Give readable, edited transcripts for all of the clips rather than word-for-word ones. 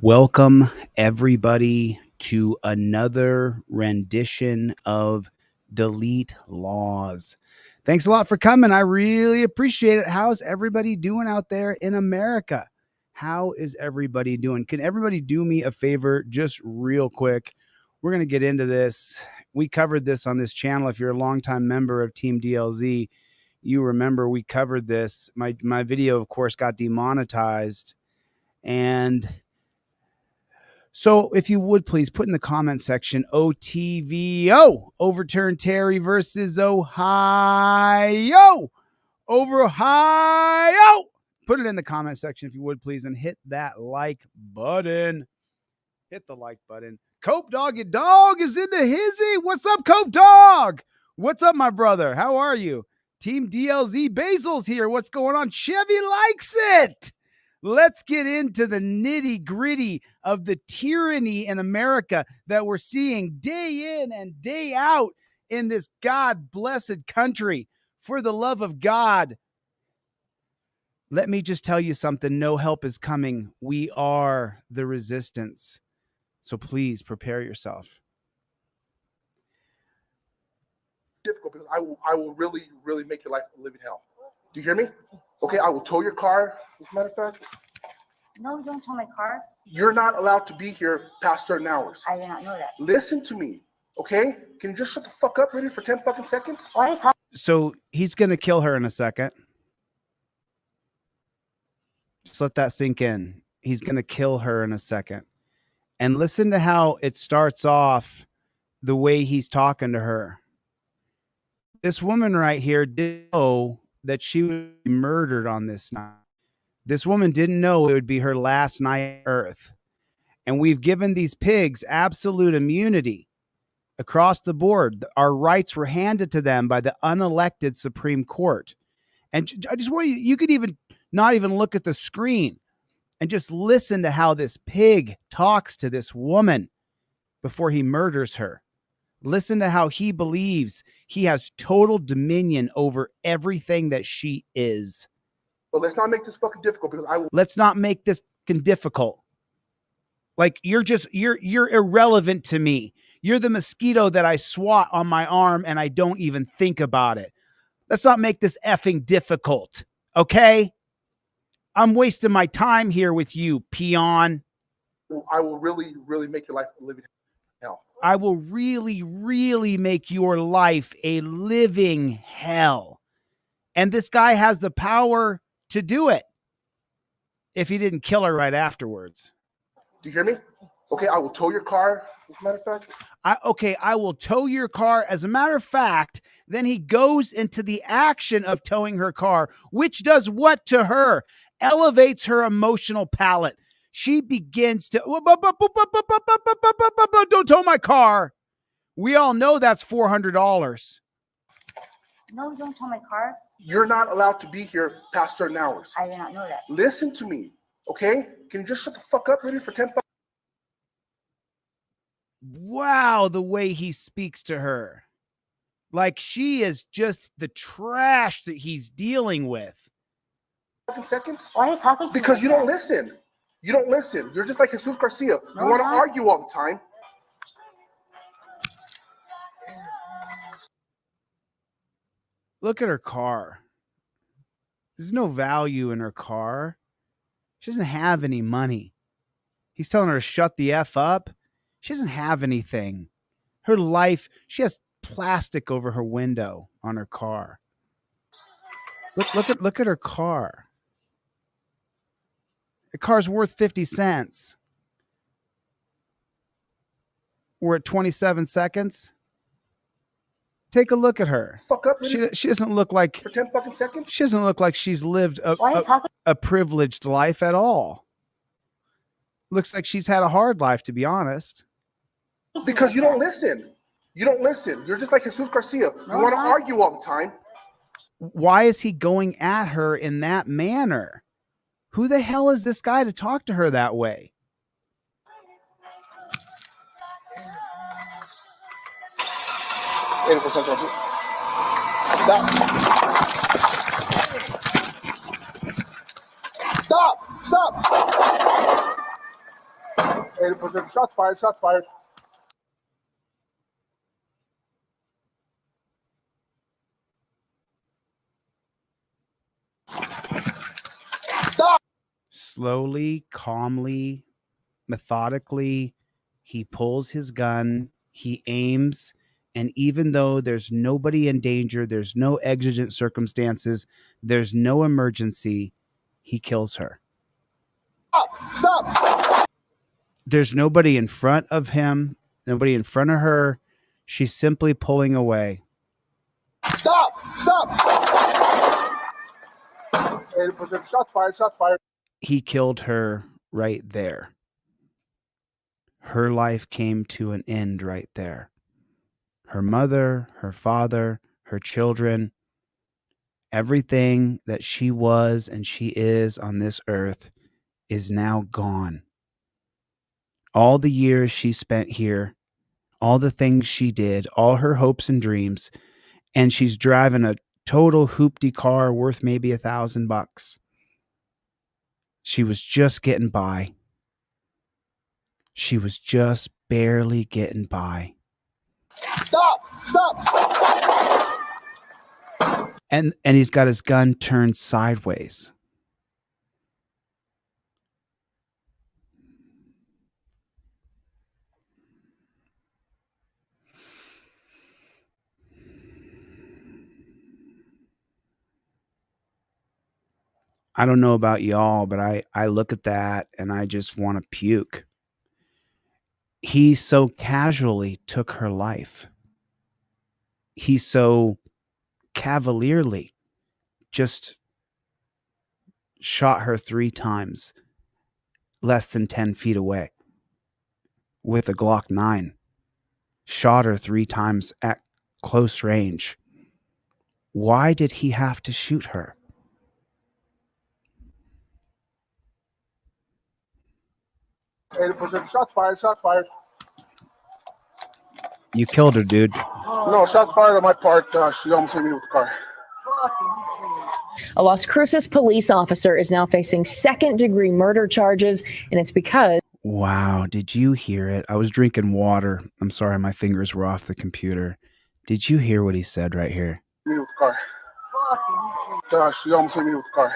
Welcome, everybody, to another rendition of Delete Laws. Thanks a lot for coming. I really appreciate it. How's everybody doing out there in America? How is everybody doing? Can everybody do me a favor just real quick? We're going to get into this. We covered this on this channel. If you're a longtime member of Team DLZ, you remember we covered this. My video, of course, got demonetized. And so if you would please put in the comment section, OTVO, overturn Terry versus Ohio, over Ohio. Put it in the comment section if you would please, and hit that like button. Hit the like button. Cope Dog, your dog is into hizzy. What's up, Cope Dog? What's up, my brother? How are you? Team DLZ Basil's here. What's going on? Chevy likes it. Let's get into the nitty gritty of the tyranny in America that we're seeing day in and day out in this God blessed country. For the love of God, let me just tell you something. No help is coming. We are the resistance. So please prepare yourself. Difficult because I will really make your life a living hell. Do you hear me? Okay, I will tow your car. As a matter of fact. No, don't tow my car. You're not allowed to be here past certain hours. I did not know that. Listen to me, okay? Can you just shut the fuck up, really, for 10 fucking seconds? Why are you talking? So he's going to kill her in a second. Just let that sink in. He's going to kill her in a second. And listen to how it starts off, the way he's talking to her. This woman right here didn't know that she would be murdered on this night. This woman didn't know it would be her last night on Earth. And we've given these pigs absolute immunity across the board. Our rights were handed to them by the unelected Supreme Court. And I just want you could even not even look at the screen and just listen to how this pig talks to this woman before he murders her. Listen to how he believes he has total dominion over everything that she is. But let's not make this fucking difficult because I will. Let's not make this fucking difficult. Like you're irrelevant to me. You're the mosquito that I swat on my arm and I don't even think about it. Let's not make this effing difficult. Okay? I'm wasting my time here with you, peon. I will really make your life a living hell. I will really make your life a living hell. And this guy has the power to do it if he didn't kill her right afterwards. Do you hear me? Okay, I will tow your car, as a matter of fact. I will tow your car. As a matter of fact, then he goes into the action of towing her car, which does what to her? Elevates her emotional palate. She begins to, don't tow my car. We all know that's $400. No, don't tow my car. You're not allowed to be here past certain hours. I did not know that. Listen to me, okay? Can you just shut the fuck up, really, for 10 fucking... Wow, the way he speaks to her. Like she is just the trash that he's dealing with. seconds? Why are you talking to me? Because you don't listen. You don't listen. You're just like Jesus Garcia. No, you want to I'm not. argue all the time. Look at her car. There's no value in her car. She doesn't have any money. He's telling her to shut the F up. She doesn't have anything. Her life, she has plastic over her window on her car. Look at her car. The car's worth 50 cents. We're at 27 seconds. Take a look at her. Fuck up. She doesn't look like for 10 fucking seconds. She doesn't look like she's lived a privileged life at all. Looks like she's had a hard life, to be honest. Because you don't listen. You don't listen. You're just like Jesus Garcia. You want to argue all the time. Why is he going at her in that manner? Who the hell is this guy to talk to her that way? Stop! 80%. Shots fired. Shots fired. Stop. Slowly, calmly, methodically, he pulls his gun, he aims, and even though there's nobody in danger, there's no exigent circumstances, there's no emergency, he kills her. Stop. There's nobody in front of him, nobody in front of her. She's simply pulling away. Stop. Stop. 80%. Shots fired. Shots fired. He killed her right there. Her life came to an end right there. Her mother, her father, her children, everything that she was and she is on this earth is now gone. All the years she spent here, all the things she did, all her hopes and dreams, and she's driving a total hoopty car worth maybe $1,000. She was just getting by. She was just barely getting by. Stop. Stop. And he's got his gun turned sideways. I don't know about y'all, but I look at that and I just want to puke. He so casually took her life. He so cavalierly just shot her 3 times less than 10 feet away with a Glock 9. Shot her 3 times at close range. Why did he have to shoot her? 80%. Shots fired. Shots fired. You killed her, dude. No, shots fired on my part. She almost hit me with the car. A Las Cruces police officer is now facing second-degree murder charges, and it's because... Wow, did you hear it? I was drinking water. I'm sorry, my fingers were off the computer. Did you hear what he said right here? Me with the car. She almost hit me with the car.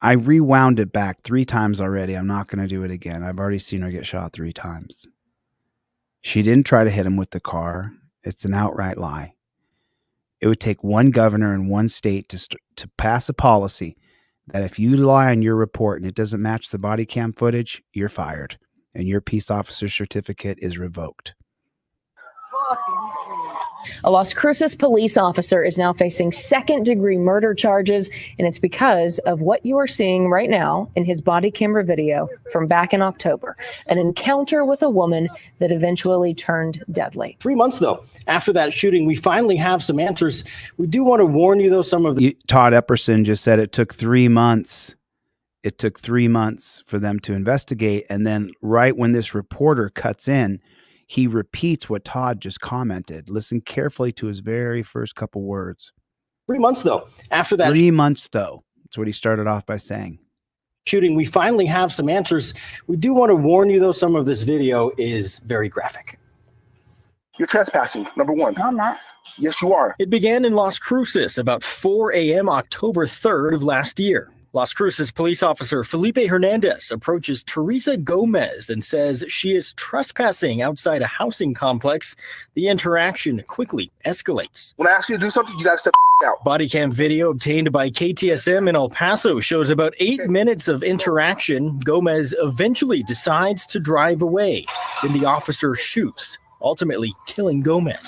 I rewound it back 3 times already. I'm not going to do it again. I've already seen her get shot 3 times. She didn't try to hit him with the car. It's an outright lie. It would take one governor in one state to pass a policy that if you lie on your report and it doesn't match the body cam footage, you're fired and your peace officer certificate is revoked. A Las Cruces police officer is now facing second-degree murder charges, and it's because of what you are seeing right now in his body camera video from back in October, an encounter with a woman that eventually turned deadly. 3 months, though, after that shooting, we finally have some answers. We do want to warn you, though, some of the... Todd Epperson just said it took 3 months. It took 3 months for them to investigate, and then right when this reporter cuts in, he repeats what Todd just commented. Listen carefully to his very first couple words. 3 months, though, after that... 3 months, though. That's what he started off by saying. Shooting, we finally have some answers. We do want to warn you, though, some of this video is very graphic. You're trespassing, number 1. No, I'm not. Yes, you are. It began in Las Cruces about 4 a.m. October 3rd of last year. Las Cruces police officer Felipe Hernandez approaches Teresa Gomez and says she is trespassing outside a housing complex. The interaction quickly escalates. When I ask you to do something, you got to step out. Body cam video obtained by KTSM in El Paso shows about 8 minutes of interaction. Gomez eventually decides to drive away. Then the officer shoots, ultimately killing Gomez.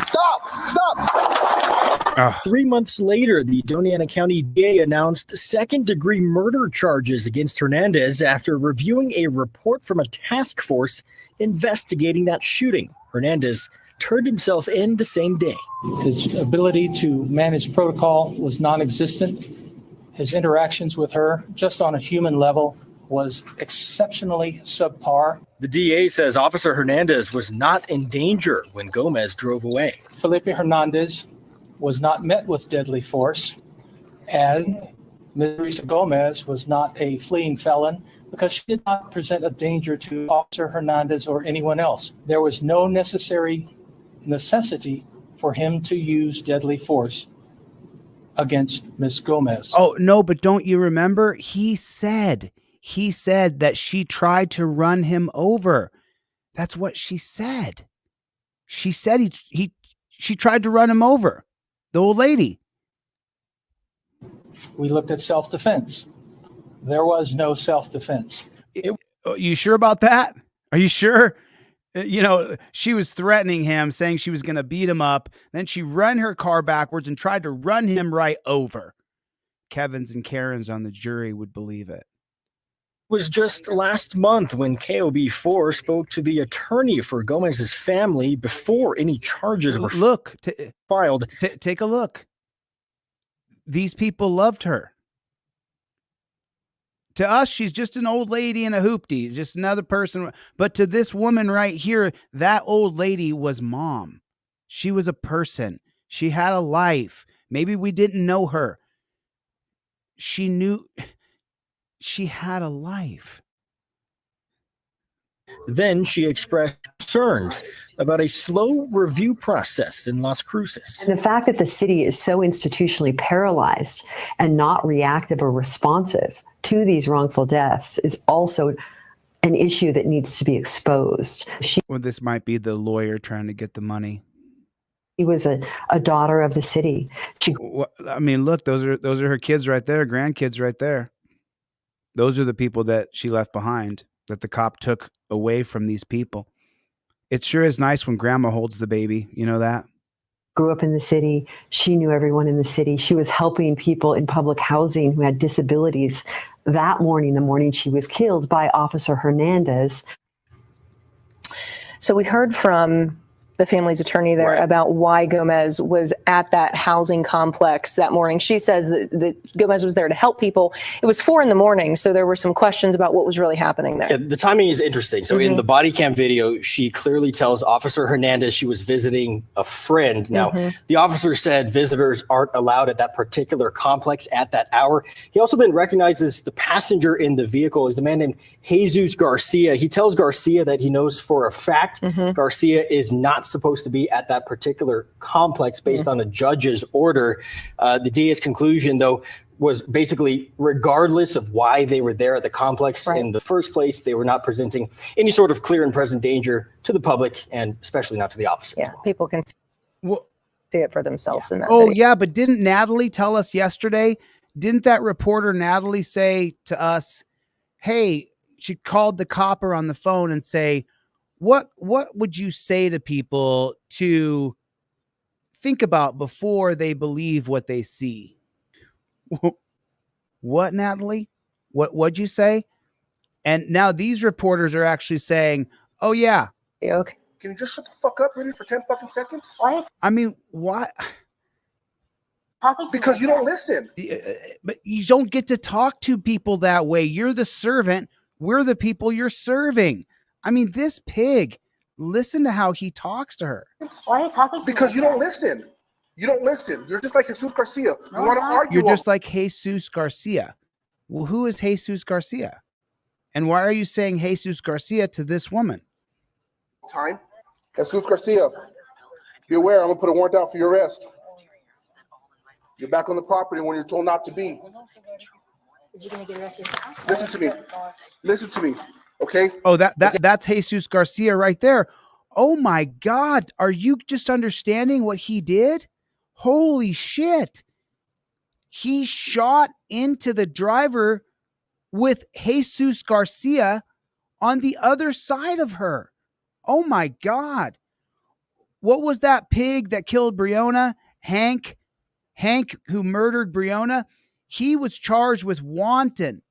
Stop! 3 months later, the Doña County DA announced second-degree murder charges against Hernandez after reviewing a report from a task force investigating that shooting. Hernandez turned himself in the same day. His ability to manage protocol was non-existent. His interactions with her, just on a human level, was exceptionally subpar. The DA says Officer Hernandez was not in danger when Gomez drove away. Felipe Hernandez was not met with deadly force, and Ms. Teresa Gomez was not a fleeing felon because she did not present a danger to Officer Hernandez or anyone else. There was no necessity for him to use deadly force against Ms. Gomez. Oh, no, but don't you remember? He said that she tried to run him over. That's what she said. She said she tried to run him over, the old lady. We looked at self-defense. There was no self-defense. You sure about that? Are you sure? She was threatening him, saying she was going to beat him up. Then she ran her car backwards and tried to run him right over. Kevin's and Karen's on the jury would believe it. It was just last month when KOB4 spoke to the attorney for Gomez's family before any charges were filed. Take a look. These people loved her. To us, she's just an old lady in a hoopty, just another person. But to this woman right here, that old lady was mom. She was a person. She had a life. Maybe we didn't know her. She knew she had a life. Then she expressed concerns about a slow review process in Las Cruces. And the fact that the city is so institutionally paralyzed and not reactive or responsive to these wrongful deaths is also an issue that needs to be exposed. Well, this might be the lawyer trying to get the money. She was a daughter of the city. Look, those are her kids right there, grandkids right there. Those are the people that she left behind, that the cop took away from these people. It sure is nice when grandma holds the baby. You know that? Grew up in the city. She knew everyone in the city. She was helping people in public housing who had disabilities. That morning, the morning she was killed by Officer Hernandez. So we heard from the family's attorney there about why Gomez was at that housing complex that morning. She says that Gomez was there to help people. It was 4 a.m, so there were some questions about what was really happening there. Yeah, the timing is interesting. So in the body cam video, she clearly tells Officer Hernandez she was visiting a friend. Now, the officer said visitors aren't allowed at that particular complex at that hour. He also then recognizes the passenger in the vehicle is a man named Jesus Garcia. He tells Garcia that he knows for a fact Garcia is not supposed to be at that particular complex based on a judge's order. The DA's conclusion, though, was basically regardless of why they were there at the complex in the first place, they were not presenting any sort of clear and present danger to the public and especially not to the officers. Yeah, people can see it for themselves in that video. video. Yeah, but didn't Natalie tell us yesterday? Didn't that reporter Natalie say to us, hey, she called the copper on the phone and say, what would you say to people to think about before they believe what they see? What, Natalie? What'd you say? And now these reporters are actually saying, oh, yeah. Okay. Can you just shut the fuck up, really, for 10 fucking seconds? Why? Why? Because you don't listen. But you don't get to talk to people that way. You're the servant. We're the people you're serving. This pig, listen to how he talks to her. Why are you talking to me? Because you don't listen. You don't listen. You're just like Jesus Garcia. You want to argue. You're just like Jesus Garcia. Well, who is Jesus Garcia? And why are you saying Jesus Garcia to this woman? Time. Jesus Garcia, be aware, I'm going to put a warrant out for your arrest. You're back on the property when you're told not to be. Is he going to get arrested now? Listen to me. Listen to me. Okay. Oh, that's Jesus Garcia right there. Oh my God. Are you just understanding what he did? Holy shit. He shot into the driver with Jesus Garcia on the other side of her. Oh my God. What was that pig that killed Breonna? Hank, who murdered Breonna? He was charged with wanton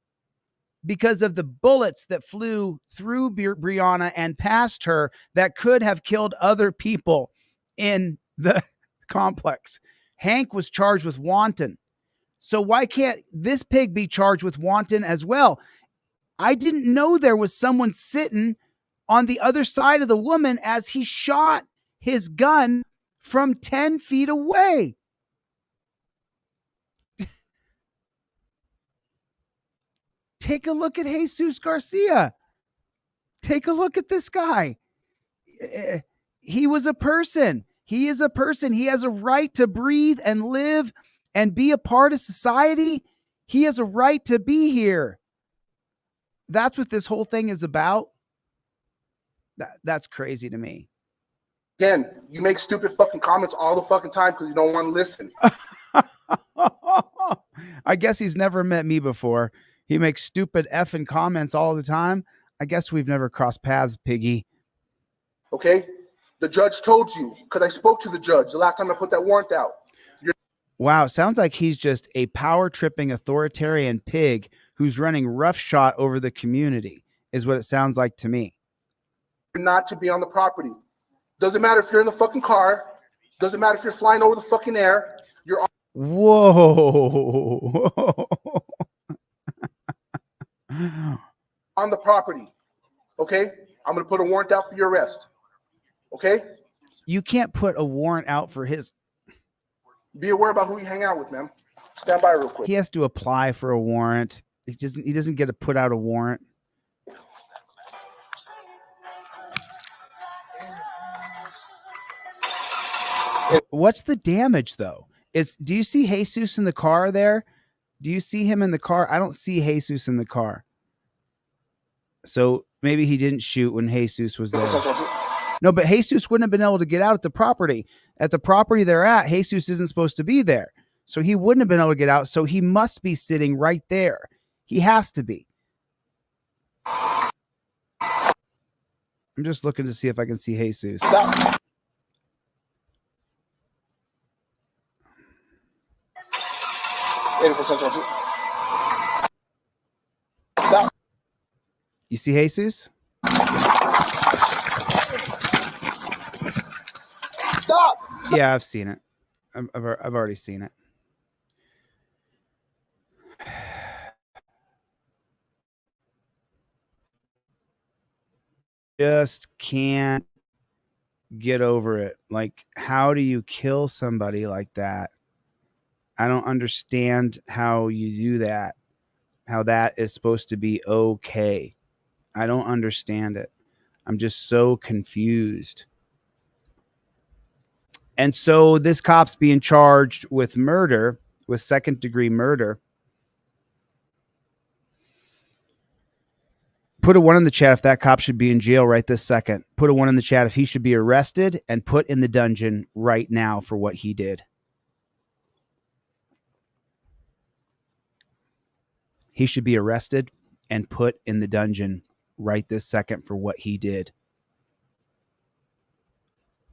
because of the bullets that flew through Breonna and past her that could have killed other people in the complex. Hank was charged with wanton. So why can't this pig be charged with wanton as well? I didn't know there was someone sitting on the other side of the woman as he shot his gun from 10 feet away. Take a look at Jesus Garcia. Take a look at this guy. He was a person. He is a person. He has a right to breathe and live and be a part of society. He has a right to be here. That's what this whole thing is about. That's crazy to me. Again, you make stupid fucking comments all the fucking time because you don't want to listen. I guess he's never met me before. He makes stupid effing comments all the time. I guess we've never crossed paths, Piggy. Okay? The judge told you, because I spoke to the judge the last time I put that warrant out. Wow, sounds like he's just a power-tripping authoritarian pig who's running roughshod over the community, is what it sounds like to me. You're not to be on the property. Doesn't matter if you're in the fucking car. Doesn't matter if you're flying over the fucking air. You're on. Whoa. On the property. Okay? I'm going to put a warrant out for your arrest. Okay? You can't put a warrant out for his. Be aware about who you hang out with, man. Stand by real quick. He has to apply for a warrant. He doesn't get to put out a warrant. What's the damage though? Do you see Jesus in the car there? Do you see him in the car? I don't see Jesus in the car. So maybe he didn't shoot when Jesus was there. No, but Jesus wouldn't have been able to get out at the property. At the property they're at, Jesus isn't supposed to be there. So he wouldn't have been able to get out. So he must be sitting right there. He has to be. I'm just looking to see if I can see Jesus. Stop. Stop. You see Jesus? Stop. Yeah, I've seen it. I've already seen it. Just can't get over it. Like, how do you kill somebody like that? I don't understand how you do that. How that is supposed to be okay. I don't understand it. I'm just so confused. And so this cop's being charged with murder, with second-degree murder. Put a 1 in the chat if that cop should be in jail right this second. Put a 1 in the chat if he should be arrested and put in the dungeon right now for what he did. He should be arrested and put in the dungeon right this second for what he did.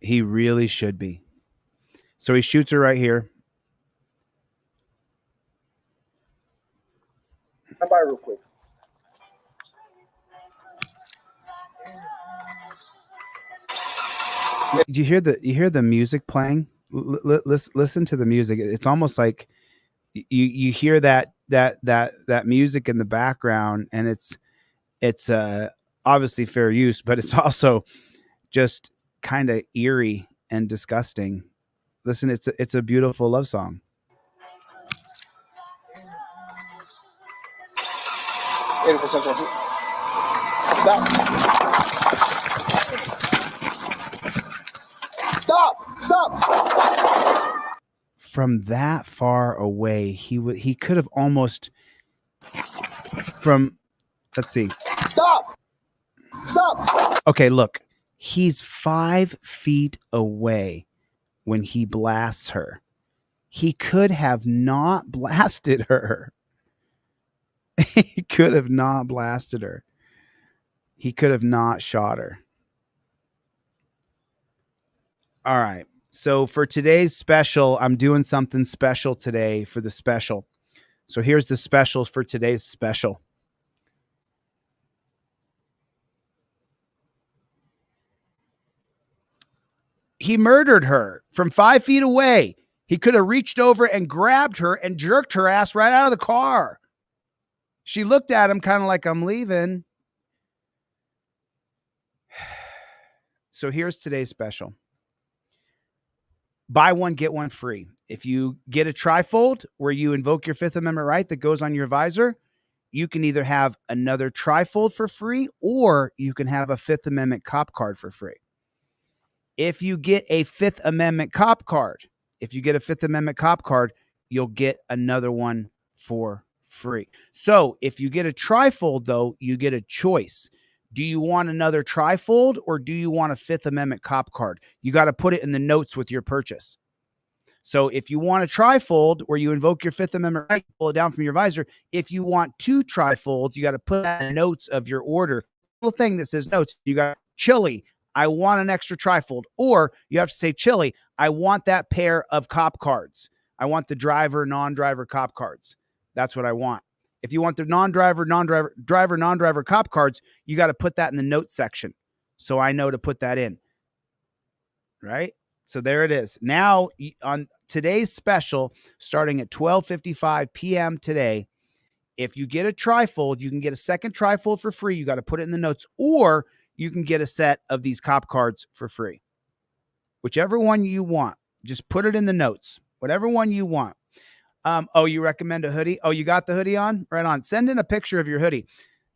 He really should be. So he shoots her right here. Stand by real quick. Do you hear the music playing? Listen to the music. It's almost like you hear that music in the background, and it's obviously fair use, but it's also just kind of eerie and disgusting. Listen, it's a beautiful love song. Stop. From that far away, he could have almost from. Let's see. Stop. Okay, look. He's 5 feet away when he blasts her. He could have not blasted her. He could have not blasted her. He could have not shot her. All right. So for today's special, I'm doing something special today for the special. So here's the specials for today's special. He murdered her from 5 feet away. He could have reached over and grabbed her and jerked her ass right out of the car. She looked at him kind of like, I'm leaving. So here's today's special. Buy one, get one free. If you get a trifold where you invoke your Fifth Amendment right that goes on your visor, you can either have another trifold for free or you can have a Fifth Amendment cop card for free. If you get a Fifth Amendment cop card, you'll get another one for free. So if you get a trifold, though, you get a choice. Do you want another trifold or do you want a Fifth Amendment cop card? You got to put it in the notes with your purchase. So if you want a trifold where you invoke your Fifth Amendment right, pull it down from your visor. If you want 2 trifolds, you got to put that in notes of your order. Little thing that says notes. You got Chille, I want an extra trifold. Or you have to say, Chille, I want that pair of cop cards. I want the driver, non-driver cop cards. That's what I want. If you want the non-driver cop cards, you got to put that in the notes section. So I know to put that in. Right? So there it is. Now on today's special, starting at 12:55 p.m. today, if you get a trifold, you can get a second trifold for free. You got to put it in the notes, or you can get a set of these cop cards for free. Whichever one you want, just put it in the notes. Whatever one you want. You recommend a hoodie? Oh, you got the hoodie on? Right on. Send in a picture of your hoodie.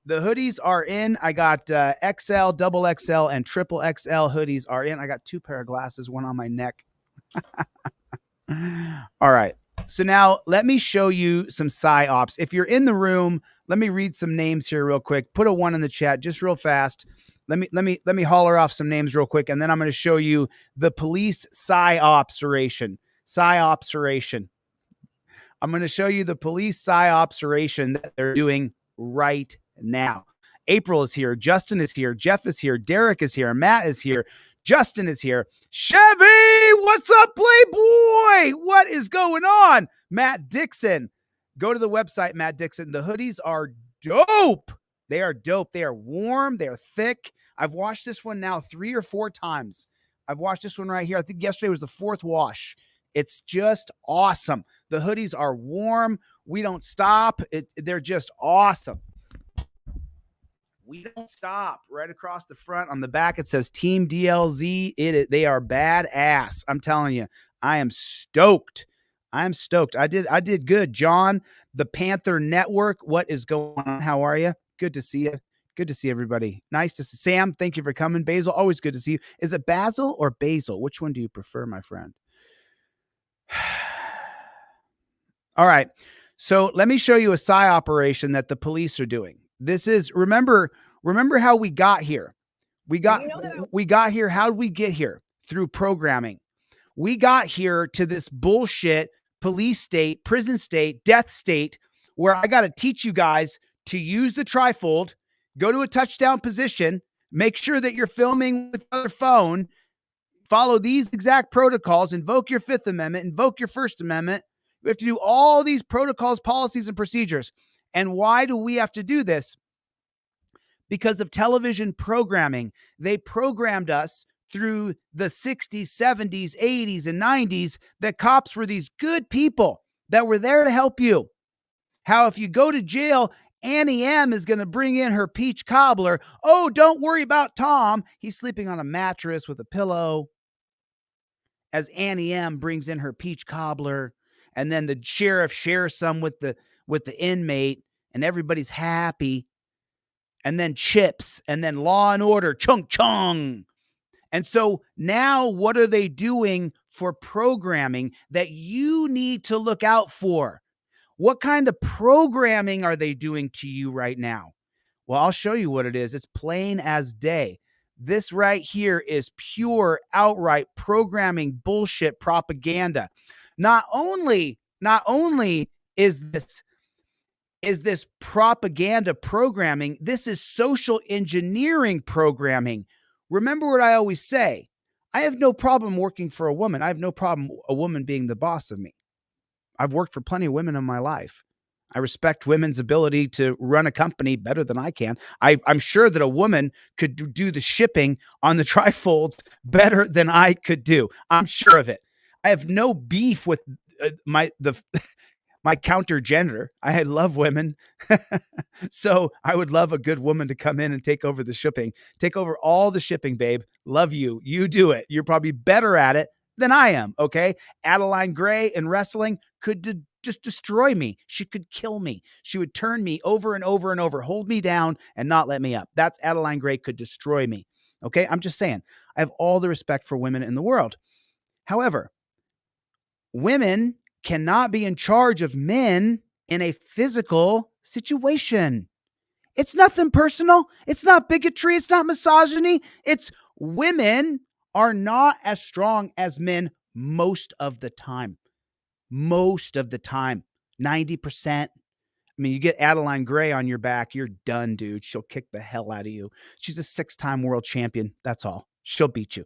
The hoodies are in. I got XL, double XL, and triple XL hoodies are in. I got 2 pair of glasses, one on my neck. All right. So now let me show you some PsyOps. If you're in the room, let me read some names here real quick. Put a 1 in the chat just real fast. Let me holler off some names real quick, and then I'm going to show you the police PsyOpseration. PsyOpseration. I'm going to show you the police PsyOpseration that they're doing right now. April is here. Justin is here. Jeff is here. Derek is here. Matt is here. Justin is here. Chevy, what's up, Playboy? What is going on? Matt Dixon. Go to the website, Matt Dixon. The hoodies are dope. They are dope. They are warm. They are thick. I've washed this one now 3 or 4 times. I've washed this one right here. I think yesterday was the 4th wash. It's just awesome. The hoodies are warm. We don't stop. They're just awesome. We don't stop. Right across the front on the back, it says Team DLZ. They are badass. I'm telling you, I am stoked. I did good. John, the Panther Network. What is going on? How are you? Good to see you. Good to see everybody. Nice to see Sam. Thank you for coming. Basil, always good to see you. Is it Basil or Basil? Which one do you prefer, my friend? All right. So let me show you a PSY operation that the police are doing. This is, remember how we got here. We got here. How did we get here? Through programming. We got here to this bullshit police state, prison state, death state, where I got to teach you guys to use the trifold, go to a touchdown position, make sure that you're filming with your phone, follow these exact protocols, invoke your Fifth Amendment, invoke your First Amendment. We have to do all these protocols, policies, and procedures. And why do we have to do this? Because of television programming. They programmed us through the 60s, 70s, 80s, and 90s that cops were these good people that were there to help you. How if you go to jail, Annie M is going to bring in her peach cobbler. Oh, don't worry about Tom. He's sleeping on a mattress with a pillow. As Annie M brings in her peach cobbler, and then the sheriff shares some with the inmate, and everybody's happy. And then Chips, and then Law and Order, chung chung. And so now what are they doing for programming that you need to look out for? What kind of programming are they doing to you right now? Well, I'll show you what it is. It's plain as day. This right here is pure, outright programming bullshit propaganda. Not only is this propaganda programming, this is social engineering programming. Remember what I always say. I have no problem working for a woman. I have no problem a woman being the boss of me. I've worked for plenty of women in my life. I respect women's ability to run a company better than I can. I'm sure that a woman could do the shipping on the trifolds better than I could do. I'm sure of it. I have no beef with my counter gender. I love women. So I would love a good woman to come in and take over the shipping. Take over all the shipping, babe. Love you. You do it. You're probably better at it than I am. Okay. Adeline Gray in wrestling could just destroy me. She could kill me. She would turn me over and over and over, hold me down and not let me up. That's Adeline Gray could destroy me. Okay. I'm just saying, I have all the respect for women in the world. However, women cannot be in charge of men in a physical situation. It's nothing personal. It's not bigotry. It's not misogyny. It's women are not as strong as men most of the time. Most of the time. 90%. I mean, you get Adeline Gray on your back, you're done, dude. She'll kick the hell out of you. She's a 6-time world champion. That's all. She'll beat you.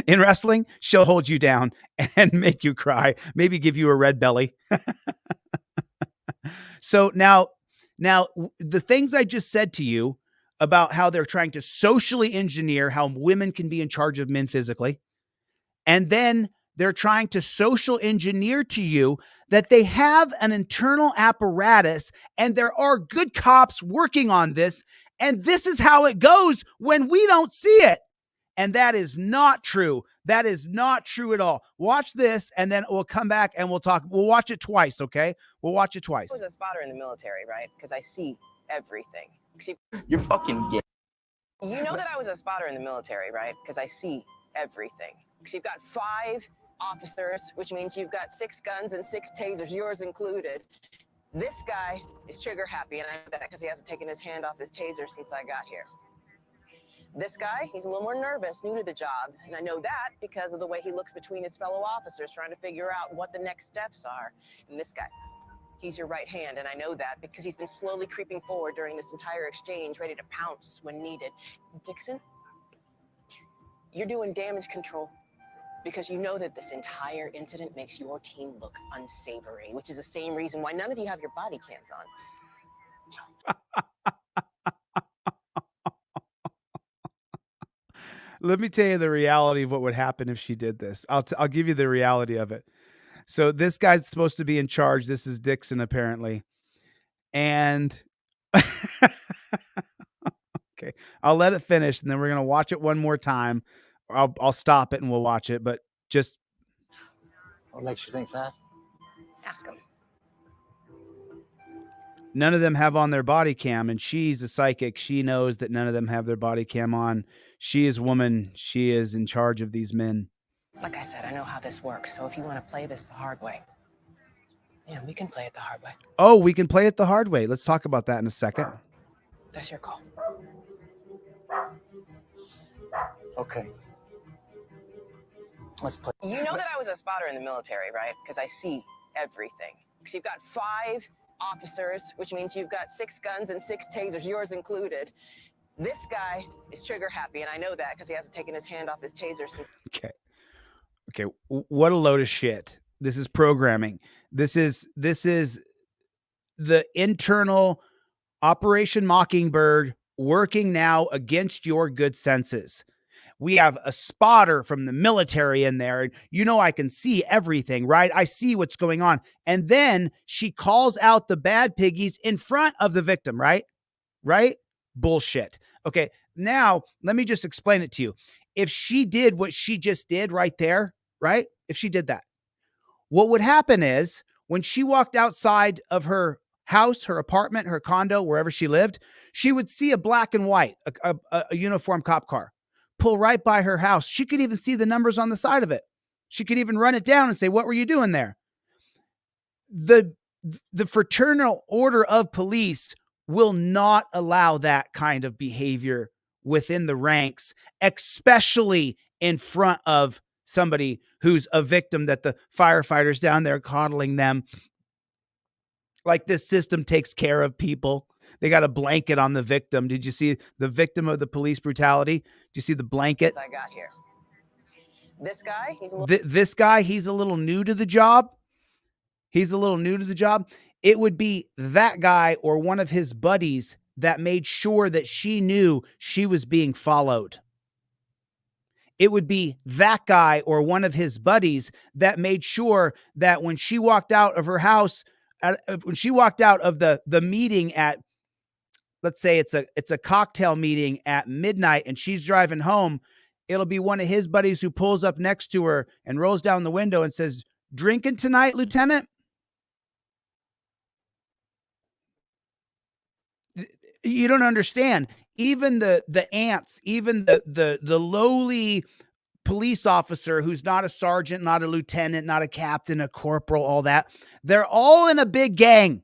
In wrestling, she'll hold you down and make you cry, maybe give you a red belly. So now the things I just said to you about how they're trying to socially engineer how women can be in charge of men physically, and then they're trying to social engineer to you that they have an internal apparatus and there are good cops working on this. And this is how it goes when we don't see it. And that is not true. That is not true at all. Watch this and then we'll come back and we'll talk. We'll watch it twice, okay? We'll watch it twice. I was a spotter in the military, right? Because I see everything. You're fucking gay. You know that I was a spotter in the military, right? Because I see everything. Because you've got 5 officers, which means you've got 6 guns and 6 tasers, yours included. This guy is trigger happy, and I know that because he hasn't taken his hand off his taser since I got here. This guy, he's a little more nervous, new to the job, and I know that because of the way he looks between his fellow officers trying to figure out what the next steps are. And this guy, he's your right hand, and I know that because he's been slowly creeping forward during this entire exchange, ready to pounce when needed. Dixon, you're doing damage control because you know that this entire incident makes your team look unsavory, which is the same reason why none of you have your body cams on. Let me tell you the reality of what would happen if she did this. I'll give you the reality of it. So this guy's supposed to be in charge. This is Dixon, apparently. And okay, I'll let it finish, and then we're gonna watch it one more time. I'll stop it and we'll watch it. But just What makes you think that? Ask him. none of them have on their body cam, and she's a psychic. She knows that none of them have their body cam on. She is woman. She is in charge of these men. Like I said, I know how this works, so if you want to play this the hard way, yeah, we can play it the hard way. Oh, we can play it the hard way. Let's talk about that in a second. That's your call. Okay. Let's play. You know that I was a spotter in the military, right? Because I see everything. Because you've got 5 officers, which means you've got 6 guns and 6 tasers, yours included. This guy is trigger happy, and I know that because he hasn't taken his hand off his taser since. Okay. What a load of shit. This is programming. This is the internal Operation Mockingbird working now against your good senses. We have a spotter from the military in there. And you know, I can see everything, right? I see what's going on. And then she calls out the bad piggies in front of the victim, right? Right? Bullshit. Okay. Now let me just explain it to you. If she did what she just did right there, right? If she did that, what would happen is when she walked outside of her house, her apartment, her condo, wherever she lived, she would see a black and white, a uniformed cop car pull right by her house. She could even see the numbers on the side of it. She could even run it down and say, what were you doing there? The fraternal order of police will not allow that kind of behavior within the ranks, especially in front of somebody who's a victim that the firefighters down there coddling them. Like, this system takes care of people. They got a blanket on the victim. Did you see the victim of the police brutality? Did you see the blanket? I got here. This guy, he's a little new to the job. He's a little new to the job. It would be that guy or one of his buddies that made sure that she knew she was being followed. It would be that guy or one of his buddies that made sure that when she walked out of her house, when she walked out of the meeting at, let's say it's a cocktail meeting at midnight and she's driving home, it'll be one of his buddies who pulls up next to her and rolls down the window and says, drinking tonight, Lieutenant? You don't understand. Even the ants, even the lowly police officer who's not a sergeant, not a lieutenant, not a captain, a corporal, all that, they're all in a big gang.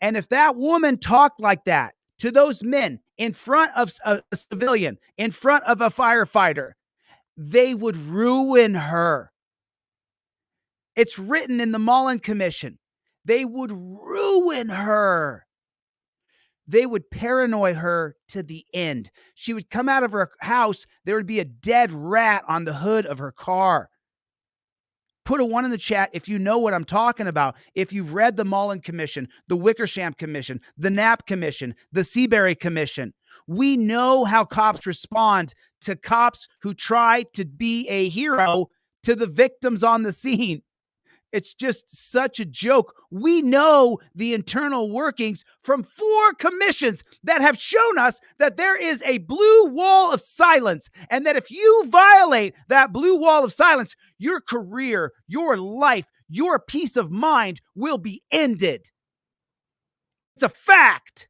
And if that woman talked like that to those men in front of a civilian, in front of a firefighter, they would ruin her. It's written in the Mullen Commission. They would ruin her. They would paranoid her to the end. She would come out of her house. There would be a dead rat on the hood of her car. Put a 1 in the chat if you know what I'm talking about. If you've read the Mullen Commission, the Wickersham Commission, the Knapp Commission, the Seabury Commission. We know how cops respond to cops who try to be a hero to the victims on the scene. It's just such a joke. We know the internal workings from 4 commissions that have shown us that there is a blue wall of silence, and that if you violate that blue wall of silence, your career, your life, your peace of mind will be ended. It's a fact.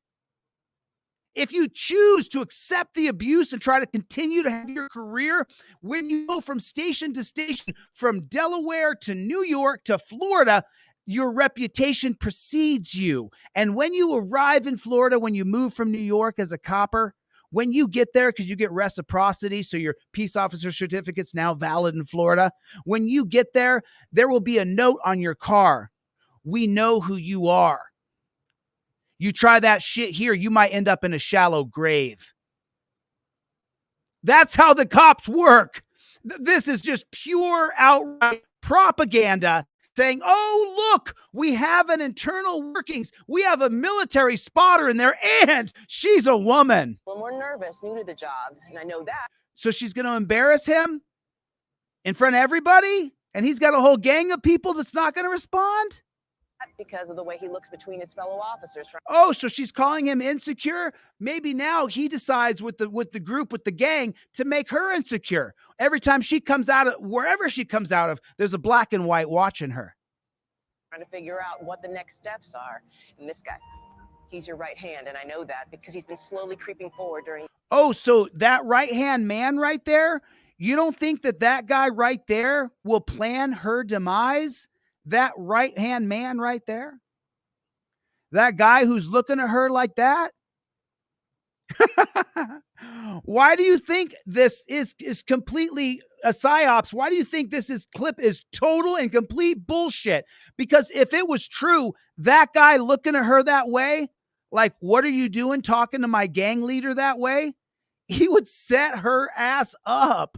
If you choose to accept the abuse and try to continue to have your career, when you go from station to station, from Delaware to New York to Florida, your reputation precedes you. And when you arrive in Florida, when you move from New York as a copper, when you get there, because you get reciprocity, so your peace officer certificate's now valid in Florida. When you get there, there will be a note on your car. We know who you are. You try that shit here, you might end up in a shallow grave. That's how the cops work. This is just pure outright propaganda saying, oh, look, we have an internal workings. We have a military spotter in there, and she's a woman. A little more nervous, new to the job, and I know that. So she's going to embarrass him in front of everybody, and he's got a whole gang of people that's not going to respond? Because of the way he looks between his fellow officers. Oh, so she's calling him insecure? Maybe now he decides with the group, with the gang, to make her insecure. Every time she comes out of, wherever she comes out of, there's a black and white watching her. Trying to figure out what the next steps are. And this guy, he's your right hand, and I know that because he's been slowly creeping forward during. Oh, so that right-hand man right there, you don't think that guy right there will plan her demise? That right-hand man right there? That guy who's looking at her like that? Why do you think this is completely a psyops? Why do you think this clip is total and complete bullshit? Because if it was true, that guy looking at her that way, like, what are you doing talking to my gang leader that way? He would set her ass up.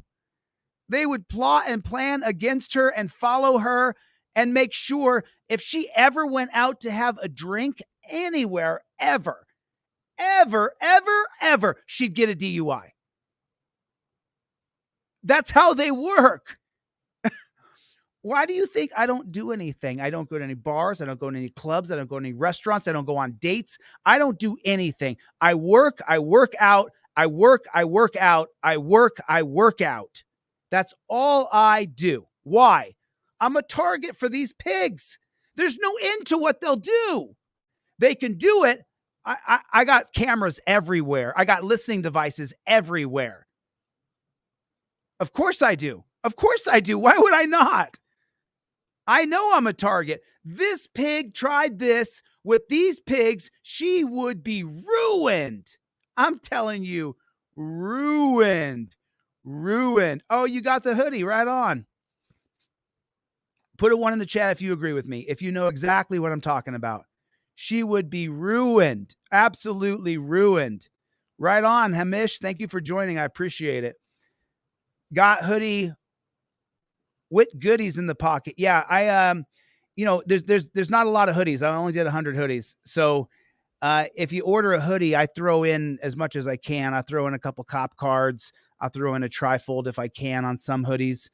They would plot and plan against her and follow her and make sure if she ever went out to have a drink anywhere, ever, she'd get a DUI. That's how they work. Why do you think I don't do anything? I don't go to any bars. I don't go to any clubs. I don't go to any restaurants. I don't go on dates. I don't do anything. I work out. I work out. That's all I do. Why? I'm a target for these pigs. There's no end to what they'll do. They can do it. I got cameras everywhere. I got listening devices everywhere. Of course I do. Of course I do. Why would I not? I know I'm a target. This pig tried this with these pigs. She would be ruined. I'm telling you, ruined. Oh, you got the hoodie right on. Put a 1 in the chat if you agree with me, if you know exactly what I'm talking about. She would be ruined, absolutely ruined. Right on, Hamish. Thank you for joining. I appreciate it. Got hoodie with goodies in the pocket. Yeah, there's not a lot of hoodies. I only did 100 hoodies. So if you order a hoodie, I throw in as much as I can. I throw in a couple cop cards. I'll throw in a trifold if I can on some hoodies.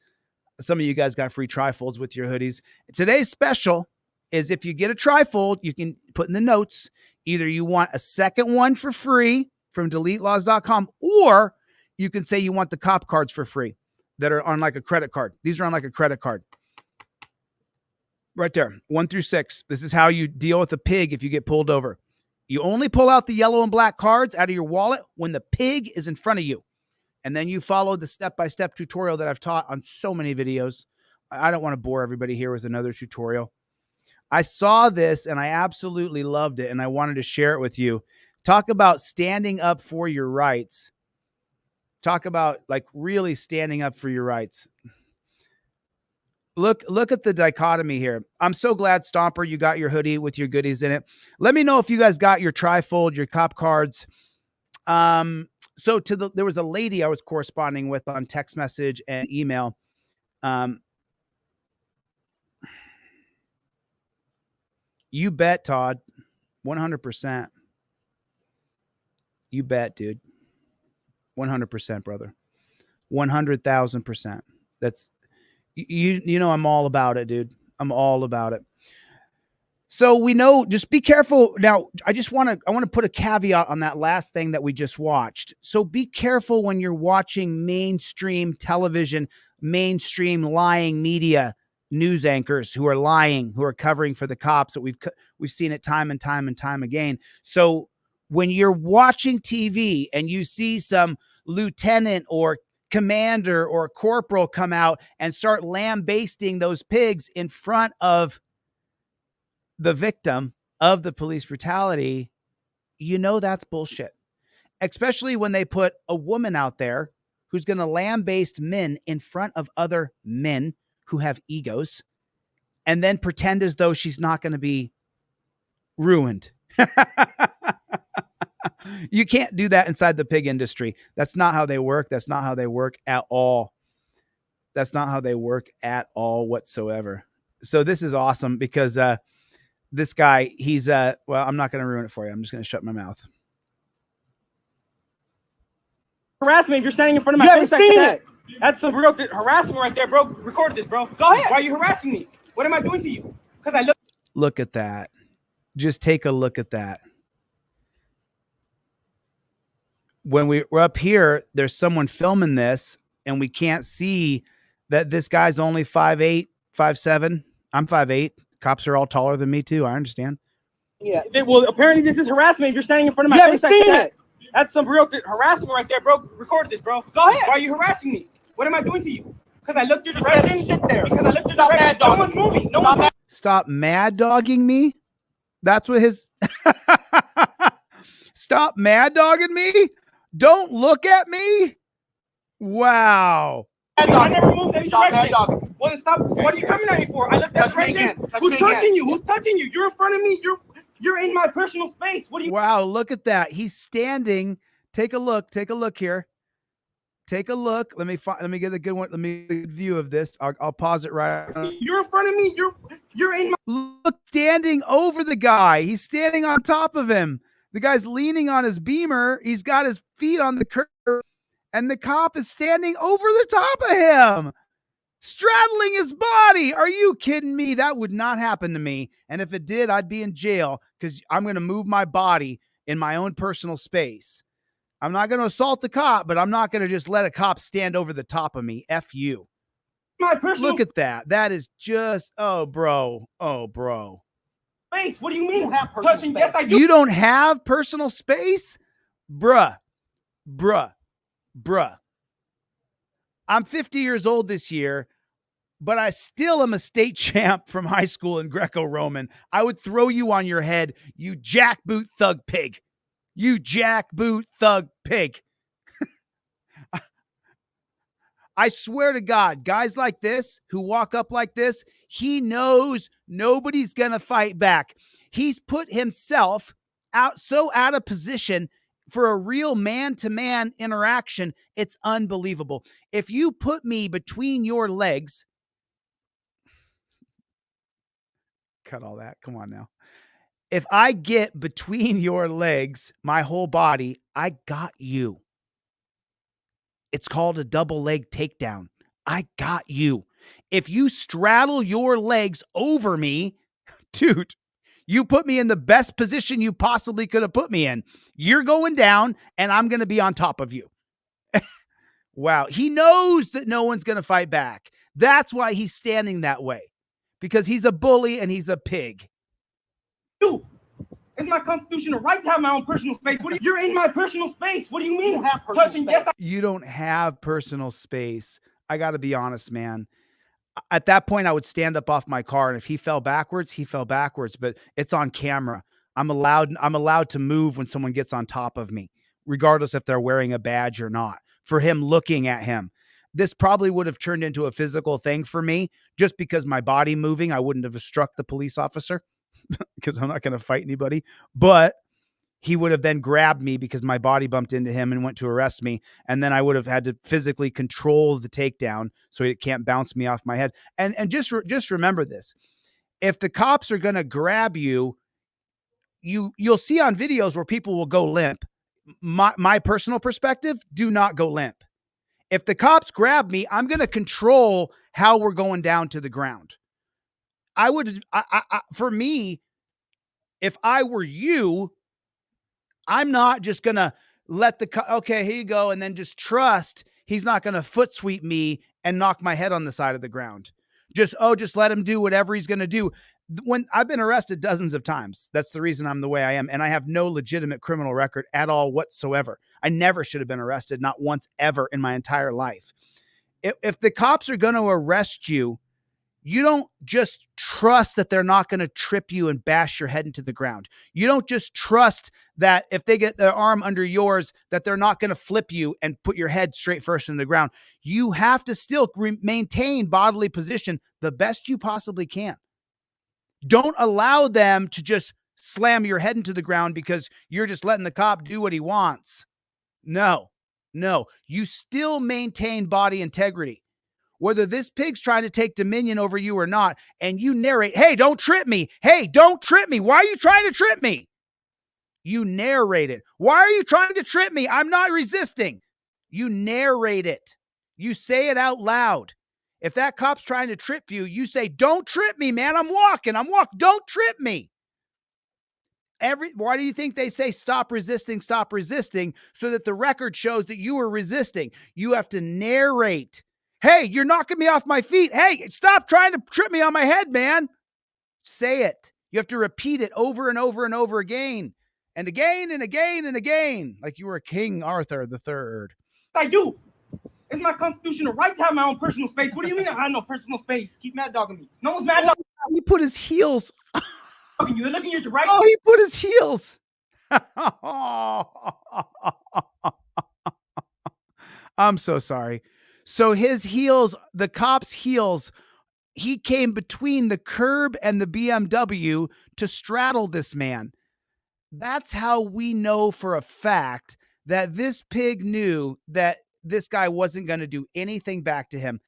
Some of you guys got free trifolds with your hoodies. Today's special is if you get a trifold, you can put in the notes, either you want a second one for free from deletelaws.com, or you can say you want the cop cards for free that are on like a credit card. These are on like a credit card. Right there, 1 through 6. This is how you deal with a pig if you get pulled over. You only pull out the yellow and black cards out of your wallet when the pig is in front of you. And then you follow the step-by-step tutorial that I've taught on so many videos. I don't want to bore everybody here with another tutorial. I saw this and I absolutely loved it, and I wanted to share it with you. Talk about standing up for your rights. Talk about like really standing up for your rights. Look at the dichotomy here. I'm so glad, Stomper, you got your hoodie with your goodies in it. Let me know if you guys got your trifold, your cop cards. So there was a lady I was corresponding with on text message and email. You bet, Todd. 100%. You bet, dude. 100%, brother. 100,000%. That's you know I'm all about it, dude. I'm all about it. So we know, just be careful. Now, I want to put a caveat on that last thing that we just watched. So be careful when you're watching mainstream television, mainstream lying media, news anchors who are lying, who are covering for the cops. That we've seen it time and time and time again. So when you're watching TV and you see some lieutenant or commander or corporal come out and start lambasting those pigs in front of the victim of the police brutality, you know that's bullshit. Especially when they put a woman out there who's going to lambaste men in front of other men who have egos and then pretend as though she's not going to be ruined. You can't do that inside the pig industry. That's not how they work. That's not how they work at all. That's not how they work at all whatsoever. So this is awesome because this guy, he's well, I'm not going to ruin it for you. I'm just going to shut my mouth. Harassment. You're standing in front of my face like that. That's some real harassment right there, bro. Record this, bro. Go ahead. Why are you harassing me? What am I doing to you? Because I look at that. Just take a look at that. When we're up here, there's someone filming this, and we can't see that this guy's only 5'8", 5'7". I'm 5'8". Cops are all taller than me too. I understand. Yeah. Well, apparently this is harassment. You're standing in front of my face like that. That's some real harassment right there, bro. Record this, bro. Go ahead. Why are you harassing me? What am I doing to you? Because I looked your direction. Sit there. Because I looked your direction. No one's moving. No one's. Stop mad dogging me. That's what his. Stop mad dogging me. Don't look at me. Wow. I never moved any direction. Well, then stop. What are you coming at me for? I looked that direction. Who's touching you? Who's touching you? You're in front of me. You're in my personal space. What are you? Wow, look at that. He's standing. Take a look. Take a look here. Take a look. Let me get a good one. Let me get a view of this. I'll pause it right. You're in front of me. You're in my. Look, standing over the guy. He's standing on top of him. The guy's leaning on his beamer. He's got his feet on the curb, and the cop is standing over the top of him, straddling his body. Are you kidding me? That would not happen to me. And if it did, I'd be in jail because I'm going to move my body in my own personal space. I'm not going to assault the cop, but I'm not going to just let a cop stand over the top of me. F you. My personal. Look at that. That is just, oh, bro. Oh, bro. Space. What do you mean? You have touching? Space. Yes, I do. You don't have personal space? Bruh. I'm 50 years old this year, but I still am a state champ from high school in Greco-Roman. I would throw you on your head, you jackboot thug pig. You jackboot thug pig. I swear to God, guys like this who walk up like this, he knows nobody's going to fight back. He's put himself out of position for a real man-to-man interaction. It's unbelievable. If you put me between your legs, cut all that. Come on now. If I get between your legs, my whole body, I got you. It's called a double leg takedown. I got you. If you straddle your legs over me, dude, you put me in the best position you possibly could have put me in. You're going down and I'm going to be on top of you. Wow. He knows that no one's going to fight back. That's why he's standing that way, because he's a bully and he's a pig. You. It's my constitutional right to have my own personal space. You're in my personal space. What do you mean? You have touching? Space. Yes, You don't have personal space. I got to be honest, man. At that point, I would stand up off my car, and if he fell backwards, he fell backwards. But it's on camera. I'm allowed to move when someone gets on top of me, regardless if they're wearing a badge or not. For him looking at him, this probably would have turned into a physical thing for me, just because my body moving. I wouldn't have struck the police officer because I'm not going to fight anybody. But he would have then grabbed me because my body bumped into him and went to arrest me. And then I would have had to physically control the takedown so it can't bounce me off my head. And just remember this. If the cops are going to grab you, you'll see on videos where people will go limp. My personal perspective, do not go limp. If the cops grab me, I'm going to control how we're going down to the ground. For me, if I were you, I'm not just going to let okay, here you go. And then just trust he's not going to foot sweep me and knock my head on the side of the ground. Just let him do whatever he's going to do. When I've been arrested dozens of times, that's the reason I'm the way I am. And I have no legitimate criminal record at all whatsoever. I never should have been arrested, not once ever in my entire life. If the cops are going to arrest you, you don't just trust that they're not going to trip you and bash your head into the ground. You don't just trust that if they get their arm under yours, that they're not going to flip you and put your head straight first in the ground. You have to still maintain bodily position the best you possibly can. Don't allow them to just slam your head into the ground because you're just letting the cop do what he wants. No, you still maintain body integrity. Whether this pig's trying to take dominion over you or not, and you narrate, hey, don't trip me. Hey, don't trip me. Why are you trying to trip me? You narrate it. Why are you trying to trip me? I'm not resisting. You narrate it. You say it out loud. If that cop's trying to trip you, you say, don't trip me, man. I'm walking. Don't trip me. Why do you think they say stop resisting, so that the record shows that you were resisting? You have to narrate. Hey, you're knocking me off my feet. Hey, stop trying to trip me on my head, man. Say it. You have to repeat it over and over and over again. And again and again and again. Like you were King Arthur III. I do. It's my constitutional right to have my own personal space. What do you mean I have no personal space? Keep mad dogging me. No one's mad dogging me. He put his heels. You. They're looking in your direction. Oh, he put his heels. I'm so sorry. So his heels, the cop's heels, he came between the curb and the BMW to straddle this man. That's how we know for a fact that this pig knew that this guy wasn't going to do anything back to him.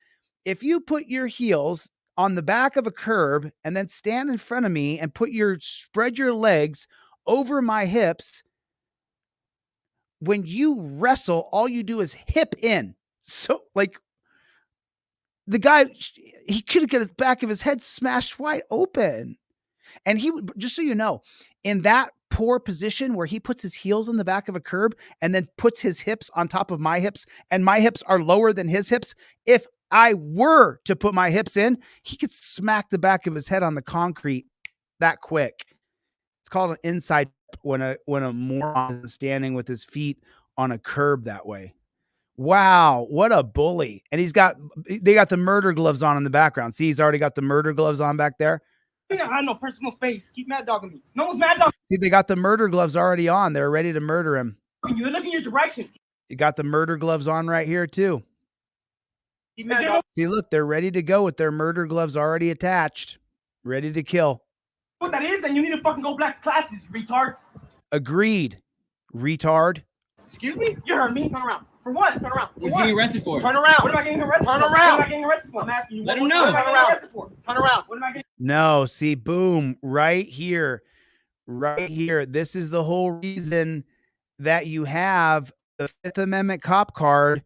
If you put your heels on the back of a curb and then stand in front of me and spread your legs over my hips, when you wrestle, all you do is hip in. So like the guy, he could have got the back of his head smashed wide open. And he would, just so you know, in that poor position where he puts his heels on the back of a curb and then puts his hips on top of my hips, and my hips are lower than his hips, if I were to put my hips in, he could smack the back of his head on the concrete that quick. It's called an inside when a moron is standing with his feet on a curb that way. Wow, what a bully. And they got the murder gloves on in the background. See, he's already got the murder gloves on back there. I have no personal space. Keep mad dogging me. No one's mad dogging me. See, they got the murder gloves already on. They're ready to murder him. You're looking in your direction. You got the murder gloves on right here too. Keep mad dogging. See, look, they're ready to go with their murder gloves already attached. Ready to kill. What that is, then you need to fucking go back to classes, retard. Agreed, retard. Excuse me? You heard me. Turn around. For what? Turn around. What's he getting arrested for? Turn around. What am I getting arrested for? Turn around. What am I getting arrested for? I'm asking you. Let him know. What am I getting arrested for? Turn around. What am I getting? No, see, boom, right here. This is the whole reason that you have the Fifth Amendment cop card,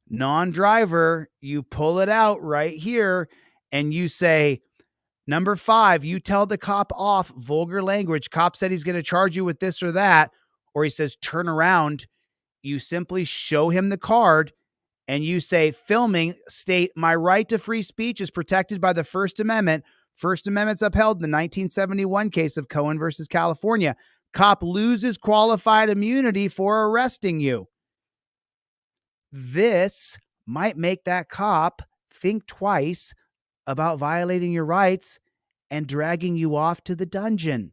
non-driver. You pull it out right here and you say, number 5, you tell the cop off, vulgar language. Cop said he's going to charge you with this or that, or he says, turn around. You simply show him the card and you say, filming, state, my right to free speech is protected by the First Amendment. First Amendment's upheld in the 1971 case of Cohen versus California. Cop loses qualified immunity for arresting you. This might make that cop think twice about violating your rights and dragging you off to the dungeon.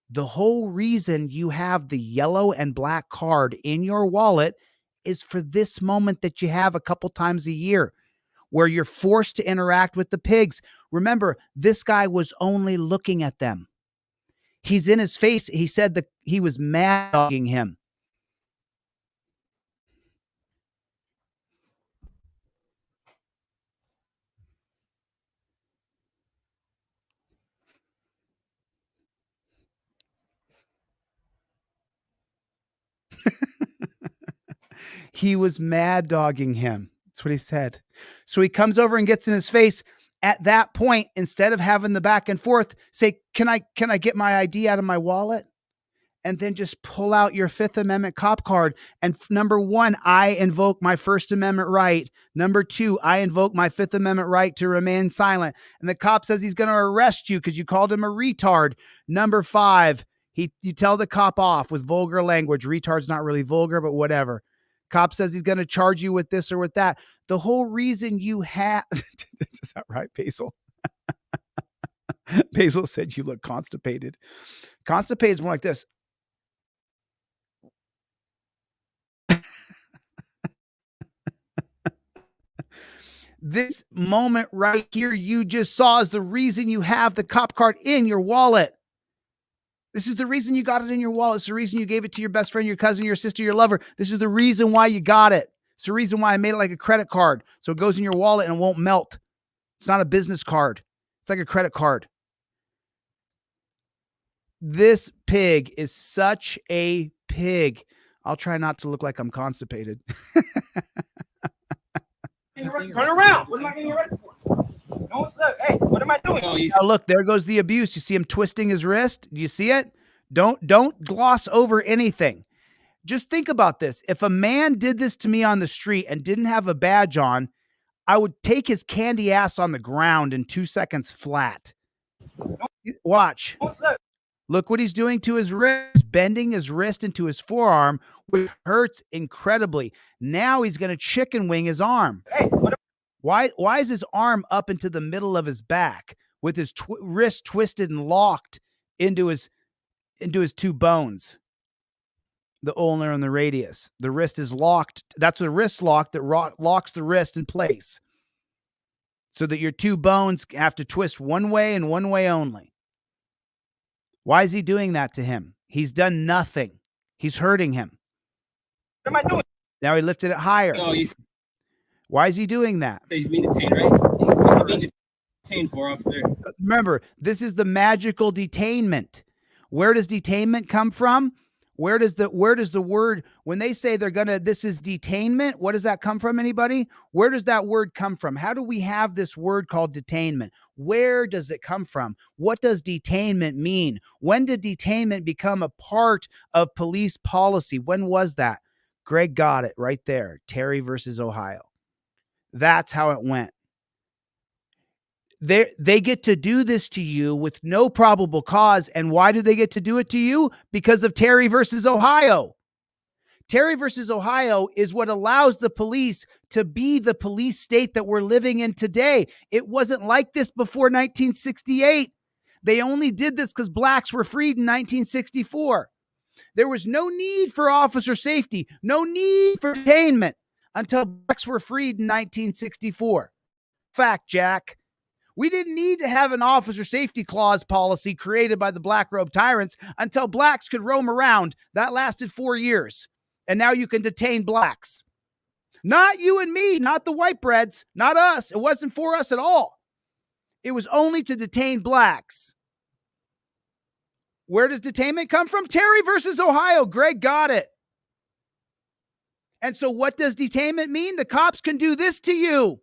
The whole reason you have the yellow and black card in your wallet is for this moment that you have a couple times a year where you're forced to interact with the pigs. Remember, this guy was only looking at them. He's in his face. He said that he was mad dogging him. He was mad dogging him. That's what he said. So he comes over and gets in his face. At that point, instead of having the back and forth, say, can I get my ID out of my wallet? And then just pull out your Fifth Amendment cop card. And number one, I invoke my First Amendment right. Number two, I invoke my Fifth Amendment right to remain silent. And the cop says he's going to arrest you because you called him a retard. Number five, you tell the cop off with vulgar language. Retard's not really vulgar, but whatever. Cop says he's going to charge you with this or with that. The whole reason you have, is that right, Basil? Basil said you look constipated. Constipated is more like this. This moment right here you just saw is the reason you have the cop card in your wallet. This is the reason you got it in your wallet. It's the reason you gave it to your best friend, your cousin, your sister, your lover. This is the reason why you got it. It's the reason why I made it like a credit card. So it goes in your wallet and it won't melt. It's not a business card. It's like a credit card. This pig is such a pig. I'll try not to look like I'm constipated. Turn around. What am I getting arrested for? Don't look. Hey, what am I doing? Now look, there goes the abuse. You see him twisting his wrist? Do you see it? Don't gloss over anything. Just think about this. If a man did this to me on the street and didn't have a badge on, I would take his candy ass on the ground in 2 seconds flat. Watch. Look what he's doing to his wrist, bending his wrist into his forearm, which hurts incredibly. Now he's going to chicken wing his arm. Hey, Why is his arm up into the middle of his back with his wrist twisted and locked into his two bones? The ulnar and the radius. The wrist is locked. That's a wrist lock that locks the wrist in place so that your two bones have to twist one way and one way only. Why is he doing that to him? He's done nothing. He's hurting him. What am I doing? Now he lifted it higher. No, Why is he doing that? he's being detained, right? What's he being detained for, officer? Remember, this is the magical detainment. Where does detainment come from? Where does the word, when they say this is detainment, what does that come from, anybody? Where does that word come from? How do we have this word called detainment? Where does it come from? What does detainment mean? When did detainment become a part of police policy? When was that? Greg got it right there. Terry versus Ohio. That's how it went. They get to do this to you with no probable cause. And why do they get to do it to you? Because of Terry versus Ohio. Terry versus Ohio is what allows the police to be the police state that we're living in today. It wasn't like this before 1968. They only did this because blacks were freed in 1964. There was no need for officer safety, no need for detainment until blacks were freed in 1964. Fact, Jack. We didn't need to have an officer safety clause policy created by the black robe tyrants until blacks could roam around. That lasted 4 years. And now you can detain blacks. Not you and me, not the white breads, not us. It wasn't for us at all. It was only to detain blacks. Where does detainment come from? Terry versus Ohio. Greg got it. And so what does detainment mean? The cops can do this to you.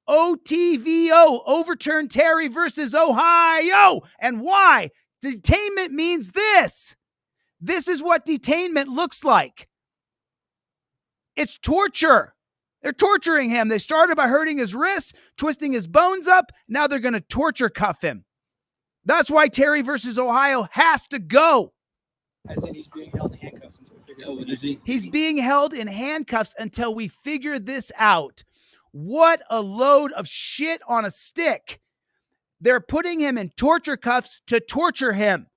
OTVO, overturn Terry versus Ohio. And why? Detainment means this. This is what detainment looks like. It's torture. They're torturing him. They started by hurting his wrists, twisting his bones up. Now they're going to torture cuff him. That's why Terry versus Ohio has to go. I said he's being held in handcuffs until we figure out what it is. He's being held in handcuffs until we figure this out. What a load of shit on a stick. They're putting him in torture cuffs to torture him.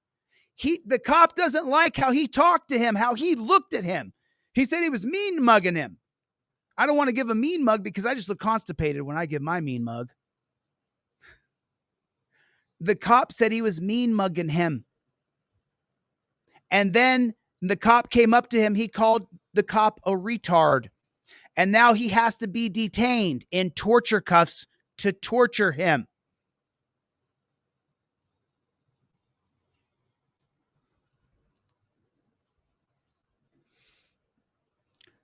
The cop doesn't like how he talked to him, how he looked at him. He said he was mean mugging him. I don't want to give a mean mug because I just look constipated when I give my mean mug. The cop said he was mean mugging him. And then the cop came up to him. He called the cop a retard. And now he has to be detained in torture cuffs to torture him.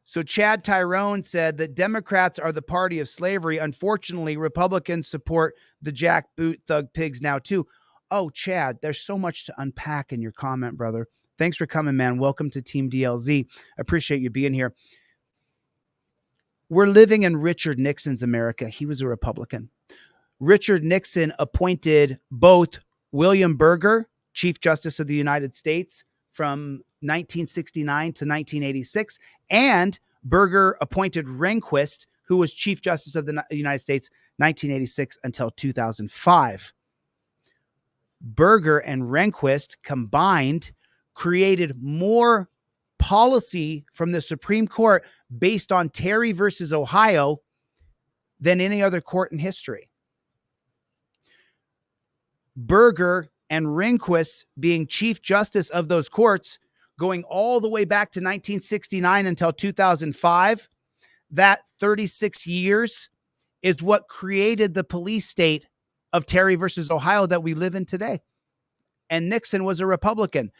So Chad Tyrone said that Democrats are the party of slavery. Unfortunately, Republicans support the jackboot thug pigs now too. Oh, Chad, there's so much to unpack in your comment, brother. Thanks for coming, man. Welcome to Team DLZ. Appreciate you being here. We're living in Richard Nixon's America. He was a Republican. Richard Nixon appointed both William Berger, Chief Justice of the United States, from 1969 to 1986, and Berger appointed Rehnquist, who was Chief Justice of the United States, 1986 until 2005. Berger and Rehnquist combined created more policy from the Supreme Court based on Terry versus Ohio than any other court in history. Berger and Rehnquist being Chief Justice of those courts, going all the way back to 1969 until 2005, that 36 years is what created the police state of Terry versus Ohio that we live in today. And Nixon was a Republican,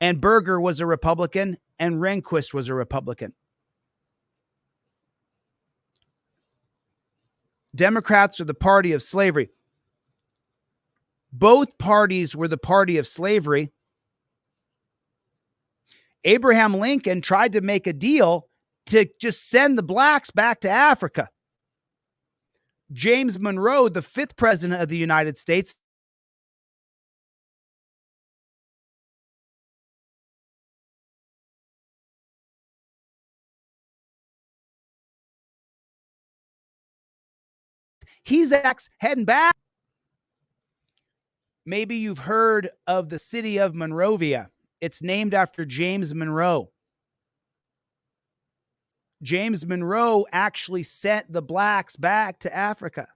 and Berger was a Republican, and Rehnquist was a Republican. Democrats are the party of slavery. Both parties were the party of slavery. Abraham Lincoln tried to make a deal to just send the blacks back to Africa. James Monroe, the 5th president of the United States, he's heading back. Maybe you've heard of the city of Monrovia. It's named after James Monroe. James Monroe actually sent the blacks back to Africa.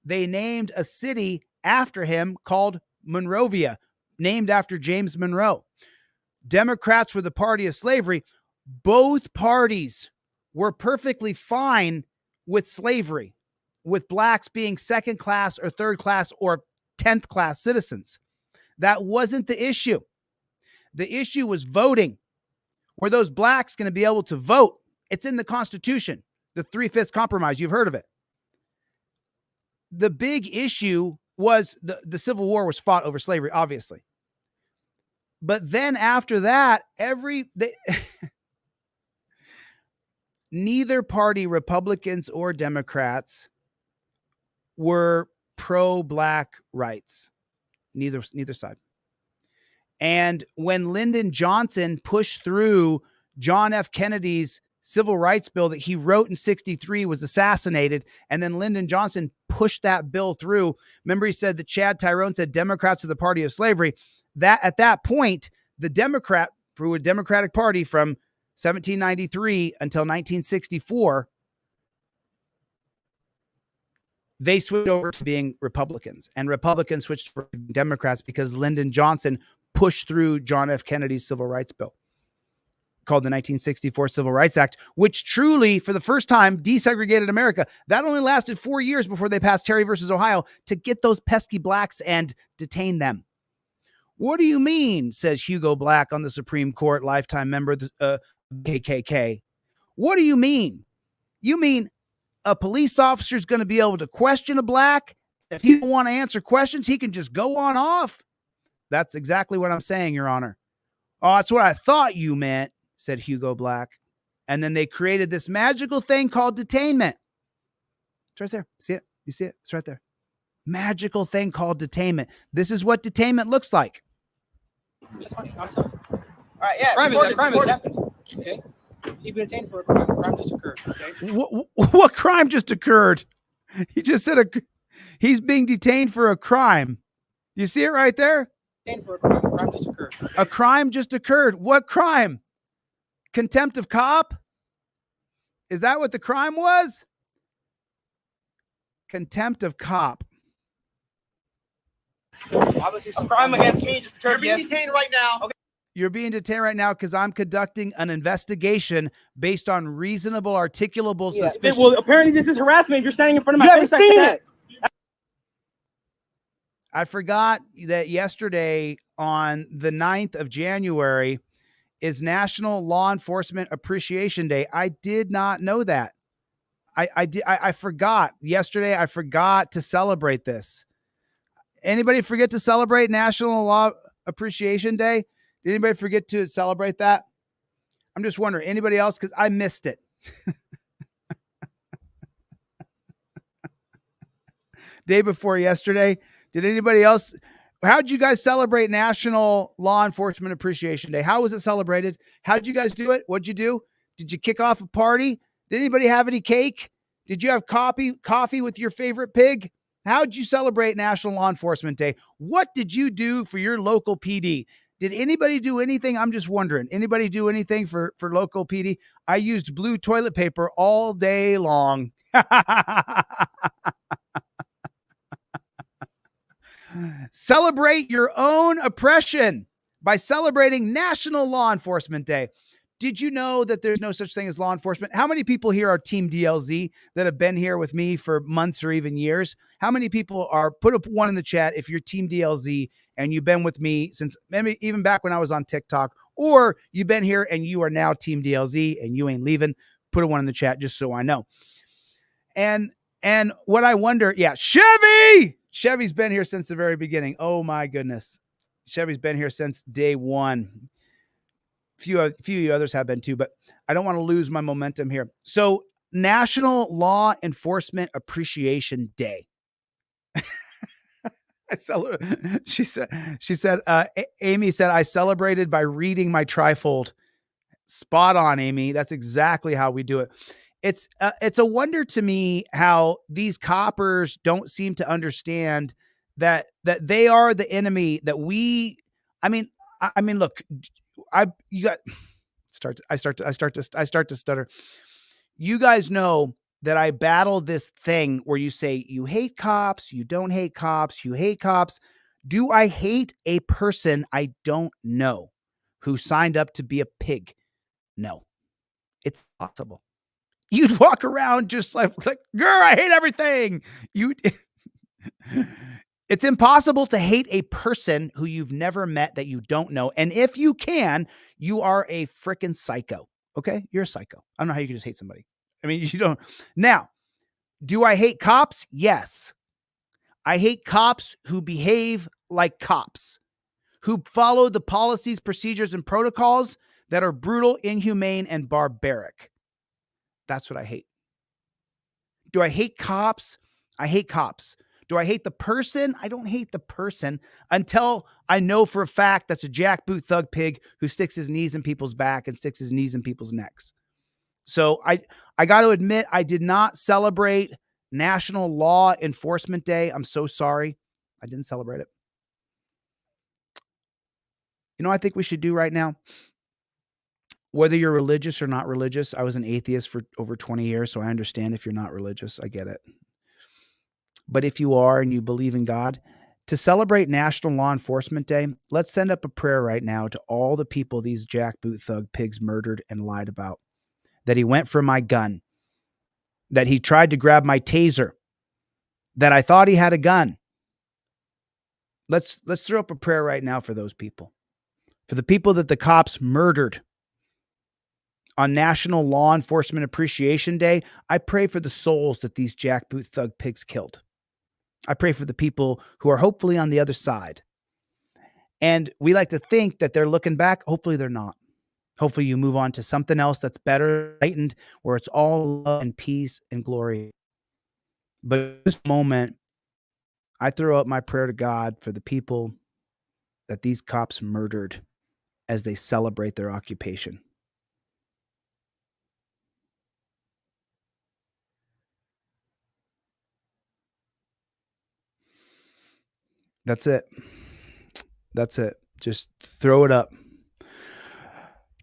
They named a city after him called Monrovia, named after James Monroe. Democrats were the party of slavery. Both parties were perfectly fine with slavery, with blacks being second class or third class or 10th class citizens. That wasn't the issue. The issue was voting. Were those blacks going to be able to vote? It's in the Constitution, the 3/5 compromise. You've heard of it. The big issue was the Civil War was fought over slavery, obviously. But then after that, neither party, Republicans or Democrats, were pro-black rights. Neither side. And when Lyndon Johnson pushed through John F. Kennedy's civil rights bill that he wrote in 1963, was assassinated, and then Lyndon Johnson pushed that bill through. Remember, he said that Chad Tyrone said Democrats are the party of slavery. That at that point, the Democratic Party from 1793 until 1964, they switched over to being Republicans, and Republicans switched to Democrats because Lyndon Johnson pushed through John F. Kennedy's civil rights bill called the 1964 Civil Rights Act, which truly, for the first time, desegregated America. That only lasted 4 years before they passed Terry versus Ohio to get those pesky blacks and detain them. What do you mean, says Hugo Black on the Supreme Court, lifetime member of the KKK. What do you mean? You mean a police officer is going to be able to question a black? If he don't want to answer questions, he can just go on off? That's exactly what I'm saying, Your Honor. Oh, that's what I thought you meant, said Hugo Black. And then they created this magical thing called detainment. It's right there. See it? You see it? It's right there. magical thing called detainment. This is what detainment looks like. That's funny. I'm sorry. All right, yeah. Crime has happened. Okay. You've been detained for a crime. Crime just occurred. Okay. What crime just occurred? He just said he's being detained for a crime. You see it right there? Detained for a crime. Crime just occurred. Okay? A crime just occurred. What crime? Contempt of cop? Is that what the crime was? Contempt of cop. Obviously, some crime against me just occurred. You're being detained right now. Okay. You're being detained right now because I'm conducting an investigation based on reasonable, articulable suspicion. Well, apparently this is harassment. You're standing in front of my face like that. I forgot that yesterday on the 9th of January is National Law Enforcement Appreciation Day. I did not know that. I forgot yesterday. I forgot to celebrate this. Anybody forget to celebrate National Law Appreciation Day? Did anybody forget to celebrate that? I'm just wondering, anybody else? Because I missed it. Day before yesterday. Did anybody else? How'd you guys celebrate National Law Enforcement Appreciation Day? How was it celebrated? How'd you guys do it? What'd you do? Did you kick off a party? Did anybody have any cake? Did you have coffee with your favorite pig? How'd you celebrate National Law Enforcement Day? What did you do for your local PD? Did anybody do anything? I'm just wondering. Anybody do anything for local PD? I used blue toilet paper all day long. Celebrate your own oppression by celebrating National Law Enforcement Day. Did you know that there's no such thing as law enforcement? How many people here are Team DLZ that have been here with me for months or even years? How many people are, put up one in the chat if you're Team DLZ and you've been with me since maybe even back when I was on TikTok, or you've been here and you are now Team DLZ and you ain't leaving. Put a one in the chat just so I know. And what I wonder, yeah, Chevy's been here since the very beginning. Oh my goodness. Chevy's been here since day one. Few of you others have been too, but I don't want to lose my momentum here. So National Law Enforcement Appreciation Day. She said, Amy said, I celebrated by reading my trifold. Spot on, Amy. That's exactly how we do it. It's a wonder to me how these coppers don't seem to understand that they are the enemy, that we, I mean, look, I start to stutter. You guys know that I battle this thing where you say you hate cops, you don't hate cops, you hate cops. Do I hate a person I don't know who signed up to be a pig? No, it's possible. You'd walk around just like, girl, I hate everything. It's impossible to hate a person who you've never met that you don't know. And if you can, you are a freaking psycho. Okay? You're a psycho. I don't know how you can just hate somebody. I mean, you don't. Now, do I hate cops? Yes. I hate cops who behave like cops, who follow the policies, procedures, and protocols that are brutal, inhumane, and barbaric. That's what I hate. Do I hate cops? I hate cops. Do I hate the person? I don't hate the person until I know for a fact that's a jackboot thug pig who sticks his knees in people's back and sticks his knees in people's necks. So I got to admit, I did not celebrate National Law Enforcement Day. I'm so sorry. I didn't celebrate it. You know what I think we should do right now? Whether you're religious or not religious, I was an atheist for over 20 years, so I understand if you're not religious. I get it. But if you are and you believe in God, to celebrate National Law Enforcement Day, let's send up a prayer right now to all the people these jackboot thug pigs murdered and lied about. That he went for my gun. That he tried to grab my taser. That I thought he had a gun. Let's throw up a prayer right now for those people. For the people that the cops murdered on National Law Enforcement Appreciation Day, I pray for the souls that these jackboot thug pigs killed. I pray for the people who are hopefully on the other side. And we like to think that they're looking back. Hopefully they're not. Hopefully you move on to something else that's better, enlightened, where it's all love and peace and glory. But at this moment, I throw up my prayer to God for the people that these cops murdered as they celebrate their occupation. That's it. That's it. Just throw it up.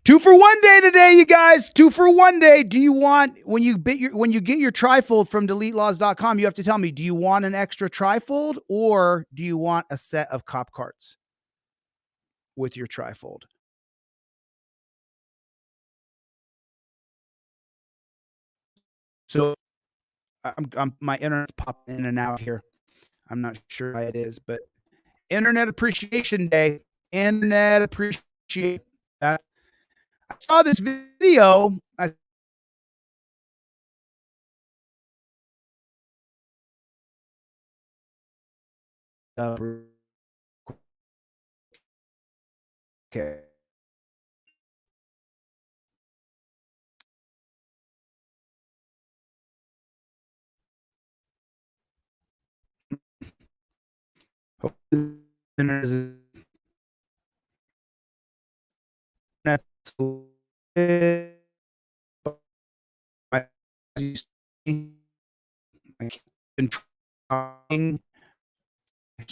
2 for 1 day today, you guys. 2 for 1 day. Do you want, when you get your trifold from deletelaws.com, you have to tell me, do you want an extra trifold or do you want a set of cop carts with your trifold? So my internet's popping in and out here. I'm not sure why it is, but Internet Appreciation Day. Internet Appreciation. I saw this video. Okay.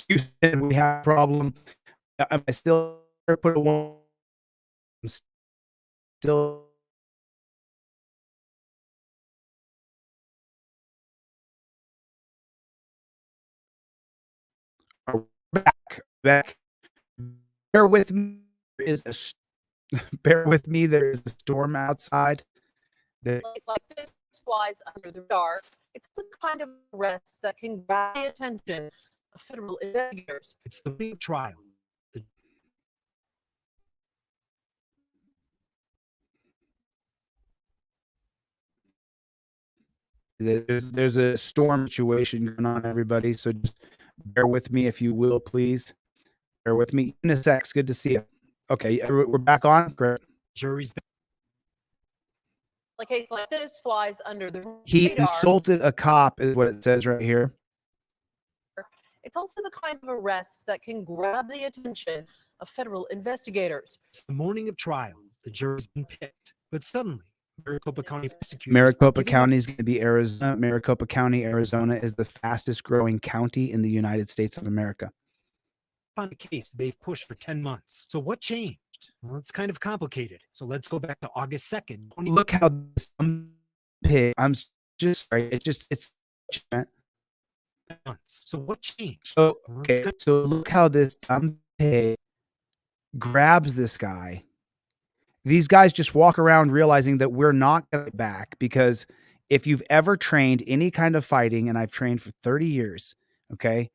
Houston, we have a problem. I still put a one. Still. Back. Bear with me. Bear with me. There's a storm outside. Place like this flies under the radar. It's the kind of arrest that can grab the attention of federal investigators. It's the big trial. There's a storm situation going on, everybody. So just bear with me, if you will, please. Bear with me. Unisex, good to see you. Okay, we're back on. Great. Jury's back. A case like this flies under the He radar. insulted a cop, is what it says right here. It's also the kind of arrest that can grab the attention of federal investigators. It's the morning of trial. The jury's been picked, but suddenly, Maricopa County prosecutors. Maricopa County is going to be Arizona. Maricopa County, Arizona is the fastest growing county in the United States of America. On a case they've pushed for 10 months. So what changed? Well, it's kind of complicated. So let's go back to August 2nd. Look how this pig. I'm just sorry. It's. So what changed? So okay. So look how this dumb pig grabs this guy. These guys just walk around realizing that we're not going to get back, because if you've ever trained any kind of fighting, and I've trained for 30 years, okay,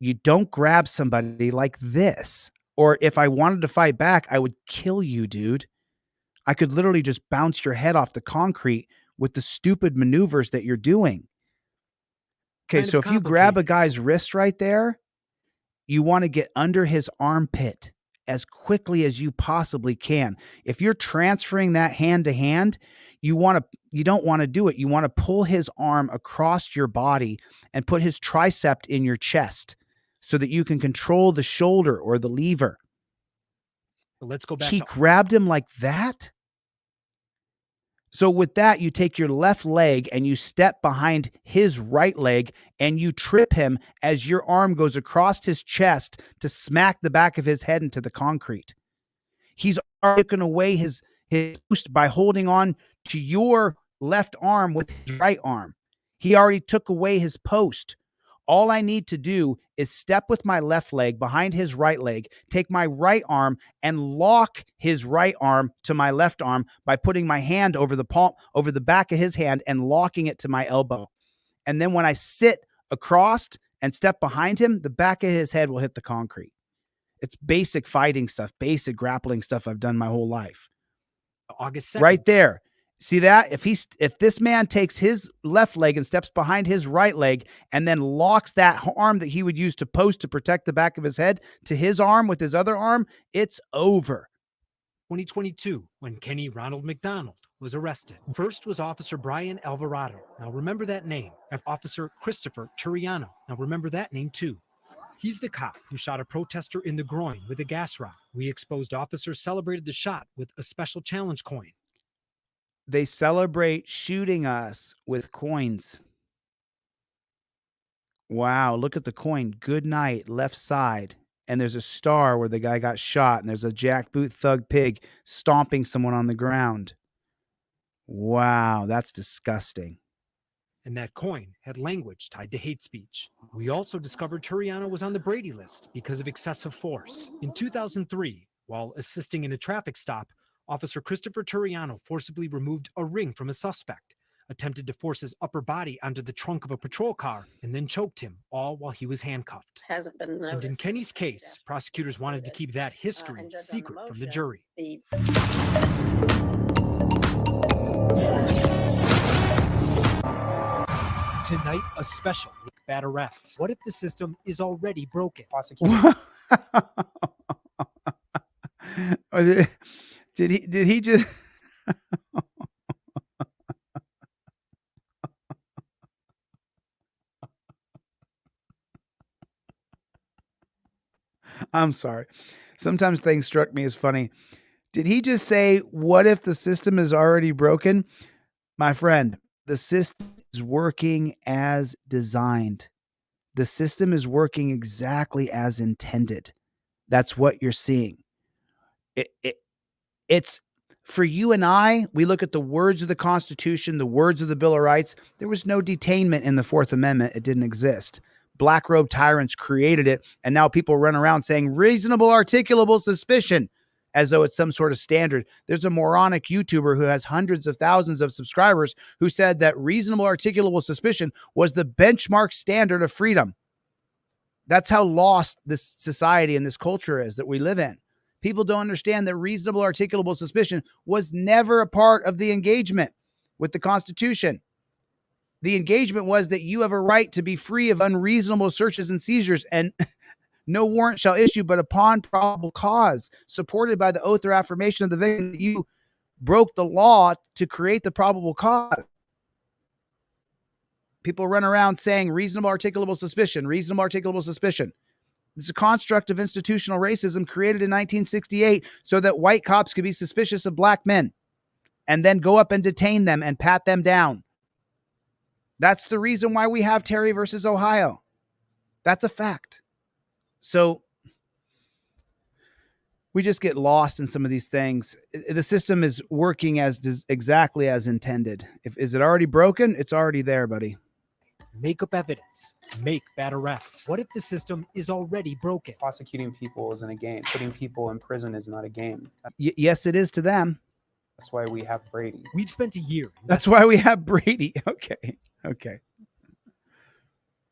you don't grab somebody like this. Or if I wanted to fight back, I would kill you, dude. I could literally just bounce your head off the concrete with the stupid maneuvers that you're doing. Okay, so if you grab a guy's wrist right there, you want to get under his armpit as quickly as you possibly can. If you're transferring that hand to hand, you don't want to do it. You want to pull his arm across your body and put his tricep in your chest so that you can control the shoulder or the lever. Let's go back. He grabbed him like that. So with that, you take your left leg and you step behind his right leg and you trip him as your arm goes across his chest to smack the back of his head into the concrete. He's taken away his boost by holding on to your left arm with his right arm. He already took away his post. All I need to do is step with my left leg behind his right leg, take my right arm and lock his right arm to my left arm by putting my hand over the back of his hand and locking it to my elbow. And then when I sit across and step behind him, the back of his head will hit the concrete. It's basic fighting stuff, basic grappling stuff I've done my whole life. August 2nd. Right there. See that? If this man takes his left leg and steps behind his right leg and then locks that arm that he would use to post to protect the back of his head to his arm with his other arm, it's over. 2022, when Kenny Ronald McDonald was arrested. First was Officer Brian Alvarado. Now remember that name. Officer Christopher Turiano. Now remember that name too. He's the cop who shot a protester in the groin with a gas rod. We exposed officers celebrated the shot with a special challenge coin. They celebrate shooting us with coins. Wow, look at the coin. Good night, left side. And there's a star where the guy got shot, and there's a jackboot thug pig stomping someone on the ground. Wow, that's disgusting. And that coin had language tied to hate speech. We also discovered Turiano was on the Brady list because of excessive force. In 2003, while assisting in a traffic stop, Officer Christopher Turiano forcibly removed a ring from a suspect, attempted to force his upper body onto the trunk of a patrol car, and then choked him, all while he was handcuffed. Hasn't been noticed. And in Kenny's case, prosecutors wanted to keep that history secret from the jury. Tonight, a special bad arrests. What if the system is already broken? Did he just I'm sorry. Sometimes things struck me as funny. Did he just say, what if the system is already broken? My friend, the system is working as designed. The system is working exactly as intended. That's what you're seeing. It's for you and I, we look at the words of the Constitution, the words of the Bill of Rights. There was no detainment in the Fourth Amendment. It didn't exist. Black robe tyrants created it, and now people run around saying reasonable articulable suspicion as though it's some sort of standard. There's a moronic YouTuber who has hundreds of thousands of subscribers who said that reasonable articulable suspicion was the benchmark standard of freedom. That's how lost this society and this culture is that we live in. People don't understand that reasonable articulable suspicion was never a part of the engagement with the Constitution. The engagement was that you have a right to be free of unreasonable searches and seizures, and no warrant shall issue but upon probable cause, supported by the oath or affirmation of the victim that you broke the law to create the probable cause. People run around saying reasonable articulable suspicion, reasonable articulable suspicion. It's a construct of institutional racism created in 1968 so that white cops could be suspicious of black men and then go up and detain them and pat them down. That's the reason why we have Terry versus Ohio. That's a fact. So we just get lost in some of these things. The system is working exactly as intended. Is it already broken? It's already there, buddy. Make up evidence. Make bad arrests. What if the system is already broken? Prosecuting people isn't a game. Putting people in prison is not a game. Yes, it is to them. That's why we have Brady. We've spent a year. That's why we have Brady. Okay.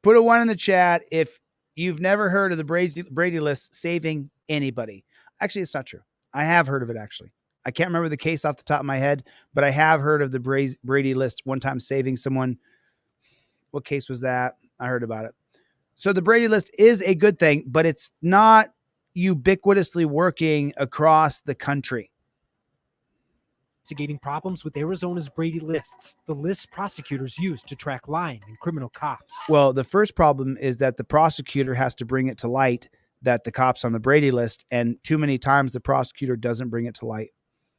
Put a 1 in the chat if you've never heard of the Brady list saving anybody. Actually, it's not true. I have heard of it, actually. I can't remember the case off the top of my head, but I have heard of the Brady list one time saving someone. What case was that? I heard about it. So the Brady list is a good thing, but it's not ubiquitously working across the country. Investigating problems with Arizona's Brady lists, the lists prosecutors use to track lying and criminal cops. Well, the first problem is that the prosecutor has to bring it to light that the cop's on the Brady list, and too many times the prosecutor doesn't bring it to light.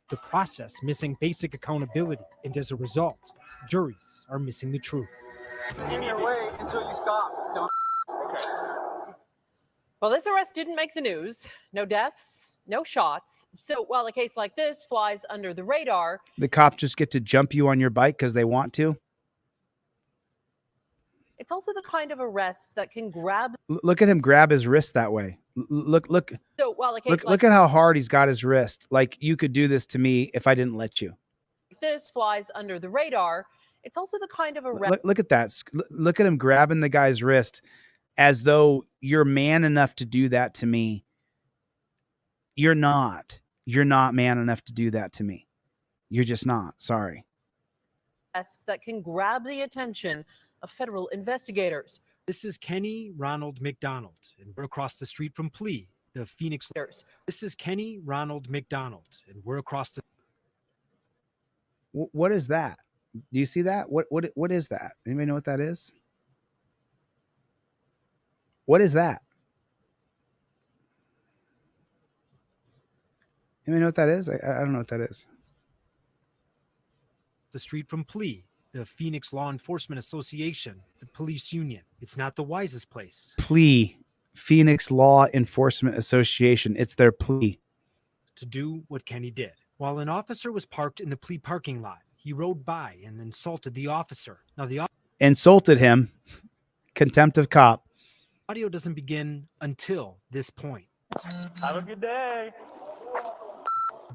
The process missing basic accountability, and as a result, juries are missing the truth. In your way until you stop. Don't. Okay. Well, this arrest didn't make the news. No deaths, no shots. So while a case like this flies under the radar, The cops just get to jump you on your bike because they want to. it's also the kind of arrest that can grab. Look at him grab his wrist that way. Look So while a case look at how hard he's got his wrist. Like, you could do this to me if I didn't let you. like this flies under the radar, it's also the kind of arrest. Look at that. Look at him grabbing the guy's wrist as though you're man enough to do that to me. You're not. You're not man enough to do that to me. You're just not. Sorry. That can grab the attention of federal investigators. This is Kenny Ronald McDonald, and we're across the street from Plea, the Phoenix. This is Kenny Ronald McDonald, and we're across the. What is that? Do you see that? What is that? Anybody know what that is? What is that? Anybody know what that is? I don't know what that is. The street from Plea, the Phoenix Law Enforcement Association, the police union. It's not the wisest place. Plea, Phoenix Law Enforcement Association. It's their plea To do what Kenny did. While an officer was parked in the Plea parking lot, he rode by and insulted the officer. Now the insulted him. Contempt of cop. audio doesn't begin until this point. Have a good day.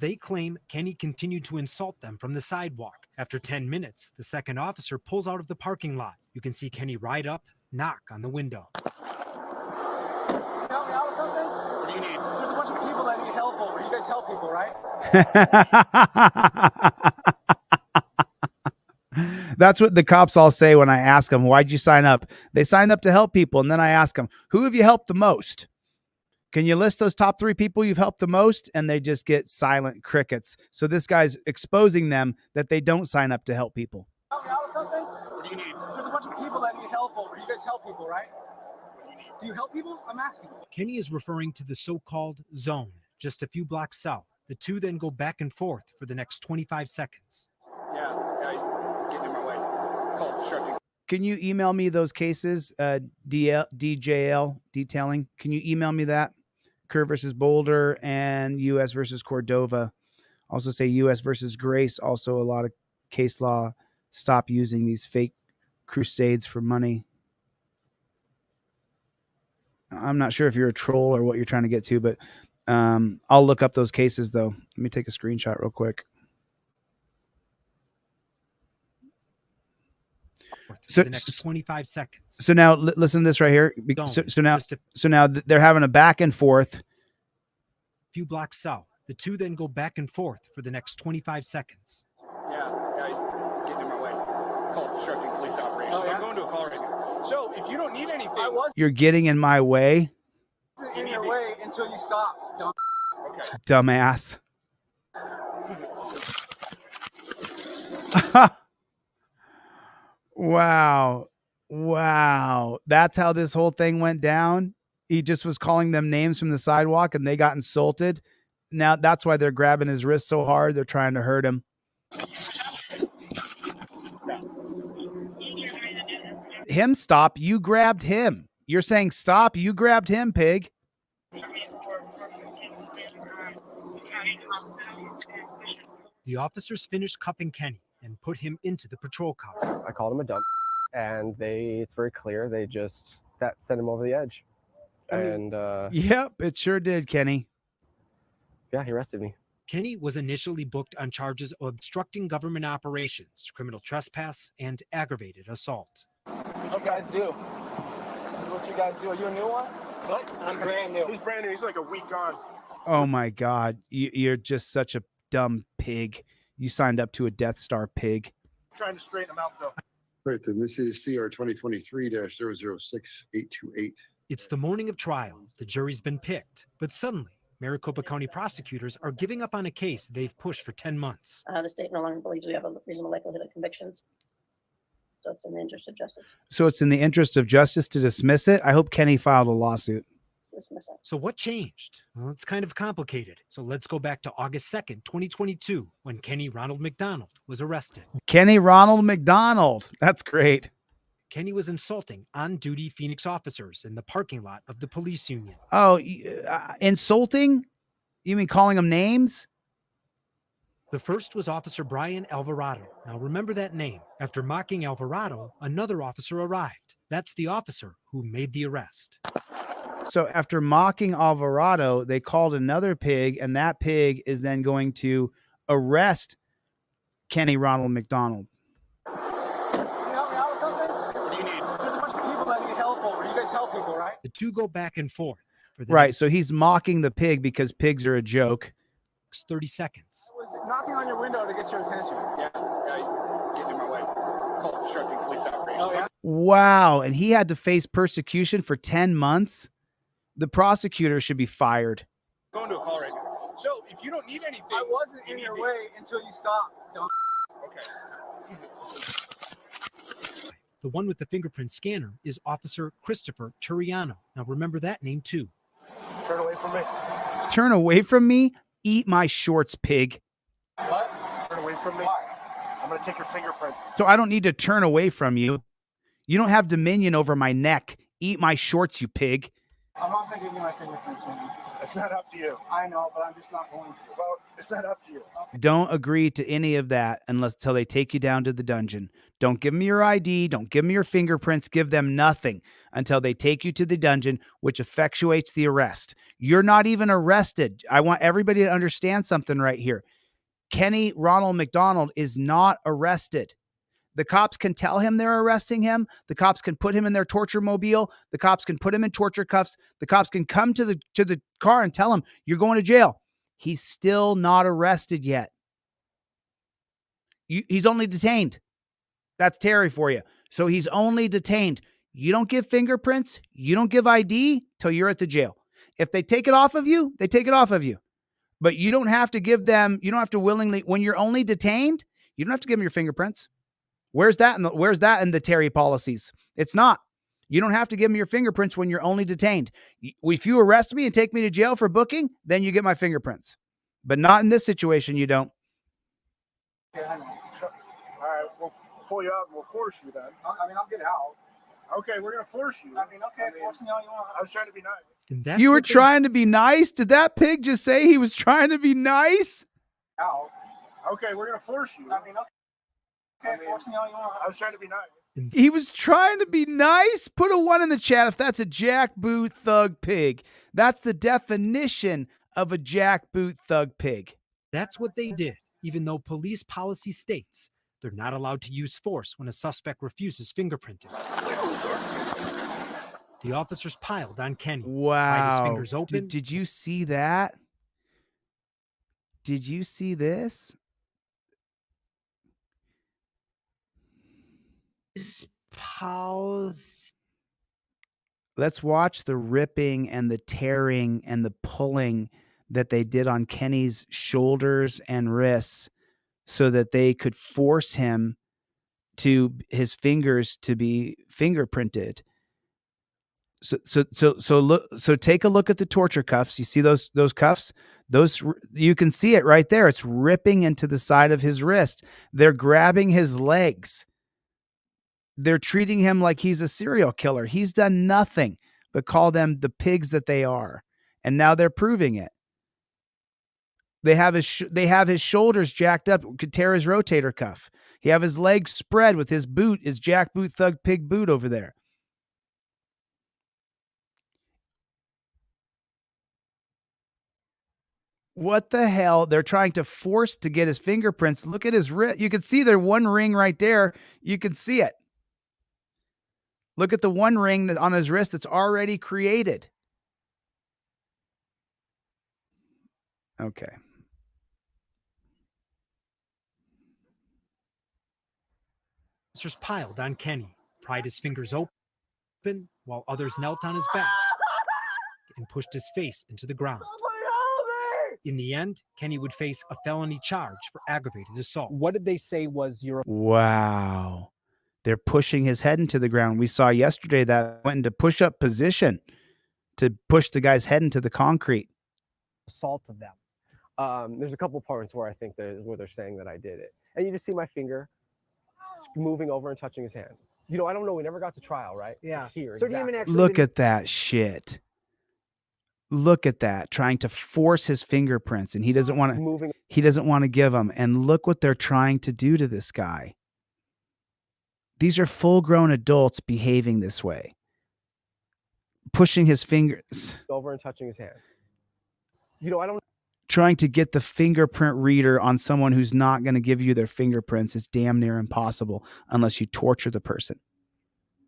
They claim Kenny continued to insult them from the sidewalk. After 10 minutes, the second officer pulls out of the parking lot. You can see Kenny ride up, knock on the window. Help me out with something? What do you need? There's a bunch of people that need help over. You guys help people, right? That's what the cops all say when I ask them, why'd you sign up? They signed up to help people. And then I ask them, who have you helped the most? Can you list those top 3 people you've helped the most? And they just get silent crickets. So this guy's exposing them that they don't sign up to help people. Help me out with something? What do you need? There's a bunch of people that need help over. You guys help people, right? What do you need? Do you help people? I'm asking. Kenny is referring to the so-called zone, just a few blocks south. The two then go back and forth for the next 25 seconds. Yeah, getting in my way. It's called obstructing. Can you email me those cases, DJL detailing? Can you email me that? Kerr versus Boulder and U.S. versus Cordova. Also say U.S. versus Grace. Also a lot of case law. Stop using these fake crusades for money. I'm not sure if you're a troll or what you're trying to get to, but I'll look up those cases, though. Let me take a screenshot real quick. For the next 25 seconds. So now listen to this right here. So now they're having a back and forth. Few blocks south. The two then go back and forth for the next 25 seconds. Yeah, getting in my way. It's called obstructing police operations. I'm going to a call right now. So if you don't need anything, I wasn't You're getting in my way, in your way until you stop. Okay. dumbass. Wow. That's how this whole thing went down. He just was calling them names from the sidewalk and they got insulted. Now that's why they're grabbing his wrist so hard. They're trying to hurt him. Him stop. You grabbed him. You're saying stop. You grabbed him, pig. The officers finished cuffing Kenny and put him into the patrol car. I called him a dumb, and it's very clear that sent him over the edge. Yep, it sure did, Kenny. Yeah, he arrested me. Kenny was initially booked on charges of obstructing government operations, criminal trespass, and aggravated assault. What you guys do? That's what you guys do. Are you a new one? What? I'm brand new. He's brand new. He's like a week on. Oh my God. You're just such a dumb pig. You signed up to a Death Star, pig. I'm trying to straighten him out, though. Right, then this is CR 2023-006828. It's the morning of trial. The jury's been picked. But suddenly, Maricopa County prosecutors are giving up on a case they've pushed for 10 months. The state no longer believes we have a reasonable likelihood of convictions. So it's in the interest of justice. So it's in the interest of justice to dismiss it? I hope Kenny filed a lawsuit. Dismiss it. So what changed? Well, it's kind of complicated. So let's go back to August 2nd, 2022, when Kenny Ronald McDonald was arrested. Kenny Ronald McDonald. That's great. Kenny was insulting on-duty Phoenix officers in the parking lot of the police union. Oh, insulting? You mean calling them names? The first was Officer Brian Alvarado. Now remember that name. After mocking Alvarado, another officer arrived. That's the officer who made the arrest. So after mocking Alvarado, they called another pig, and that pig is then going to arrest Kenny Ronald McDonald. Can you help me out with something? What do you need? There's a bunch of people that need help over. You guys help people, right? The two go back and forth. Right, so he's mocking the pig because pigs are a joke. 30 seconds. I was knocking on your window to get your attention. Yeah, getting in my way. It's called obstructing police operations. Oh, yeah? Wow, and he had to face persecution for 10 months? The prosecutor should be fired. Going to a call right now. So if you don't need anything, I wasn't in your way until you stopped. Okay. The one with the fingerprint scanner is Officer Christopher Turiano. Now remember that name too. Turn away from me. Turn away from me. Eat my shorts, pig. What? Turn away from me. Why? I'm going to take your fingerprint. So I don't need to turn away from you. You don't have dominion over my neck. Eat my shorts, you pig. I'm not going to give you my fingerprints, man. It's not up to you. I know, but I'm just not going to. Well, it's not up to you. Don't agree to any of that until they take you down to the dungeon. Don't give them your ID. Don't give them your fingerprints. Give them nothing until they take you to the dungeon, which effectuates the arrest. You're not even arrested. I want everybody to understand something right here. Kenny Ronald McDonald is not arrested. The cops can tell him they're arresting him. The cops can put him in their torture mobile. The cops can put him in torture cuffs. The cops can come to the car and tell him, you're going to jail. He's still not arrested yet. He's only detained. That's Terry for you. So he's only detained. You don't give fingerprints. You don't give ID till you're at the jail. If they take it off of you, they take it off of you. But you don't have to give them, you don't have to willingly, when you're only detained, you don't have to give them your fingerprints. Where's that in the Terry policies? It's not. You don't have to give them your fingerprints when you're only detained. If you arrest me and take me to jail for booking, then you get my fingerprints. But not in this situation, you don't. Okay, hang on. All right, we'll pull you out and we'll force you then. I mean, I'll get out. Okay, we're going to force you. I mean, force me all you want. I was trying to be nice. You were trying to be nice? Did that pig just say he was trying to be nice? Out. Okay, we're going to force you. I mean, force me all you want. I was trying to be nice. He was trying to be nice? Put a 1 in the chat if that's a jackboot thug pig. That's the definition of a jackboot thug pig. That's what they did, even though police policy states they're not allowed to use force when a suspect refuses fingerprinting. The officers piled on Kenny. Wow. His fingers open. Did you see that? Did you see this? Let's watch the ripping and the tearing and the pulling that they did on Kenny's shoulders and wrists so that they could force him to his fingers to be fingerprinted. So take a look at the torture cuffs. You see those cuffs? Those, you can see it right there. It's ripping into the side of his wrist. They're grabbing his legs. They're treating him like he's a serial killer. He's done nothing but call them the pigs that they are. And now they're proving it. They have his shoulders jacked up, could tear his rotator cuff. He have his legs spread with his boot, his jackboot thug pig boot over there. What the hell? They're trying to force to get his fingerprints. Look at his wrist. You can see there's one ring right there. You can see it. Look at the one ring that on his wrist that's already created. Okay. Officers piled on Kenny, pried his fingers open while others knelt on his back and pushed his face into the ground. In the end, Kenny would face a felony charge for aggravated assault. What did they say was your... Wow. They're pushing his head into the ground. We saw yesterday that went into push-up position to push the guy's head into the concrete. assault of them? There's a couple parts where I think where they're saying that I did it. And you just see my finger moving over and touching his hand. You know, I don't know. We never got to trial, right? Yeah. Here, So do you even actually Look at that shit. Look at that, trying to force his fingerprints, and he doesn't want to. He doesn't want to give them. And look what they're trying to do to this guy. These are full-grown adults behaving this way, pushing his fingers over and touching his hand. You know, I don't. Trying to get the fingerprint reader on someone who's not going to give you their fingerprints is damn near impossible unless you torture the person.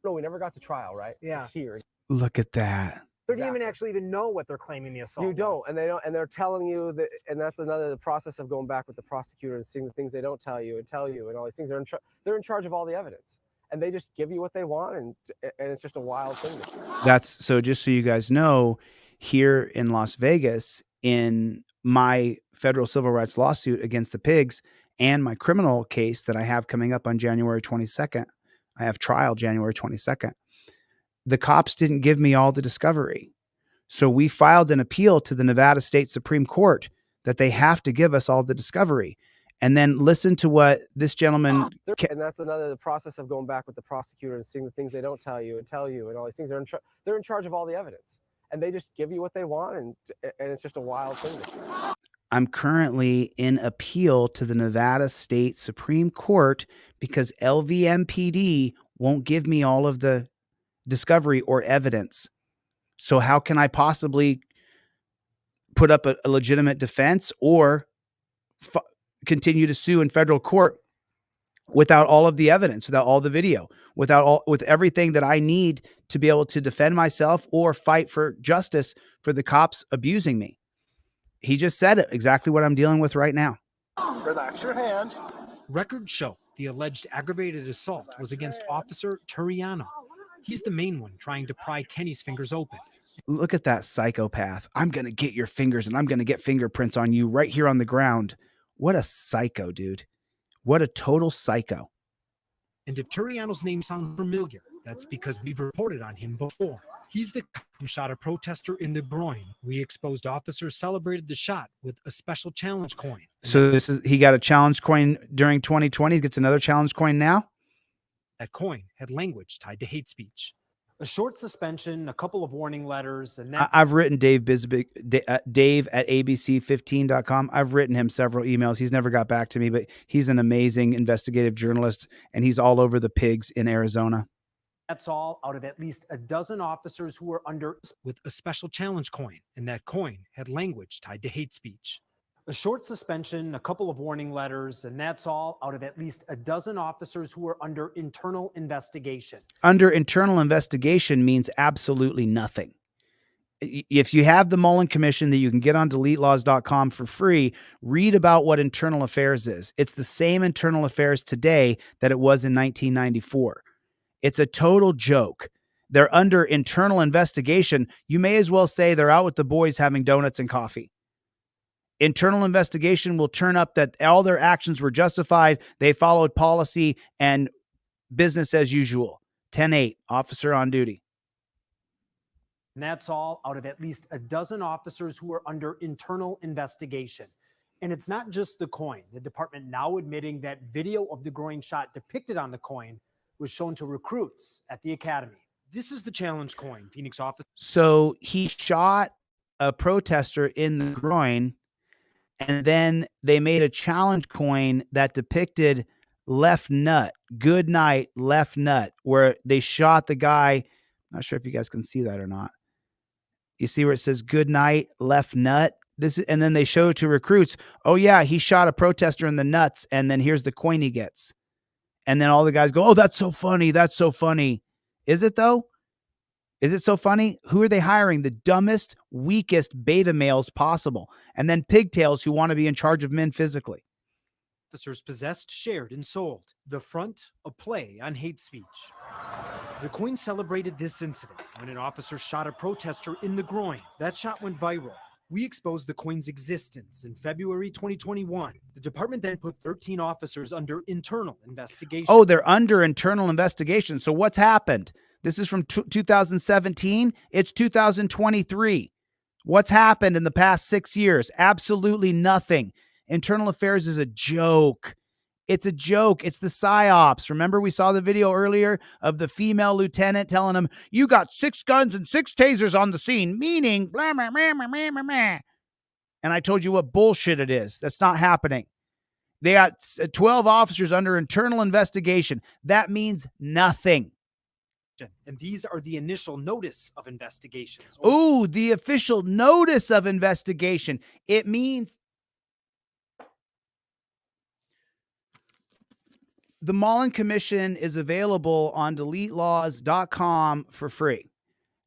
No, we never got to trial, right? Yeah. Here. Look at that. So do you even actually even know what they're claiming the assault You don't, was? and they don't, and they're telling you that, and that's the process of going back with the prosecutor and seeing the things they don't tell you and all these things. They're in charge of all the evidence, and they just give you what they want, and it's just a wild thing. That's so just so you guys know, here in Las Vegas, in my federal civil rights lawsuit against the pigs and my criminal case that I have coming up on January 22nd, I have trial January 22nd. The cops didn't give me all the discovery. So we filed an appeal to the Nevada State Supreme Court that they have to give us all the discovery. And then listen to what this gentleman. And that's the process of going back with the prosecutor and seeing the things they don't tell you and all these things. They're in charge of all the evidence, and they just give you what they want, and it's just a wild thing. I'm currently in appeal to the Nevada State Supreme Court because LVMPD won't give me all of the discovery or evidence. So how can I possibly put up a legitimate defense or continue to sue in federal court without all of the evidence, without all the video, with everything that I need to be able to defend myself or fight for justice for the cops abusing me? He just said it, exactly what I'm dealing with right now. Relax your hand. Records show the alleged aggravated assault was against Officer Turiano. He's the main one trying to pry Kenny's fingers open. Look at that psychopath. I'm going to get your fingers and I'm going to get fingerprints on you right here on the ground. What a psycho, dude. What a total psycho. And if Turiano's name sounds familiar, that's because we've reported on him before. He's the cop who shot a protester in the groin. We exposed officers celebrated the shot with a special challenge coin. So he got a challenge coin during 2020. He gets another challenge coin now. That coin had language tied to hate speech. A short suspension, a couple of warning letters, and I've written Dave Bisbee, Dave at abc15.com. I've written him several emails. He's never got back to me, but he's an amazing investigative journalist, and he's all over the pigs in Arizona. That's all out of at least a dozen officers who were under with a special challenge coin, and that coin had language tied to hate speech. A short suspension, a couple of warning letters, and that's all out of at least a dozen officers who were under internal investigation. Under internal investigation means absolutely nothing. If you have the Mullen Commission that you can get on deletelaws.com for free, read about what internal affairs is. It's the same internal affairs today that it was in 1994. It's a total joke. They're under internal investigation. You may as well say they're out with the boys having donuts and coffee. Internal investigation will turn up that all their actions were justified. They followed policy and business as usual. 10-8, officer on duty. And that's all out of at least a dozen officers who were under internal investigation. And it's not just the coin. The department now admitting that video of the groin shot depicted on the coin was shown to recruits at the academy. This is the challenge coin, Phoenix officer. So he shot a protester in the groin, and then they made a challenge coin that depicted left nut, good night, left nut, where they shot the guy. Not sure if you guys can see that or not. You see where it says good night, left nut? And then they show it to recruits. Oh yeah, he shot a protester in the nuts, and then here's the coin he gets. And then all the guys go, oh, that's so funny. That's so funny. Is it though? Is it so funny? Who are they hiring? The dumbest, weakest beta males possible. And then pigtails who want to be in charge of men physically. Officers possessed, shared, and sold. The front, a play on hate speech. The coin celebrated this incident when an officer shot a protester in the groin. That shot went viral. We exposed the coin's existence in February 2021. The department then put 13 officers under internal investigation. Oh, they're under internal investigation. So what's happened? This is from 2017. It's 2023. What's happened in the past 6 years? Absolutely nothing. Internal affairs is a joke. It's a joke. It's the PSYOPs. Remember we saw the video earlier of the female lieutenant telling him, you got 6 guns and 6 tasers on the scene, meaning blah, blah, blah, blah, blah, blah, blah. And I told you what bullshit it is. That's not happening. They got 12 officers under internal investigation. That means nothing. And these are the initial notice of investigations. Oh, the official notice of investigation. It means the Mullen Commission is available on deletelaws.com for free.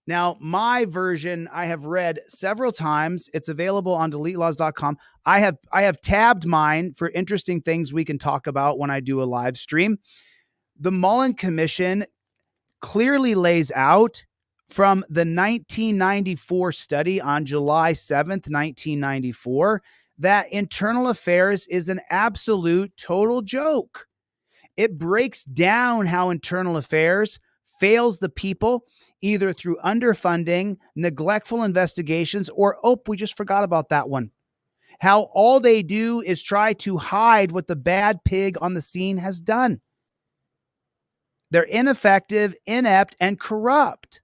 Now, my version I have read several times. It's available on deletelaws.com. I have tabbed mine for interesting things we can talk about when I do a live stream. The Mullen Commission clearly lays out from the 1994 study on July 7th, 1994, that internal affairs is an absolute total joke. It breaks down how internal affairs fails the people either through underfunding, neglectful investigations, or, oh, we just forgot about that one. How all they do is try to hide what the bad pig on the scene has done. They're ineffective, inept, and corrupt.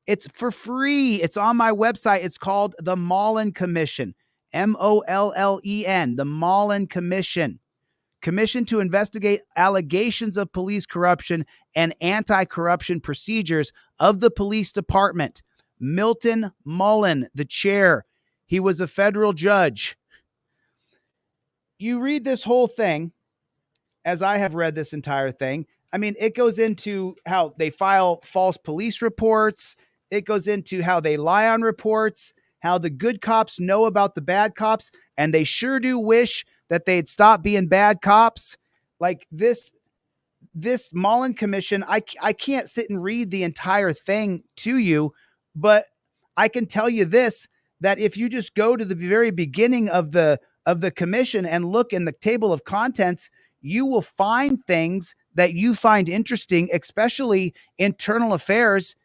It's for free. It's on my website. It's called the Mullen Commission, Mollen, the Mullen Commission. Commission to investigate allegations of police corruption and anti-corruption procedures of the police department. Milton Mullen, the chair. He was a federal judge. You read this whole thing, as I have read this entire thing. I mean, it goes into how they file false police reports. It goes into how they lie on reports, how the good cops know about the bad cops, and they sure do wish that they'd stop being bad cops. Like this Mullen Commission, I can't sit and read the entire thing to you, but I can tell you this, that if you just go to the very beginning of the commission and look in the table of contents, you will find things that you find interesting, especially internal affairs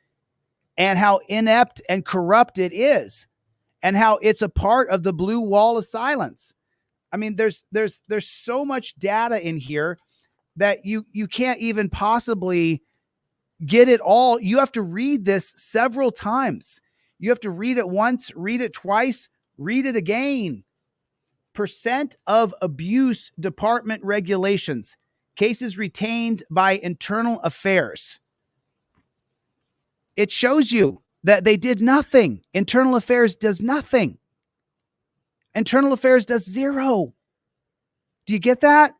and how inept and corrupt it is and how it's a part of the blue wall of silence. I mean, there's so much data in here that you can't even possibly get it all. You have to read this several times. You have to read it once, read it twice, read it again. Percent of abuse department regulations, cases retained by internal affairs. It shows you that they did nothing. Internal affairs does nothing. Internal affairs does zero. Do you get that?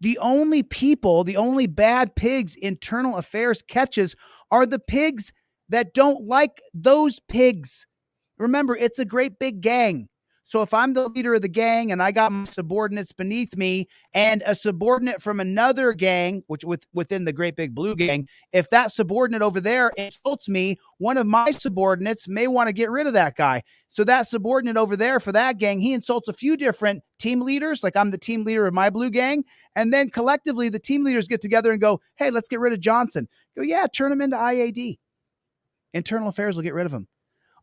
The only people, the only bad pigs internal affairs catches are the pigs that don't like those pigs. Remember, it's a great big gang. So if I'm the leader of the gang and I got my subordinates beneath me and a subordinate from another gang, which within the great big blue gang, if that subordinate over there insults me, one of my subordinates may want to get rid of that guy. So that subordinate over there for that gang, he insults a few different team leaders, like I'm the team leader of my blue gang. And then collectively the team leaders get together and go, hey, let's get rid of Johnson. Go, yeah, turn him into IAD. Internal affairs will get rid of him.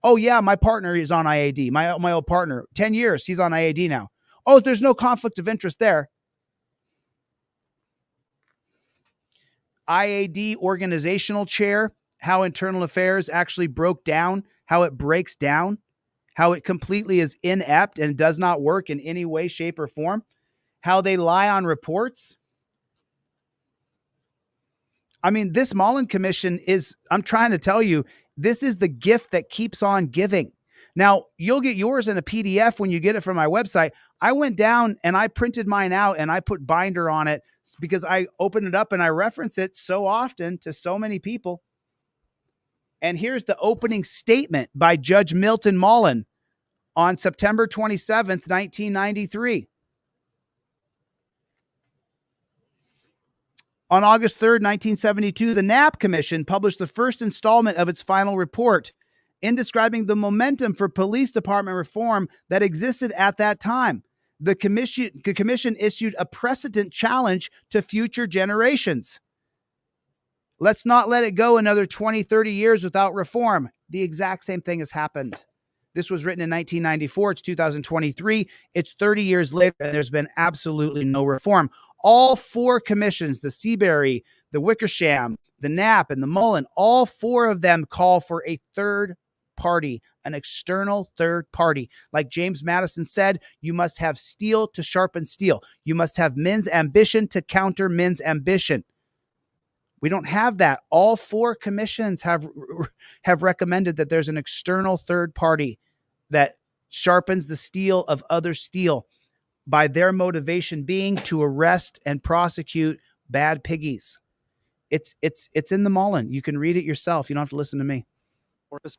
Oh, yeah, my partner is on IAD. My old partner, 10 years, he's on IAD now. Oh, there's no conflict of interest there. IAD organizational chair, how internal affairs actually broke down, how it breaks down, how it completely is inept and does not work in any way, shape, or form, how they lie on reports. I mean, this Mullen Commission is, I'm trying to tell you, this is the gift that keeps on giving. Now, you'll get yours in a PDF when you get it from my website. I went down and I printed mine out and I put binder on it because I open it up and I reference it so often to so many people. And here's the opening statement by Judge Milton Mullen on September 27th, 1993. On August 3rd, 1972, the Knapp Commission published the first installment of its final report in describing the momentum for police department reform that existed at that time. The commission issued a precedent challenge to future generations. Let's not let it go another 20, 30 years without reform. The exact same thing has happened. This was written in 1994. It's 2023. It's 30 years later, and there's been absolutely no reform. All four commissions, the Seabury, the Wickersham, the Knapp, and the Mullen, all four of them call for a third party, an external third party. Like James Madison said, you must have steel to sharpen steel. You must have men's ambition to counter men's ambition. We don't have that. All four commissions have recommended that there's an external third party that sharpens the steel of other steel, by their motivation being to arrest and prosecute bad piggies. It's in the Mullen. You can read it yourself. You don't have to listen to me.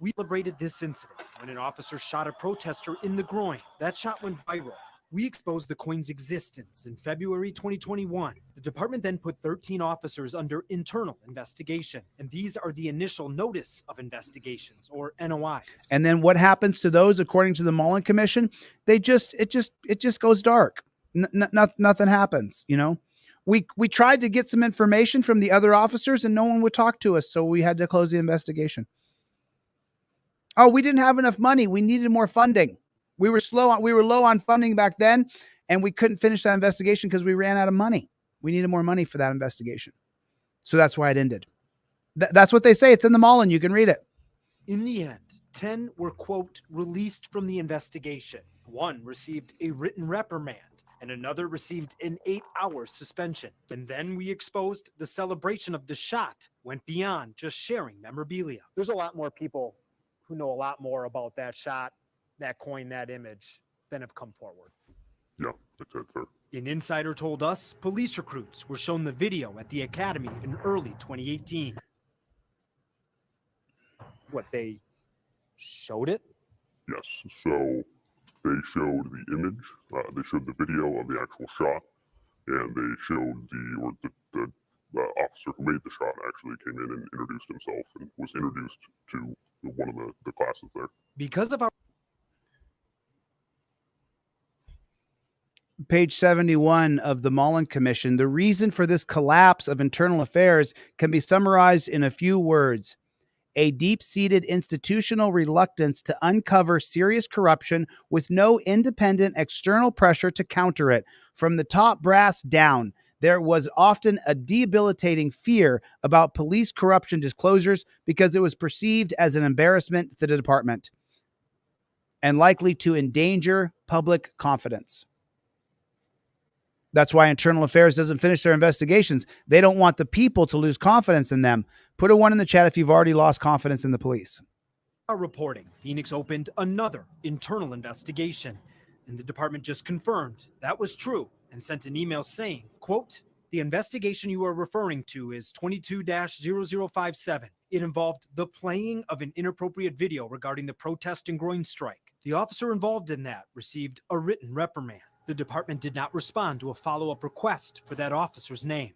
We celebrated this incident when an officer shot a protester in the groin. That shot went viral. We exposed the coin's existence in February 2021. The department then put 13 officers under internal investigation, and these are the initial notice of investigations, or NOIs. And then what happens to those, according to the Mullen Commission? It just goes dark. Nothing happens. You know, we tried to get some information from the other officers, and no one would talk to us, so we had to close the investigation. Oh, we didn't have enough money. We needed more funding. We were low on funding back then, and we couldn't finish that investigation because we ran out of money. We needed more money for that investigation. So that's why it ended. That's what they say. It's in the Mullen. You can read it. In the end, 10 were, quote, released from the investigation. One received a written reprimand, and another received an 8-hour suspension. And then we exposed the celebration of the shot went beyond just sharing memorabilia. There's a lot more people who know a lot more about that shot, that coin, that image, than have come forward. Yeah, that's fair. An insider told us police recruits were shown the video at the academy in early 2018. What, they showed it? Yes, so they showed the image, they showed the video of the actual shot, and they showed the officer who made the shot actually came in and introduced himself and was introduced to one of the classes there. Because of our Page 71 of the Mullen Commission, the reason for this collapse of internal affairs can be summarized in a few words: a deep-seated institutional reluctance to uncover serious corruption with no independent external pressure to counter it. From the top brass down, there was often a debilitating fear about police corruption disclosures because it was perceived as an embarrassment to the department and likely to endanger public confidence. That's why Internal Affairs doesn't finish their investigations. They don't want the people to lose confidence in them. Put a 1 in the chat if you've already lost confidence in the police. our reporting, Phoenix opened another internal investigation, and the department just confirmed that was true and sent an email saying, quote, "The investigation you are referring to is 22-0057. It involved the playing of an inappropriate video regarding the protest and groin strike. The officer involved in that received a written reprimand. The department did not respond to a follow-up request for that officer's name."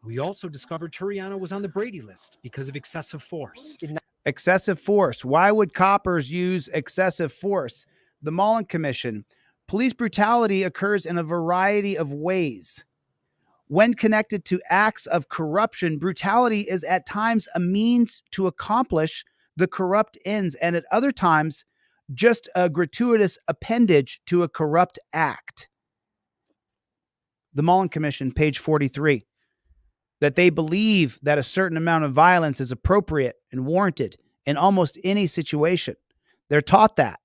We also discovered Turiano was on the Brady list because of excessive force. Excessive force. Why would coppers use excessive force? The Mullen Commission. Police brutality occurs in a variety of ways. When connected to acts of corruption, brutality is at times a means to accomplish the corrupt ends, and at other times, just a gratuitous appendage to a corrupt act. The Mullen Commission, page 43, that they believe that a certain amount of violence is appropriate and warranted in almost any situation. They're taught that.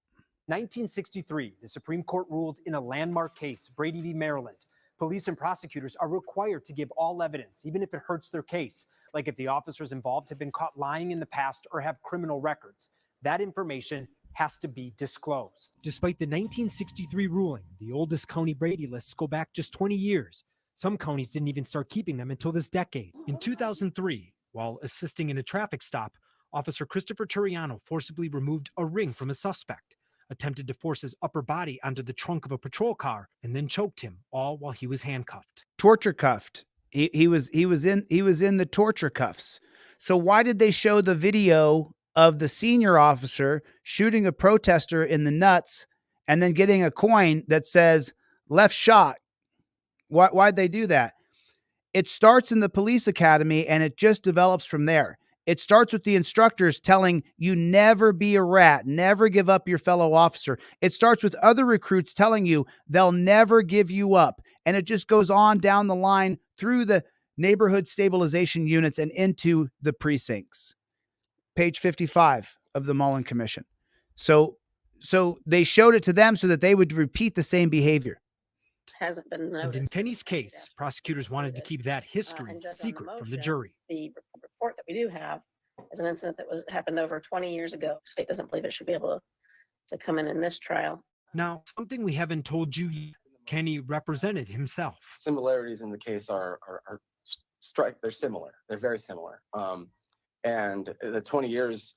1963, the Supreme Court ruled in a landmark case, Brady v. Maryland. Police and prosecutors are required to give all evidence, even if it hurts their case, like if the officers involved have been caught lying in the past or have criminal records. That information has to be disclosed. Despite the 1963 ruling, the oldest county Brady lists go back just 20 years. Some counties didn't even start keeping them until this decade. In 2003, while assisting in a traffic stop, Officer Christopher Turiano forcibly removed a ring from a suspect, attempted to force his upper body onto the trunk of a patrol car, and then choked him, all while he was handcuffed. Torture cuffed. He was in the torture cuffs. So why did they show the video of the senior officer shooting a protester in the nuts and then getting a coin that says left shot? Why'd they do that? It starts in the police academy and it just develops from there. It starts with the instructors telling you never be a rat, never give up your fellow officer. It starts with other recruits telling you they'll never give you up. And it just goes on down the line through the neighborhood stabilization units and into the precincts. Page 55 of the Mullen Commission. So they showed it to them so that they would repeat the same behavior. Hasn't been noticed. And in Kenny's case, prosecutors wanted to keep that history secret from the jury. The report that we do have is an incident that happened over 20 years ago. State doesn't believe it should be able to come in this trial. Now, something we haven't told you yet, Kenny represented himself. Similarities in the case are they're similar. They're very similar. And the 20 years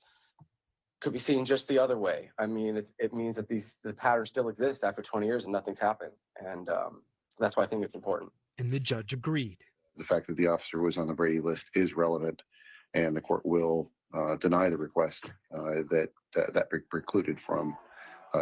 could be seen just the other way. I mean, it means that the pattern still exists after 20 years and nothing's happened. And that's why I think it's important. And the judge agreed. The fact that the officer was on the Brady list is relevant, and the court will deny the request that precluded from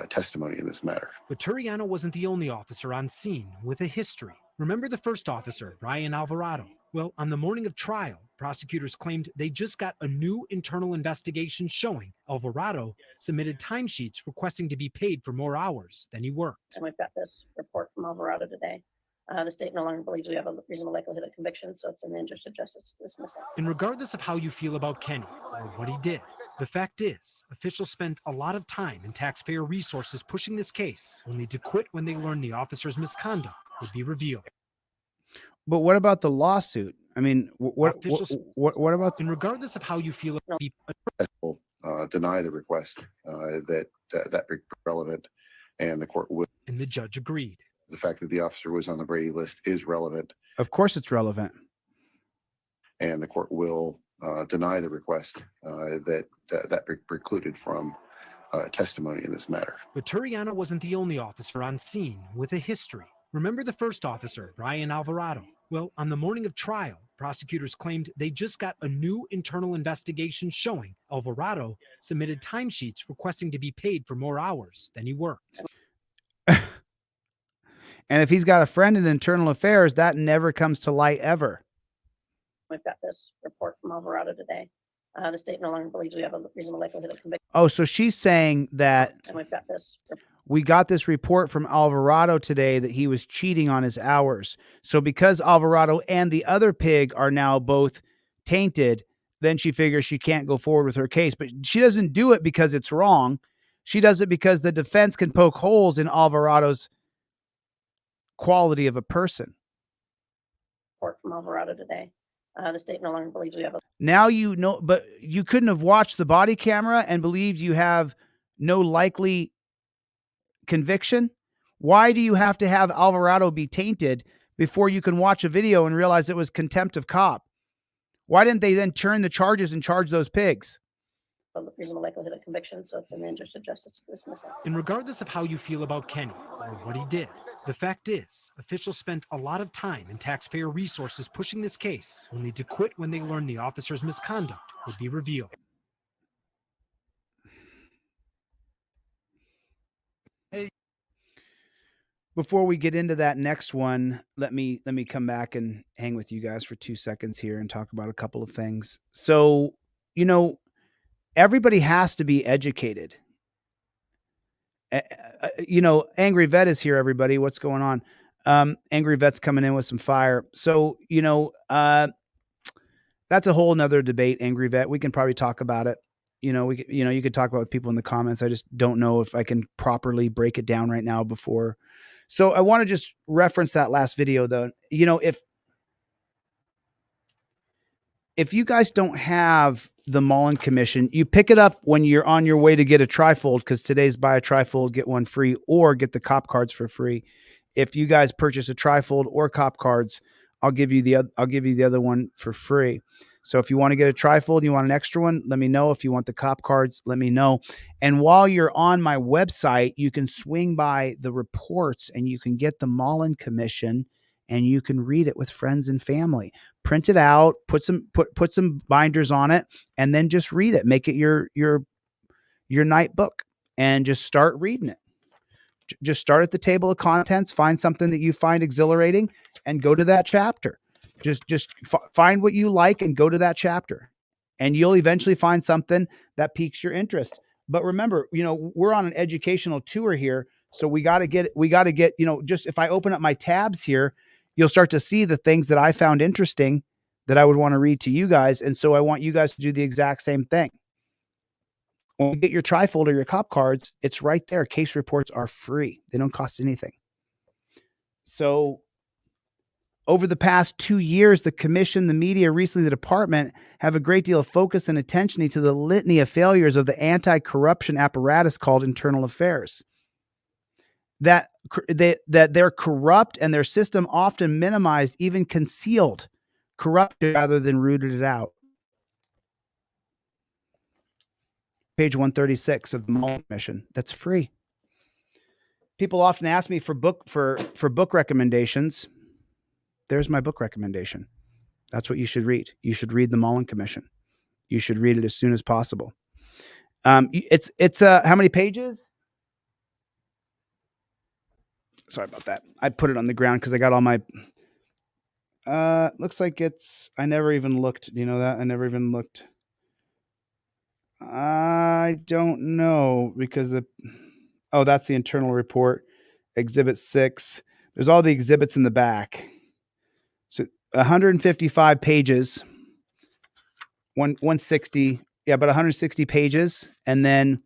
testimony in this matter. But Turiano wasn't the only officer on scene with a history. Remember the first officer, Brian Alvarado? Well, on the morning of trial, prosecutors claimed they just got a new internal investigation showing Alvarado submitted timesheets requesting to be paid for more hours than he worked. And we've got this report from Alvarado today. The state no longer believes we have a reasonable likelihood of conviction, so it's in the interest of justice to dismiss it. And regardless of how you feel about Kenny or what he did, the fact is, officials spent a lot of time and taxpayer resources pushing this case, only to quit when they learned the officer's misconduct would be revealed. But what about the lawsuit? I mean, what about? And regardless of how you feel, deny the request that relevant, and the court will. And the judge agreed. The fact that the officer was on the Brady list is relevant. Of course, it's relevant. And the court will deny the request that precluded from testimony in this matter. But Turiano wasn't the only officer on scene with a history. Remember the first officer, Brian Alvarado? Well, on the morning of trial, prosecutors claimed they just got a new internal investigation showing Alvarado submitted timesheets requesting to be paid for more hours than he worked. And if he's got a friend in internal affairs, that never comes to light ever. We've got this report from Alvarado today. The state no longer believes we have a reasonable likelihood of conviction. Oh, so she's saying that And we've got this. we got this report from Alvarado today that he was cheating on his hours. So because Alvarado and the other pig are now both tainted, then she figures she can't go forward with her case. But she doesn't do it because it's wrong. She does it because the defense can poke holes in Alvarado's quality of a person. Report from Alvarado today. The state no longer believes we have a. Now you know, but you couldn't have watched the body camera and believed you have no likely conviction. Why do you have to have Alvarado be tainted before you can watch a video and realize it was contempt of cop? Why didn't they then turn the charges and charge those pigs? A reasonable likelihood of conviction, so it's in the interest of justice to dismiss it. And regardless of how you feel about Kenny or what he did, the fact is, officials spent a lot of time and taxpayer resources pushing this case, only to quit when they learned the officer's misconduct would be revealed. Before we get into that next one, let me come back and hang with you guys for 2 seconds here and talk about a couple of things. So, everybody has to be educated. Angry Vet is here, everybody. What's going on? Angry Vet's coming in with some fire. So, that's a whole nother debate, Angry Vet. We can probably talk about it. You could talk about it with people in the comments. I just don't know if I can properly break it down right now before. So I want to just reference that last video though. If you guys don't have the Mullen Commission, you pick it up when you're on your way to get a trifold, because today's buy a trifold, get one free, or get the cop cards for free. If you guys purchase a trifold or cop cards, I'll give you the other one for free. So if you want to get a trifold, you want an extra one, let me know. If you want the cop cards, let me know. And while you're on my website, you can swing by the reports and you can get the Mullen Commission and you can read it with friends and family. Print it out, put some binders on it, and then just read it. Make it your night book and just start reading it. Just start at the table of contents, find something that you find exhilarating and go to that chapter. Just find what you like and go to that chapter, and you'll eventually find something that piques your interest. But remember, we're on an educational tour here. So we got to get, just if I open up my tabs here, you'll start to see the things that I found interesting that I would want to read to you guys. And so I want you guys to do the exact same thing. When you get your trifold or your cop cards, it's right there. Case reports are free. They don't cost anything. So over the past 2 years, the commission, the media, recently the department have a great deal of focus and attention to the litany of failures of the anti-corruption apparatus called internal affairs. That they're corrupt and their system often minimized, even concealed corruption rather than rooted it out. Page 136 of the Mullen Commission. That's free. People often ask me for book recommendations. There's my book recommendation. That's what you should read. You should read the Mullen Commission. You should read it as soon as possible. It's how many pages? Sorry about that. I put it on the ground because I got all my. Looks like I never even looked. Do you know that? I never even looked. I don't know because that's the internal report, Exhibit 6. There's all the exhibits in the back. So 155 pages, 160, about 160 pages, and then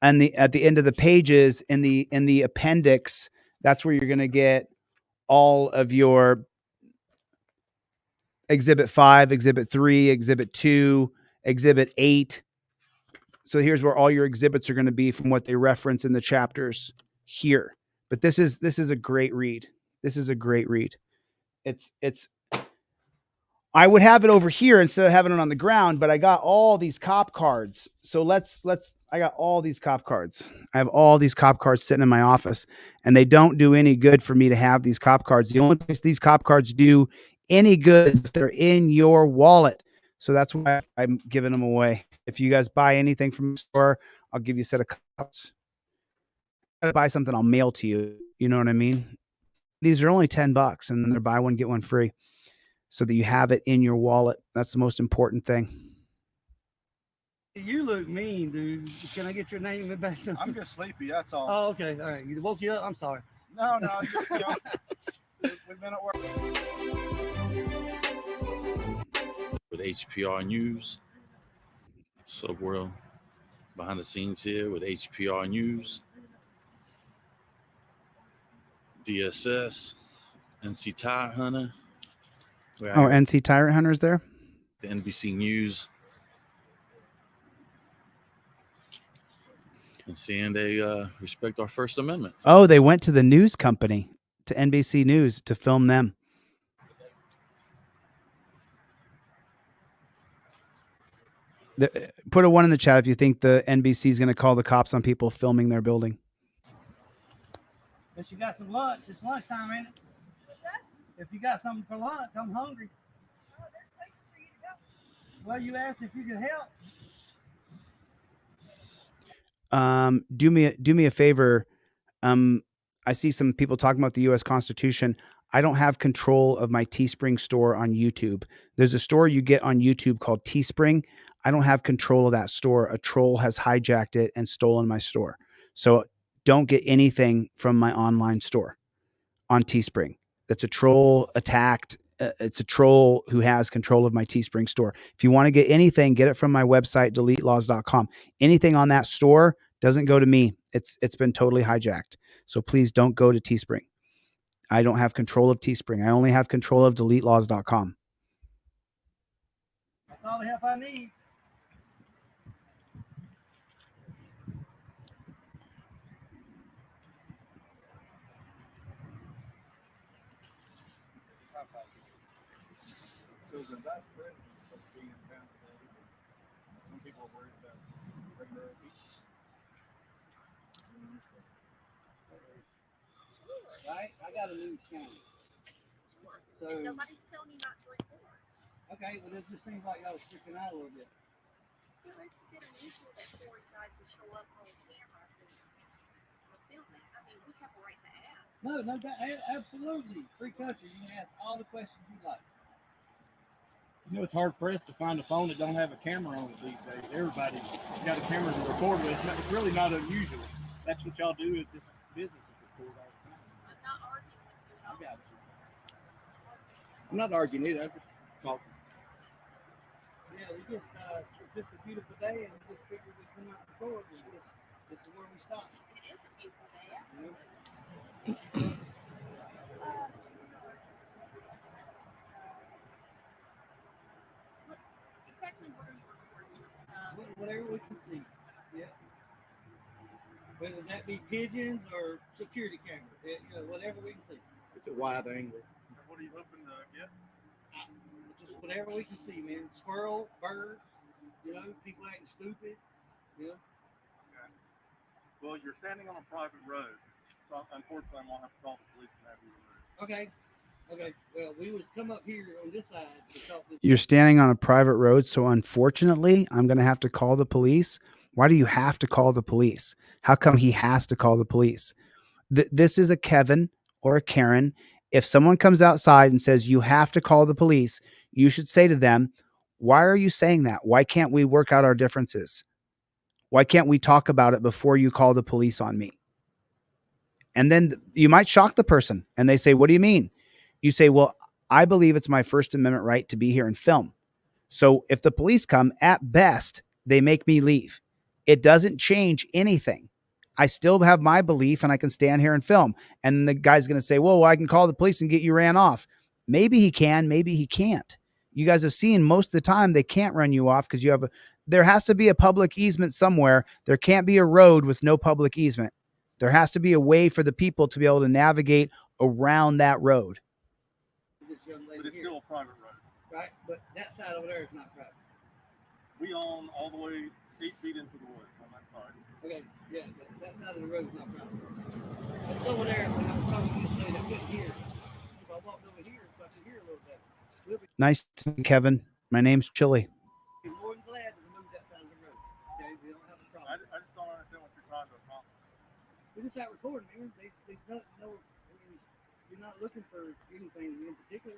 at the end of the pages in the appendix, that's where you're going to get all of your Exhibit 5, Exhibit 3, Exhibit 2, Exhibit 8. So here's where all your exhibits are going to be from what they reference in the chapters here. But this is a great read. This is a great read. It's I would have it over here instead of having it on the ground, but I got all these cop cards. So I got all these cop cards. I have all these cop cards sitting in my office, and they don't do any good for me to have these cop cards. The only place these cop cards do any good is if they're in your wallet. So that's why I'm giving them away. If you guys buy anything from the store, I'll give you a set of cops. If I buy something, I'll mail to you. You know what I mean? These are only $10, and they're buy one, get one free, so that you have it in your wallet. That's the most important thing. You look mean, dude. Can I get your name and back? I'm just sleepy, that's all. Oh, okay. All right. You woke you up? I'm sorry. No, we've been at work. With HPR News. So we're behind the scenes here with HPR News, DSS, NC Tire Hunter. NC Tire Hunter's there? The NBC News. And seeing they respect our First Amendment. Oh, they went to the news company, to NBC News, to film them. Put a 1 in the chat if you think the NBC is going to call the cops on people filming their building. But you got some lunch. It's lunchtime, ain't it? If you got something for lunch, I'm hungry. Oh, there's places for you to go. Well, you asked if you could help. Do me a favor. I see some people talking about the U.S. Constitution. I don't have control of my Teespring store on YouTube. There's a store you get on YouTube called Teespring. I don't have control of that store. A troll has hijacked it and stolen my store. So don't get anything from my online store on Teespring. That's a troll attacked. It's a troll who has control of my Teespring store. If you want to get anything, get it from my website, deletelaws.com. Anything on that store doesn't go to me. It's been totally hijacked. So please don't go to Teespring. I don't have control of Teespring. I only have control of deletelaws.com. That's all the help I need. Susan, that's great. Supposed to be in town today. Some people are worried about regular people. Right? I got a new channel. So Nobody's telling you not to record. okay, well, it just seems like y'all freaking out a little bit. Well, it's a bit unusual that 4 guys would show up on cameras and filming. I mean, we have a right to ask. No, absolutely. Free country. You can ask all the questions you like. You know, it's hard pressed to find a phone that don't have a camera on it these days. Everybody's got a camera to record with. It's really not unusual. That's what y'all do at this business, is record all the time. I'm not arguing with you at all. I got you. I'm not arguing either. I'm just talking. Yeah, it's just a beautiful day, and we just figured we'd come out and record. This is where we stop. It is a beautiful day. Exactly what are you recording? Just Whatever we can see. Yeah. Whether that be pigeons or security cameras, whatever we can see. It's a wide angle. What are you hoping to get? Just whatever we can see, man. Squirrel, birds, people acting stupid. Yeah. Okay. Well, you're standing on a private road, so unfortunately, I'm gonna have to call the police and have you removed. Okay. Okay. Well, we was come up here on this side to talk to. You're standing on a private road, so unfortunately, I'm going to have to call the police. Why do you have to call the police? How come he has to call the police? This is a Kevin or a Karen. If someone comes outside and says you have to call the police, you should say to them, why are you saying that? Why can't we work out our differences? Why can't we talk about it before you call the police on me? And then you might shock the person and they say, what do you mean? You say, well, I believe it's my First Amendment right to be here and film. So if the police come, at best, they make me leave. It doesn't change anything. I still have my belief and I can stand here and film. And the guy's going to say, well, I can call the police and get you ran off. Maybe he can, maybe he can't. You guys have seen most of the time they can't run you off because there has to be a public easement somewhere. There can't be a road with no public easement. There has to be a way for the people to be able to navigate around that road. This young lady But it's here, still a private road. right? But that side over there is not private. We own all the way 8 feet into the woods on that side. Okay. Yeah. That side of the road is not private. But over there, when I was talking to this lady, I couldn't hear. If I walked over here, so I could hear a little bit. We'll be Nice to meet you, Kevin. My name's Chille. more than glad to remove that side of the road. Okay. We don't have a problem. I just don't understand what you're trying to accomplish. We just out recording, man. There's no, I mean, you're not looking for anything in particular.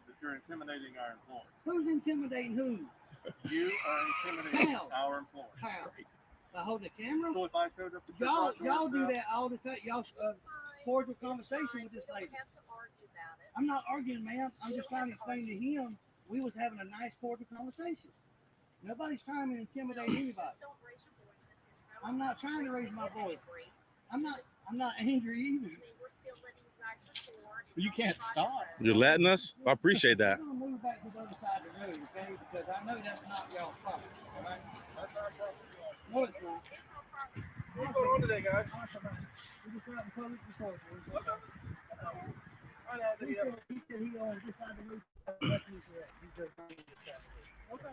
That you're intimidating our employees. Who's intimidating who? You are intimidating How? our employees. How? By holding the camera? So if I showed up to your Y'all front do doorstep- that all the time. Y'all cordial conversation with this lady. I'm not arguing, ma'am. I'm just trying to explain to him we was having a nice cordial conversation. Nobody's trying to intimidate anybody. I'm not trying to raise my voice. I'm not angry either. You can't stop. You're letting us? I appreciate that. I'm gonna move back to the other side of the road, okay? Because I know that's not y'all's property, all right? No, it's not. What's going on today, guys? We just got in public report. I know that He you have- said he on this side of the road. That's his correct. He just on this side. Okay.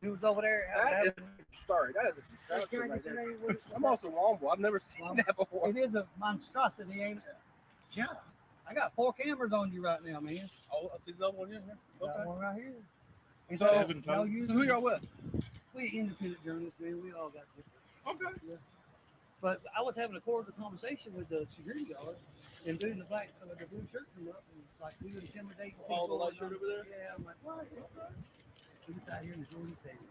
He was over there. That is a story. That is a construction right there. I'm also Womble. I've never seen that before. It is a monstrosity, ain't it? Yeah. I got 4 cameras on you right now, man. Oh, I see the other one in here. Got one right here. And So, no, so who y'all with? We independent journalists, man. We all got different. Okay. Yeah. But I was having a cordial conversation with the security guard, and dude in the black, the blue shirt come up and like we would intimidate people. Oh, the light shirt over there? Yeah, I'm like, what? We just out here enjoying things.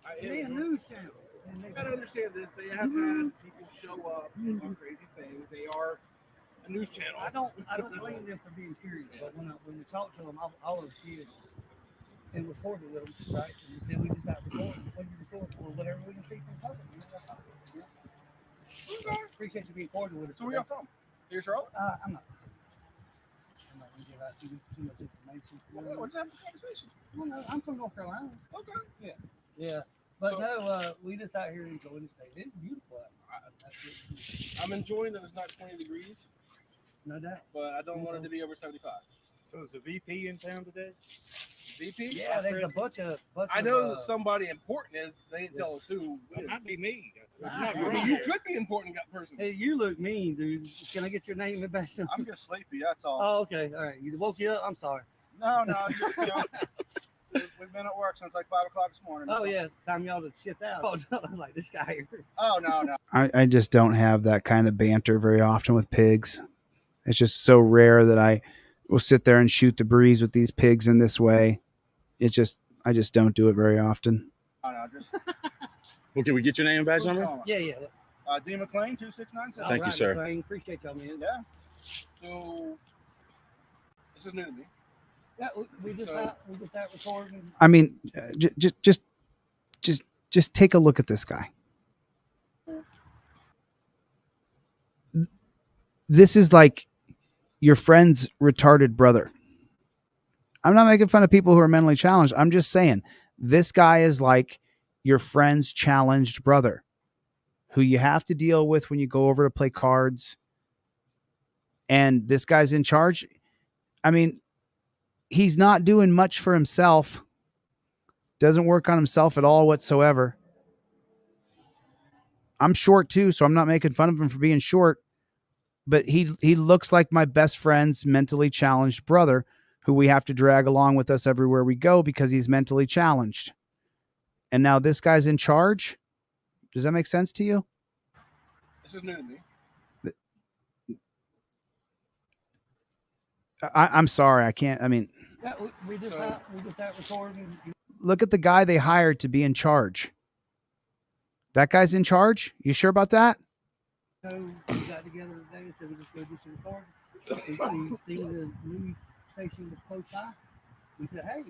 I They a news channel. And You gotta understand this. They have had people show up and do crazy things. They are a news channel. I don't blame them for being curious, but when you talk to them, I always did and recorded with them, right? And you said we just out recording. What you record for? Whatever we can see from public. You know, that's all. Yeah. Appreciate you being cordial with us. So where y'all from? Here, Charlotte? I'm not gonna give out too much information. Okay, we're just having a conversation. Well, no, I'm from North Carolina. Okay. Yeah. Yeah. But So- no, we just out here enjoying the state. It's beautiful out here. I'm enjoying that it's not 20 degrees, No doubt. but I don't want it to be over 75. So is the VP in town today? VP? Yeah, there's a bunch of. I know somebody important is. They didn't tell us who. It might be me. I mean, you could be an important person. Hey, you look mean, dude. Can I get your name and back? I'm just sleepy. That's all. Oh, okay. All right. You woke you up? I'm sorry. No, just we've been at work since like 5 o'clock this morning. Oh, yeah. Time y'all to shift out. Oh, no. I'm like, this guy here. Oh, no. I just don't have that kind of banter very often with pigs. It's just so rare that I will sit there and shoot the breeze with these pigs in this way. I just don't do it very often. Oh, no, just. Well, can we get your name and badge number? Yeah. D. McLean, 2697. Thank you, sir. McLean. Appreciate y'all, man. Yeah. So, this is new to me. Yeah, we just out recording. I mean, just take a look at this guy. This is like your friend's retarded brother. I'm not making fun of people who are mentally challenged. I'm just saying this guy is like your friend's challenged brother who you have to deal with when you go over to play cards. And this guy's in charge. I mean, he's not doing much for himself. Doesn't work on himself at all whatsoever. I'm short too, so I'm not making fun of him for being short. But he looks like my best friend's mentally challenged brother, who we have to drag along with us everywhere we go because he's mentally challenged. And now this guy's in charge. Does that make sense to you? This is new to me. I'm sorry. I can't. I mean, Yeah, we just have recording. look at the guy they hired to be in charge. That guy's in charge? You sure about that? So we got together today and said we just go do some recording. We seen the news station was close by. We said, hey.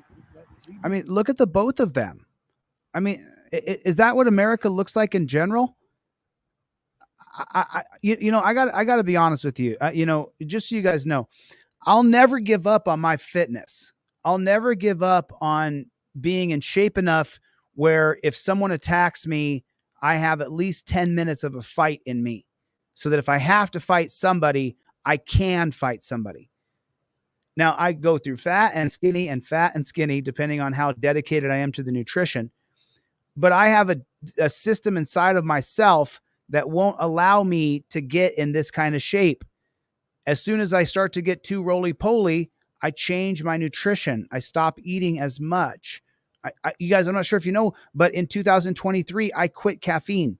I mean, look at the both of them. I mean, is that what America looks like in general? I got to be honest with you. Just so you guys know, I'll never give up on my fitness. I'll never give up on being in shape enough where if someone attacks me, I have at least 10 minutes of a fight in me, so that if I have to fight somebody, I can fight somebody. Now, I go through fat and skinny, depending on how dedicated I am to the nutrition. But I have a system inside of myself that won't allow me to get in this kind of shape. As soon as I start to get too roly-poly, I change my nutrition. I stop eating as much. You guys, I'm not sure if you know, but in 2023, I quit caffeine.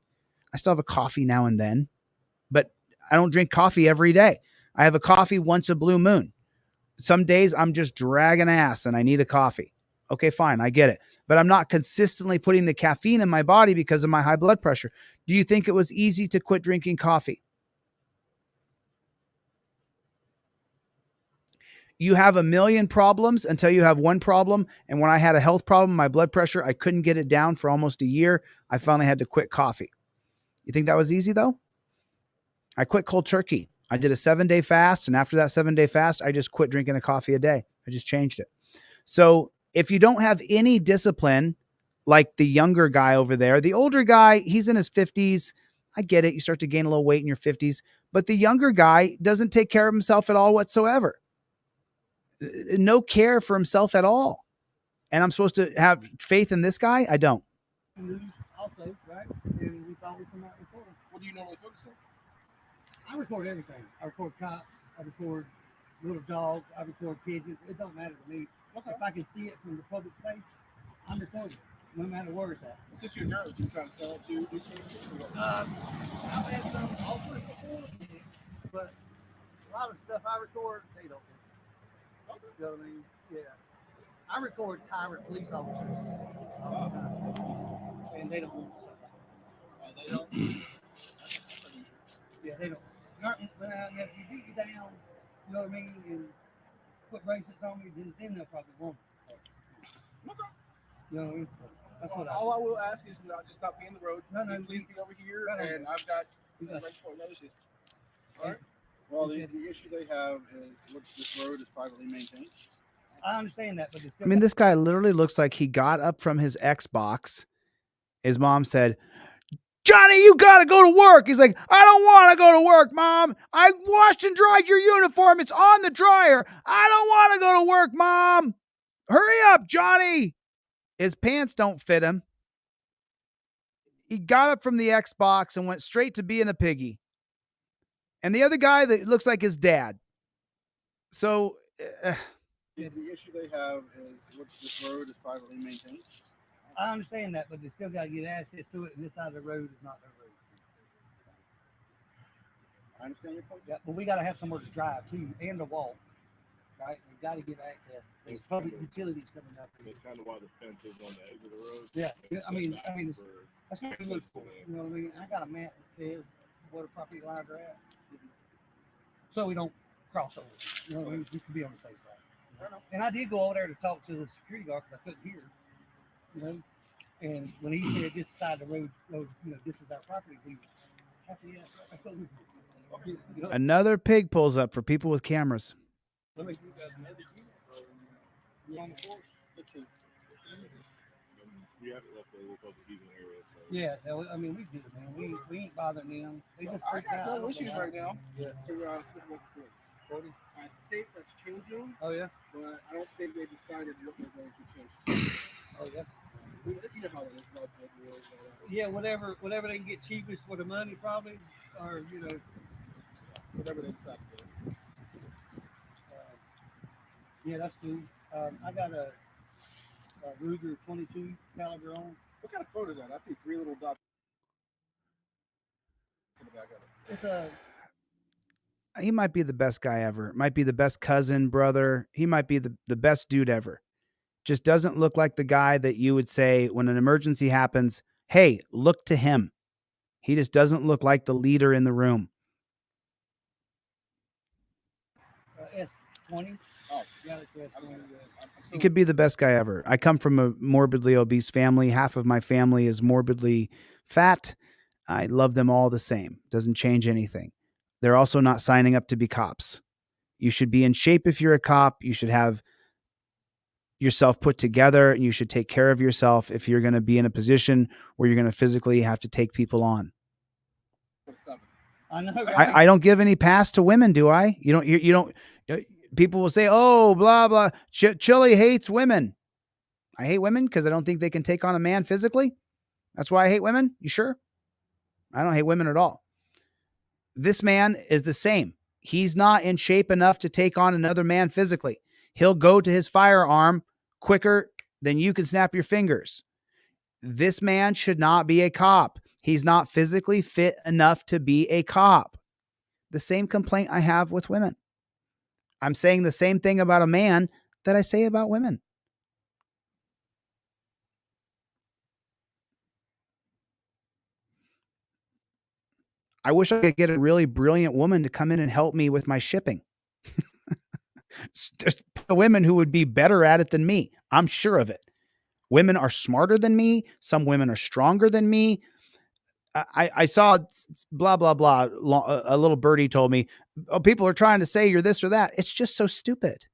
I still have a coffee now and then, but I don't drink coffee every day. I have a coffee once a blue moon. Some days I'm just dragging ass and I need a coffee. Okay, fine. I get it. But I'm not consistently putting the caffeine in my body because of my high blood pressure. Do you think it was easy to quit drinking coffee? You have a million problems until you have one problem. And when I had a health problem, my blood pressure, I couldn't get it down for almost a year. I finally had to quit coffee. You think that was easy though? I quit cold turkey. I did a 7-day fast. And after that 7-day fast, I just quit drinking a coffee a day. I just changed it. So if you don't have any discipline, like the younger guy over there, the older guy, he's in his 50s. I get it. You start to gain a little weight in your 50s, but the younger guy doesn't take care of himself at all whatsoever. No care for himself at all. And I'm supposed to have faith in this guy? I don't. News also, right? And we thought we'd come out and record. What do you normally focus on? I record everything. I record cops. I record little dogs. I record pigeons. It don't matter to me. Okay. If I can see it from the public space, I'm recording, no matter where it's at. Since you're a journalist, you trying to sell it to do something? I've had some offers before, but a lot of stuff I record, they don't do. You know what I mean? Yeah. I record tyrant police officers all the time, and they don't want stuff like that. They don't? Yeah, they don't. Now, if you beat me down, you know what I mean, and put bracelets on me, then they'll probably want it. Okay. You know what I mean? So that's what all I will ask is just not be in the road. No, please be over here, right and I've got right for another shift. All right. Well, the issue they have is this road is privately maintained. I understand that, but it's still. I mean, this guy literally looks like he got up from his Xbox. His mom said, Johnny, you got to go to work. He's like, I don't want to go to work, Mom. I washed and dried your uniform. It's on the dryer. I don't want to go to work, Mom. Hurry up, Johnny. His pants don't fit him. He got up from the Xbox and went straight to being a piggy. And the other guy that looks like his dad. So The issue they have is this road is privately maintained. I understand that, but they still got to get access to it, and this side of the road is not their road. I understand your point. Yeah, but we got to have somewhere to drive to and to walk, right? They got to get access. There's public utilities coming out there. That's kind of why the fence is on the edge of the road. Yeah, I mean, that's what we look for. You know what I mean? I got a map that says where the property lines are at, so we don't cross over. You know what I mean? Just to be on the safe side. And I did go over there to talk to the security guard because I couldn't hear. You know, and when he said this side of the road, you know, this is our property, we have to, I couldn't. You know, another pig pulls up for people with cameras. Let me give that another unit. You on the force? Let's see. We haven't left the local heating area. So. Yeah, so, I mean, we good, man. We ain't bothering them. They just I got no issues right now. Yeah. To split with the police. I think that's changing. Oh yeah. But I don't think they decided what they're going to change. Oh yeah. You know how it is, like, yeah, whatever they can get cheapest for the money, probably, or whatever they decide to do. Yeah, that's cool. I got a Ruger 22 caliber on. What kind of photo is that? I see 3 little dots in the back of it. It's a He might be the best guy ever. Might be the best cousin, brother. He might be the best dude ever. Just doesn't look like the guy that you would say when an emergency happens, hey, look to him. He just doesn't look like the leader in the room. S20. Oh, Galaxy S20. He could be the best guy ever. I come from a morbidly obese family. Half of my family is morbidly fat. I love them all the same. Doesn't change anything. They're also not signing up to be cops. You should be in shape if you're a cop. You should have yourself put together, and you should take care of yourself if you're going to be in a position where you're going to physically have to take people on. I know, right? I don't give any pass to women, do I? You don't. People will say, "Oh, blah blah." Chille hates women. I hate women because I don't think they can take on a man physically. That's why I hate women. You sure? I don't hate women at all. This man is the same. He's not in shape enough to take on another man physically. He'll go to his firearm quicker than you can snap your fingers. This man should not be a cop. He's not physically fit enough to be a cop. The same complaint I have with women. I'm saying the same thing about a man that I say about women. I wish I could get a really brilliant woman to come in and help me with my shipping. There's women who would be better at it than me. I'm sure of it. Women are smarter than me. Some women are stronger than me. I saw blah, blah, blah. A little birdie told me, oh, people are trying to say you're this or that. It's just so stupid.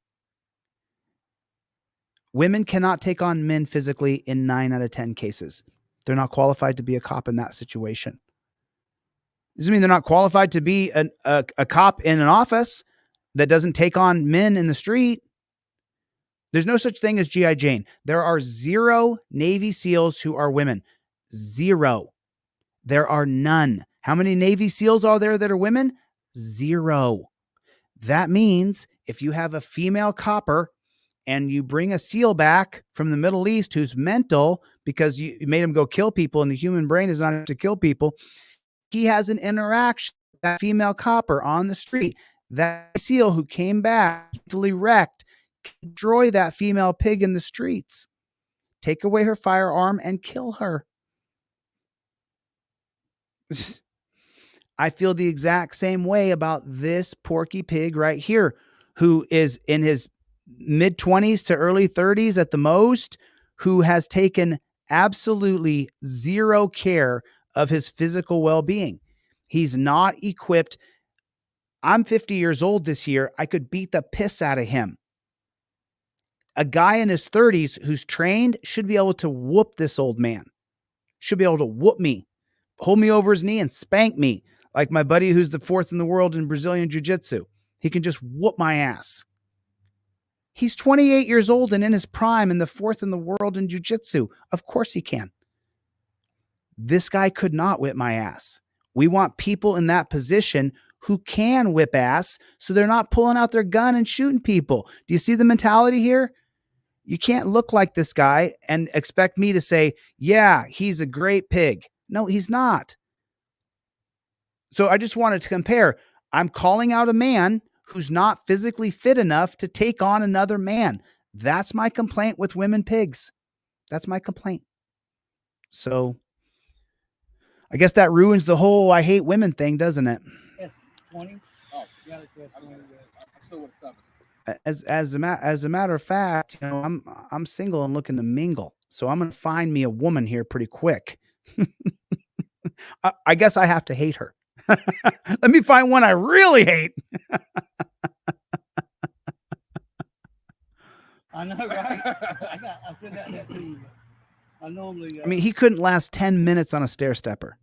Women cannot take on men physically in 9 out of 10 cases. They're not qualified to be a cop in that situation. Doesn't mean they're not qualified to be a cop in an office that doesn't take on men in the street. There's no such thing as G.I. Jane. There are 0 Navy SEALs who are women. 0. There are none. How many Navy SEALs are there that are women? 0. That means if you have a female copper and you bring a SEAL back from the Middle East who's mental because you made him go kill people and the human brain is not to kill people, he has an interaction with that female copper on the street. That SEAL who came back mentally wrecked can destroy that female pig in the streets, take away her firearm and kill her. I feel the exact same way about this porky pig right here, who is in his mid-20s to early 30s at the most, who has taken absolutely 0 care of his physical well-being. He's not equipped. I'm 50 years old this year. I could beat the piss out of him. A guy in his 30s who's trained should be able to whoop this old man. Should be able to whoop me, hold me over his knee and spank me like my buddy who's the 4th in the world in Brazilian Jiu-Jitsu. He can just whoop my ass. He's 28 years old and in his prime and the 4th in the world in Jiu-Jitsu. Of course he can. This guy could not whip my ass. We want people in that position who can whip ass so they're not pulling out their gun and shooting people. Do you see the mentality here? You can't look like this guy and expect me to say, yeah, he's a great pig. No, he's not. So I just wanted to compare. I'm calling out a man who's not physically fit enough to take on another man. That's my complaint with women pigs. That's my complaint. So I guess that ruins the whole I hate women thing, doesn't it? S20. Oh, yeah, that's S20. I'm still with 7. As a matter of fact, you know, I'm single and looking to mingle, so I'm gonna find me a woman here pretty quick. I guess I have to hate her. Let me find one I really hate. I know, right? I still got that too. I normally. I mean, he couldn't last 10 minutes on a stair stepper.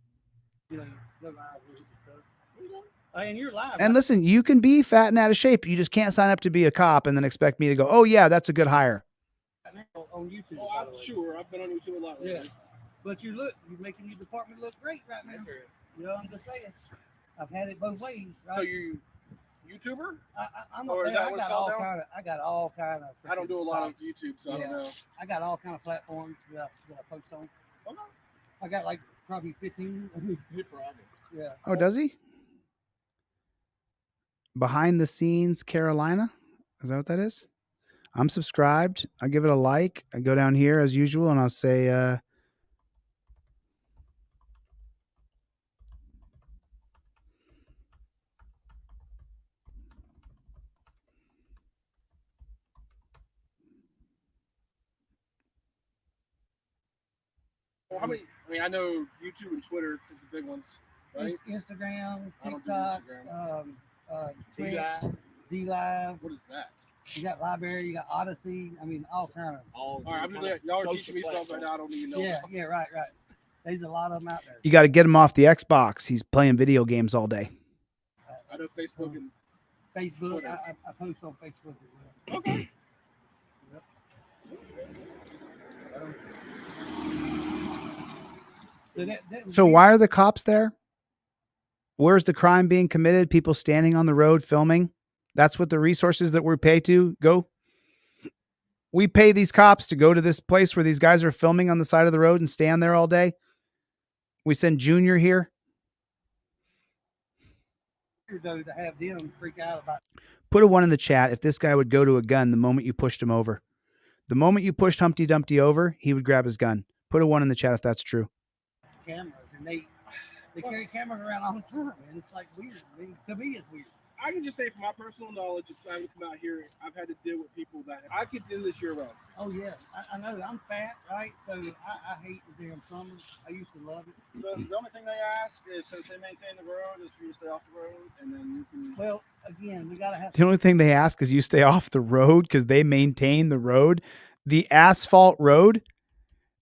And you're live. And listen, you can be fat and out of shape. You just can't sign up to be a cop and then expect me to go, oh yeah, that's a good hire. now on YouTube. Oh, by I'm the way. sure. I've been on YouTube a lot lately. Yeah. But you're making your department look great right now. You know what I'm just saying? I've had it both ways, right? So you YouTuber? I'm or is that what it's called now? I got all kind of. I don't do a lot of YouTube, so I don't know. I got all kind of platforms that I post on. Okay. I got like probably 15. Yeah. Oh, does he? Behind the scenes, Carolina. Is that what that is? I'm subscribed. I give it a like. I go down here as usual, and I'll say, Well, how many? I mean, I know YouTube and Twitter is the big ones, right? Instagram, I don't do TikTok, Instagram. Twitch, D-Live. What is that? You got Library, you got Odyssey. I mean, all kind of. All right, I'm just y'all are teaching me stuff right now I don't even know. Yeah, right. There's a lot of them out there. you got to get him off the Xbox. He's playing video games all day. I know Facebook and Facebook. Twitter. I post on Facebook as well. Okay. So why are the cops there? Where's the crime being committed? People standing on the road filming. That's what the resources that we pay to go. We pay these cops to go to this place where these guys are filming on the side of the road and stand there all day. We send Junior here. Though, to have them freak out about. Put a 1 in the chat if this guy would go to a gun the moment you pushed him over. The moment you pushed Humpty Dumpty over, he would grab his gun. Put a 1 in the chat if that's true. Cameras, and they carry cameras around all the time, and it's like weird. I mean, to me, it's weird. I can just say from my personal knowledge of having come out here, I've had to deal with people that I could do this year round. Oh yeah, I know. I'm fat, right? So I hate the damn summer. I used to love it. The only thing they ask is since they maintain the road is for you to stay off the road, and then you can. Well, again, we gotta have. The only thing they ask is you stay off the road because they maintain the road. The asphalt road.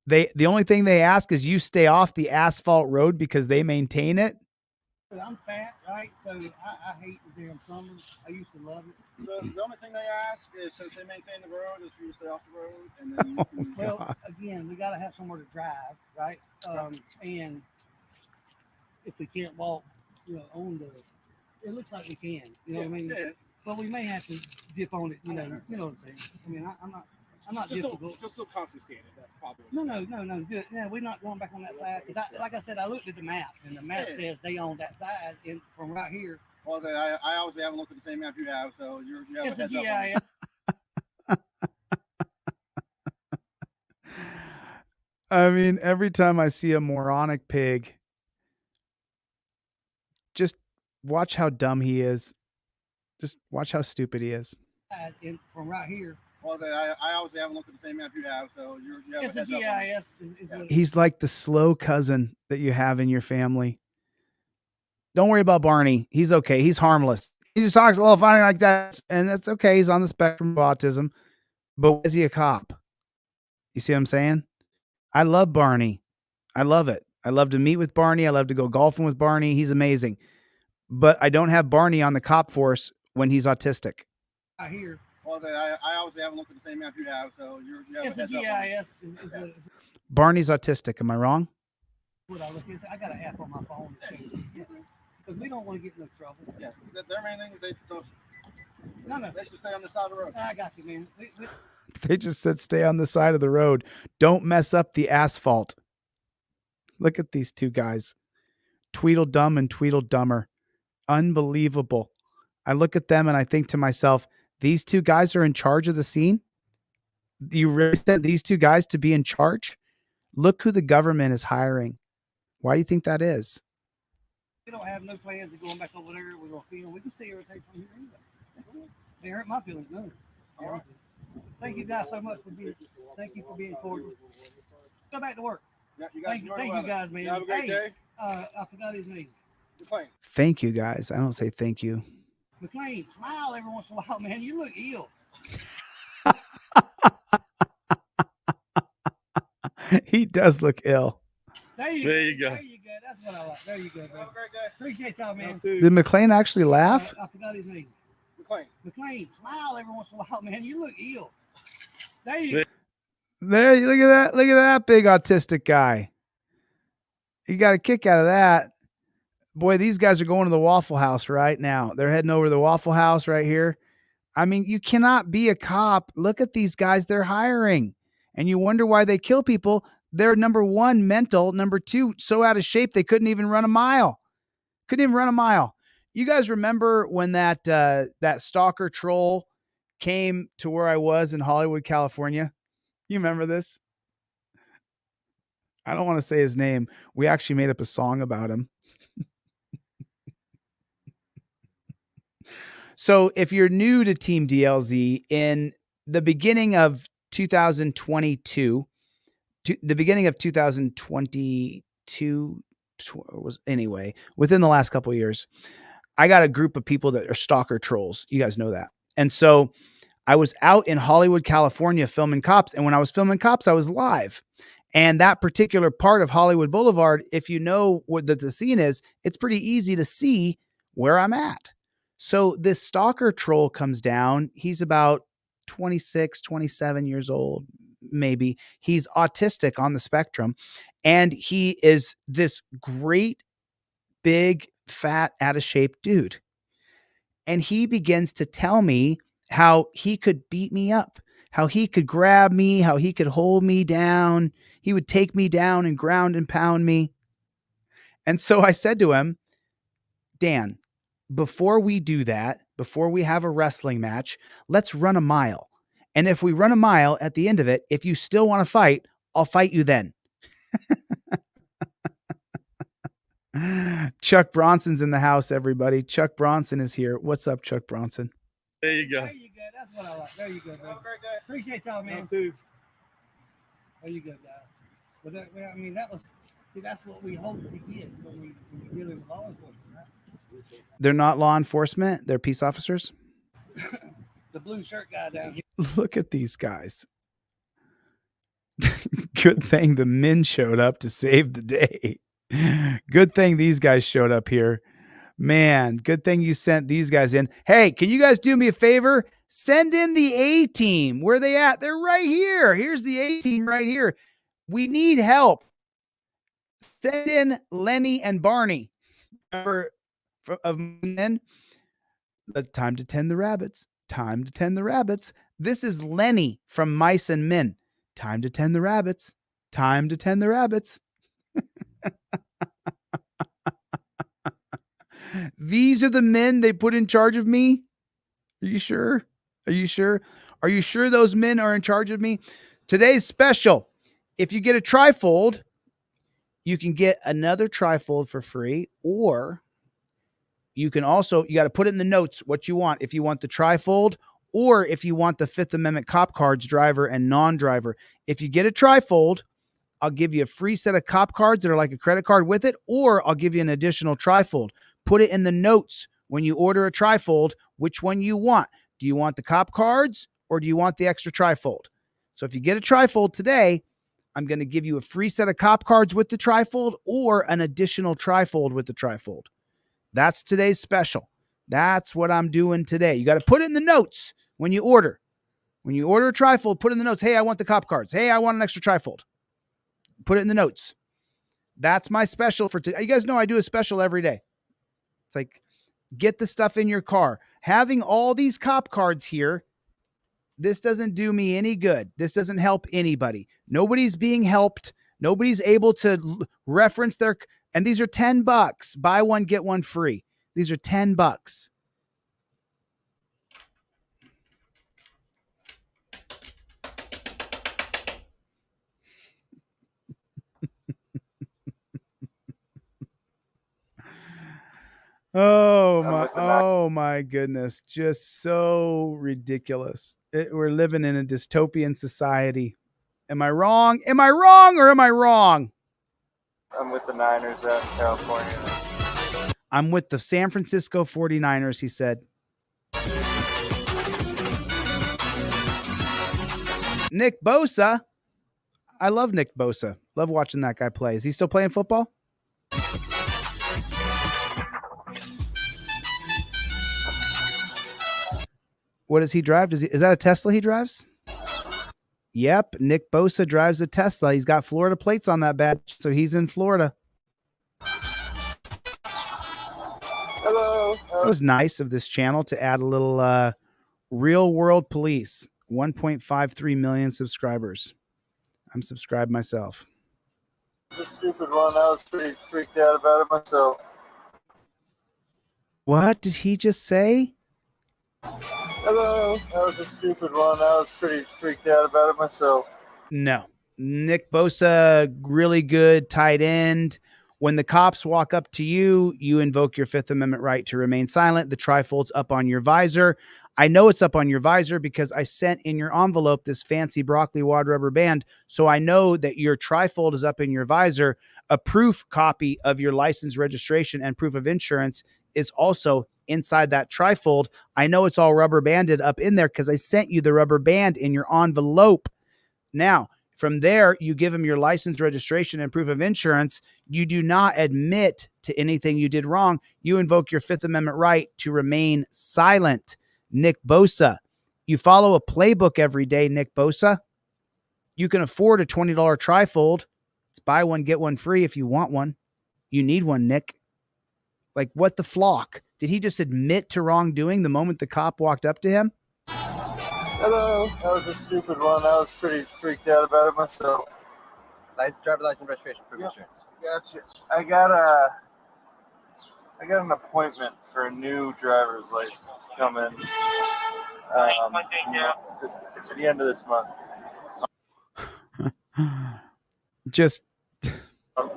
The only thing they ask is you stay off the asphalt road because they maintain it. I'm fat, right? So I hate the damn summer. I used to love it. The only thing they ask is since they maintain the road is for you to stay off the road, and then you can. Well, again, we gotta have somewhere to drive, right? And if we can't walk, on it looks like we can. You know what I mean? Yeah. But we may have to dip on it. You know what I'm saying? I mean, I'm not difficult. Just so constantly standing. That's probably. No. Good. Yeah, we're not going back on that side. Like I said, I looked at the map, and the map says they own that side from right here. Well, I obviously haven't looked at the same map you have, so you have It's a a heads up. GIS. I mean, every time I see a moronic pig, just watch how dumb he is. Just watch how stupid he is. From right here. Well, I obviously haven't looked at the same map you have, so you have It's a a heads GIS. up. He's like the slow cousin that you have in your family. Don't worry about Barney. He's okay. He's harmless. He just talks a little funny like that, and that's okay. He's on the spectrum of autism. But is he a cop? You see what I'm saying? I love Barney. I love it. I love to meet with Barney. I love to go golfing with Barney. He's amazing. But I don't have Barney on the cop force when he's autistic. I hear. Well, I obviously haven't looked at the same map you have, so you have It's a a heads up. GIS. Barney's autistic. Am I wrong? What I look at, I got an app on my phone because we don't want to get in no trouble. Yeah, their main thing is they don't. No. They should stay on the side of the road. I got you, man. They just said stay on the side of the road. Don't mess up the asphalt. Look at these two guys. Tweedledum and Tweedledummer. Unbelievable. I look at them and I think to myself, these two guys are in charge of the scene? You really sent these two guys to be in charge? Look who the government is hiring. Why do you think that is? We don't have no plans of going back over there. We're going to film. We can see everything from here anyway. They hurt my feelings, none. All right. Thank you guys so much for being cordial. Go back to work. Yeah, you guys thank you guys, man. You have a great day. I forgot his name. McLean. Thank you, guys. I don't say thank you. McLean, smile every once in a while, man. You look ill. He does look ill. There you go. There you go. That's what I like. There you go, bro. Have a great day. Appreciate y'all, man. Did McLean actually laugh? I forgot his name. McLean. McLean, smile every once in a while, man. You look ill. There you go. There, look at that. Look at that big autistic guy. You got a kick out of that. Boy, these guys are going to the Waffle House right now. They're heading over to the Waffle House right here. I mean, you cannot be a cop. Look at these guys they're hiring. And you wonder why they kill people. They're number one, mental. Number two, so out of shape they couldn't even run a mile. Couldn't even run a mile. You guys remember when that stalker troll came to where I was in Hollywood, California? You remember this? I don't want to say his name. We actually made up a song about him. So if you're new to Team DLZ, in the beginning of 2022, the beginning of 2022 was anyway, within the last couple of years, I got a group of people that are stalker trolls. You guys know that. And so I was out in Hollywood, California filming Cops. And when I was filming Cops, I was live. And that particular part of Hollywood Boulevard, if you know what the scene is, it's pretty easy to see where I'm at. So this stalker troll comes down. He's about 26, 27 years old, maybe. He's autistic on the spectrum. And he is this great, big, fat, out of shape dude. And he begins to tell me how he could beat me up, how he could grab me, how he could hold me down. He would take me down and ground and pound me. And so I said to him, Dan, before we do that, before we have a wrestling match, let's run a mile. And if we run a mile at the end of it, if you still want to fight, I'll fight you then. Chuck Bronson's in the house, everybody. Chuck Bronson is here. What's up, Chuck Bronson? There you go. There you go. That's what I like. There you go, bro. Very good. Appreciate y'all, man. Too. There you go, guys. But that, I mean, that's what we hope to get when we deal with law enforcement, right? They're not law enforcement. They're peace officers. The blue shirt guy down here. Look at these guys. Good thing the men showed up to save the day. Good thing these guys showed up here. Man, good thing you sent these guys in. Hey, can you guys do me a favor? Send in the A team. Where are they at? They're right here. Here's the A team right here. We need help. Send in Lenny and Barney. Of men. Time to tend the rabbits. Time to tend the rabbits. This is Lenny from Mice and Men. Time to tend the rabbits. Time to tend the rabbits. These are the men they put in charge of me. Are you sure? Are you sure? Are you sure those men are in charge of me? Today's special. If you get a trifold, you can get another trifold for free, or you can also, you got to put it in the notes what you want. If you want the trifold, or if you want the Fifth Amendment cop cards, driver and non-driver. If you get a trifold, I'll give you a free set of cop cards that are like a credit card with it, or I'll give you an additional trifold. Put it in the notes when you order a trifold, which one you want. Do you want the cop cards or do you want the extra trifold? So if you get a trifold today, I'm going to give you a free set of cop cards with the trifold or an additional trifold with the trifold. That's today's special. That's what I'm doing today. You got to put it in the notes when you order. When you order a trifold, put in the notes, hey, I want the cop cards. Hey, I want an extra trifold. Put it in the notes. That's my special for today. You guys know I do a special every day. It's like, get the stuff in your car. Having all these cop cards here, this doesn't do me any good. This doesn't help anybody. Nobody's being helped. Nobody's able to reference their, and these are $10. Buy one, get one free. These are $10. Oh my goodness. Just so ridiculous. We're living in a dystopian society. Am I wrong? Am I wrong or am I wrong? I'm with the Niners out in California. I'm with the San Francisco 49ers, he said. Nick Bosa. I love Nick Bosa. Love watching that guy play. Is he still playing football? What does he drive? Is that a Tesla he drives? Yep, Nick Bosa drives a Tesla. He's got Florida plates on that badge, so he's in Florida. Hello. It was nice of this channel to add a little real world police. 1.53 million subscribers. I'm subscribed myself. The stupid one. I was pretty freaked out about it myself. What did he just say? Hello. That was a stupid one. I was pretty freaked out about it myself. No. Nick Bosa, really good tight end. When the cops walk up to you, you invoke your Fifth Amendment right to remain silent. The trifold's up on your visor. I know it's up on your visor because I sent in your envelope this fancy broccoli wad rubber band. So I know that your trifold is up in your visor. A proof copy of your license, registration, and proof of insurance is also inside that trifold. I know it's all rubber banded up in there because I sent you the rubber band in your envelope. Now, from there, you give him your license, registration, and proof of insurance. You do not admit to anything you did wrong. You invoke your Fifth Amendment right to remain silent. Nick Bosa, you follow a playbook every day, Nick Bosa. You can afford a $20 trifold. It's buy one, get one free if you want one. You need one, Nick. Like, what the flock? Did he just admit to wrongdoing the moment the cop walked up to him? Hello. That was a stupid one. I was pretty freaked out about it myself. Driver license, registration, proof of insurance. Gotcha. I got an appointment for a new driver's license coming at the end of this month. Just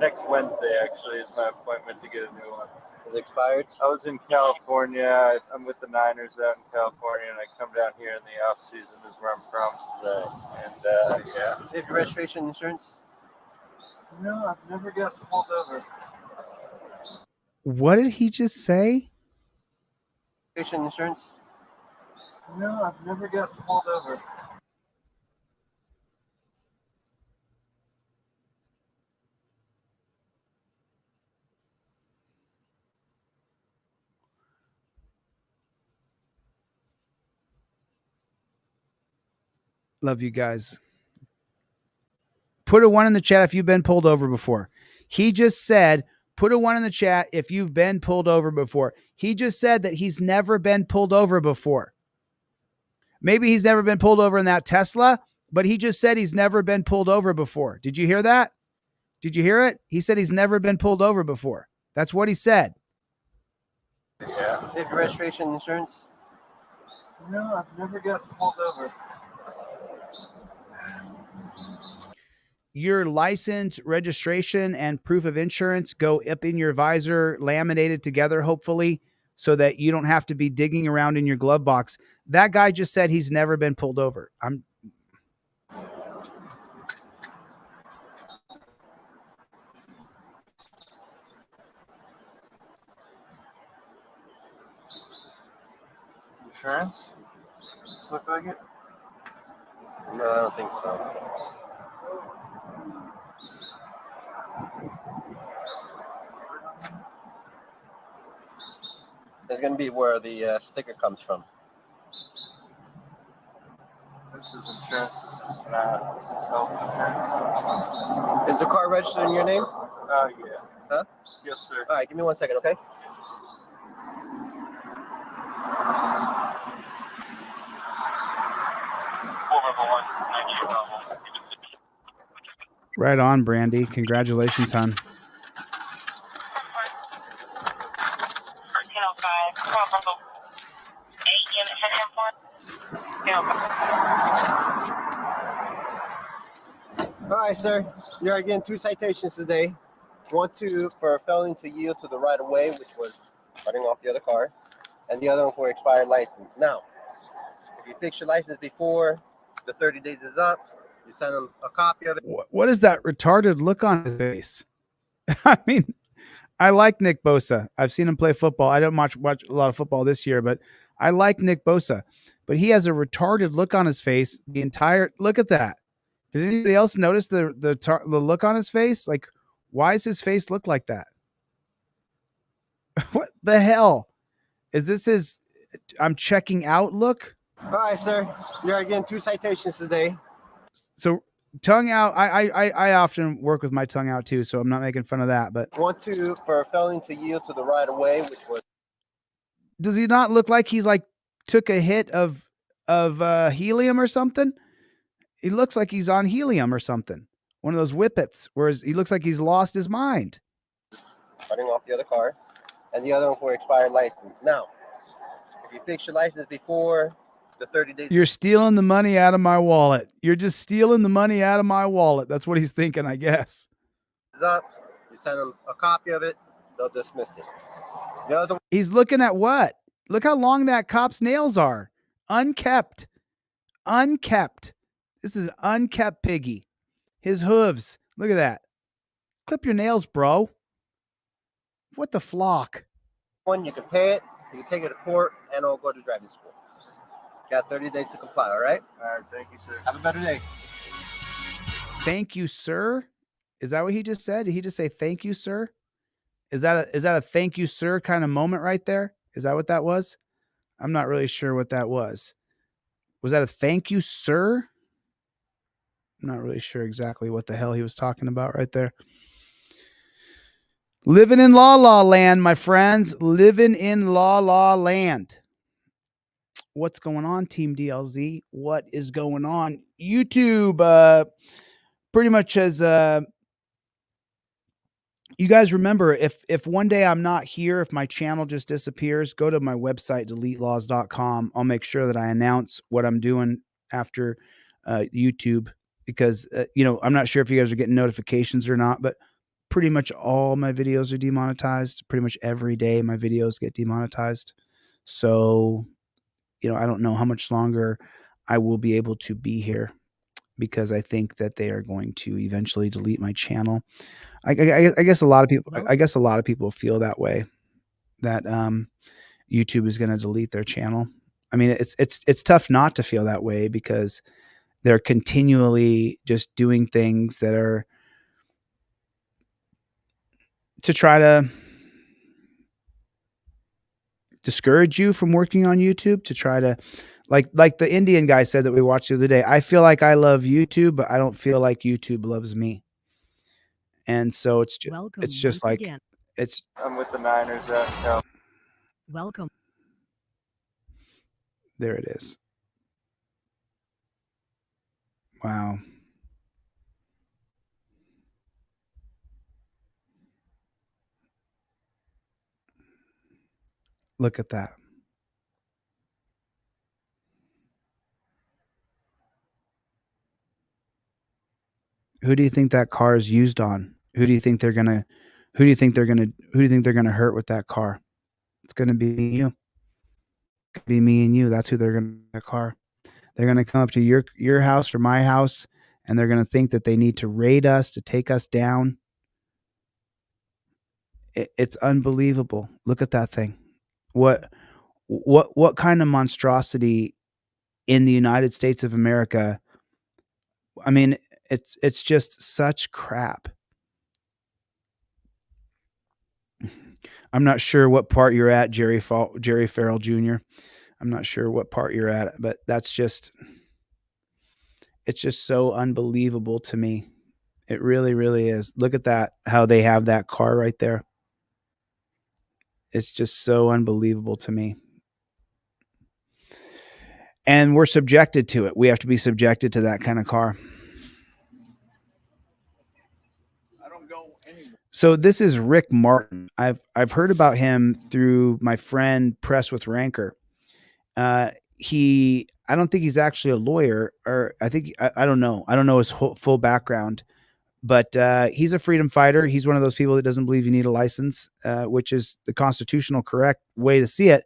Next Wednesday, actually, is my appointment to get a new one. Is it expired? I was in California. I'm with the Niners out in California, and I come down here in the off season. Is where I'm from. And yeah. Is your registration insurance? No, I've never got pulled over. What did he just say? Registration insurance? No, I've never got pulled over. Love you guys. Put a 1 in the chat if you've been pulled over before. He just said, put a 1 in the chat if you've been pulled over before. He just said that he's never been pulled over before. Maybe he's never been pulled over in that Tesla, but he just said he's never been pulled over before. Did you hear that? Did you hear it? He said he's never been pulled over before. That's what he said. Yeah. Is your registration insurance? No, I've never got pulled over. Your license, registration, and proof of insurance go up in your visor, laminated together, hopefully, so that you don't have to be digging around in your glove box. That guy just said he's never been pulled over. Insurance? Does it look like it? No, I don't think so. It's going to be where the sticker comes from. This is insurance. This is not. This is health insurance. Is the car registered in your name? Yeah. Huh? Yes, sir. All right, give me 1 second, okay? Right on, Brandy. Congratulations, hon. All right, sir. You're getting 2 citations today. 1 for failing to yield to the right of way, which was cutting off the other car, and the other one for expired license. Now, if you fix your license before the 30 days is up, you send them a copy of it. What is that retarded look on his face? I mean, I like Nick Bosa. I've seen him play football. I don't watch a lot of football this year, but I like Nick Bosa. But he has a retarded look on his face. Look at that. Did anybody else notice the look on his face? Like, why does his face look like that? What the hell? Is this his I'm checking out look? All right, sir. You're getting 2 citations today. So tongue out. I often work with my tongue out too, so I'm not making fun of that. But 1-2 for failing to yield to the right of way, which was. does he not look like he's like took a hit of helium or something? He looks like he's on helium or something. One of those whippets, whereas he looks like he's lost his mind. Cutting off the other car, and the other one for expired license. Now, if you fix your license before the 30 days. You're stealing the money out of my wallet. You're just stealing the money out of my wallet. That's what he's thinking, I guess. Is up, you send them a copy of it, they'll dismiss it. The other. He's looking at what? Look how long that cop's nails are. Unkept. Unkept. This is unkept piggy. His hooves. Look at that. Clip your nails, bro. What the flock? One, you can pay it, you can take it to court, and it'll go to driving school. Got 30 days to comply, all right? All right, thank you, sir. Have a better day. Thank you, sir. Is that what he just said? Did he just say thank you, sir? Is that a thank you, sir kind of moment right there? Is that what that was? I'm not really sure what that was. Was that a thank you, sir? I'm not really sure exactly what the hell he was talking about right there. Living in la land, my friends. Living in la land. What's going on, Team DLZ? What is going on? YouTube pretty much has you guys remember, if one day I'm not here, if my channel just disappears, go to my website, deletelaws.com. I'll make sure that I announce what I'm doing after YouTube, because I'm not sure if you guys are getting notifications or not, but pretty much all my videos are demonetized. Pretty much every day my videos get demonetized. So, I don't know how much longer I will be able to be here, because I think that they are going to eventually delete my channel. I guess a lot of people feel that way, that YouTube is going to delete their channel. I mean, it's tough not to feel that way, because they're continually just doing things that are to try to discourage you from working on YouTube, to try to like the Indian guy said that we watched the other day. I feel like I love YouTube, but I don't feel like YouTube loves me. And so it's just like again. I'm with the Niners out in California. Welcome. There it is. Wow. Look at that. Who do you think that car is used on? Who do you think they're gonna hurt with that car? It's gonna be you. It's gonna be me and you. That's who they're gonna that car. They're gonna come up to your house or my house, and they're gonna think that they need to raid us, to take us down. It's unbelievable. Look at that thing. What kind of monstrosity in the United States of America? I mean, it's just such crap. I'm not sure what part you're at, Jerry Farrell Jr. I'm not sure what part you're at, but it's just so unbelievable to me. It really, really is. Look at that, how they have that car right there. It's just so unbelievable to me. And we're subjected to it. We have to be subjected to that kind of car. So this is Rick Martin. I've heard about him through my friend Press with Rancor. I don't think he's actually a lawyer, or I don't know. I don't know his full background, but he's a freedom fighter. He's one of those people that doesn't believe you need a license, which is the constitutional correct way to see it.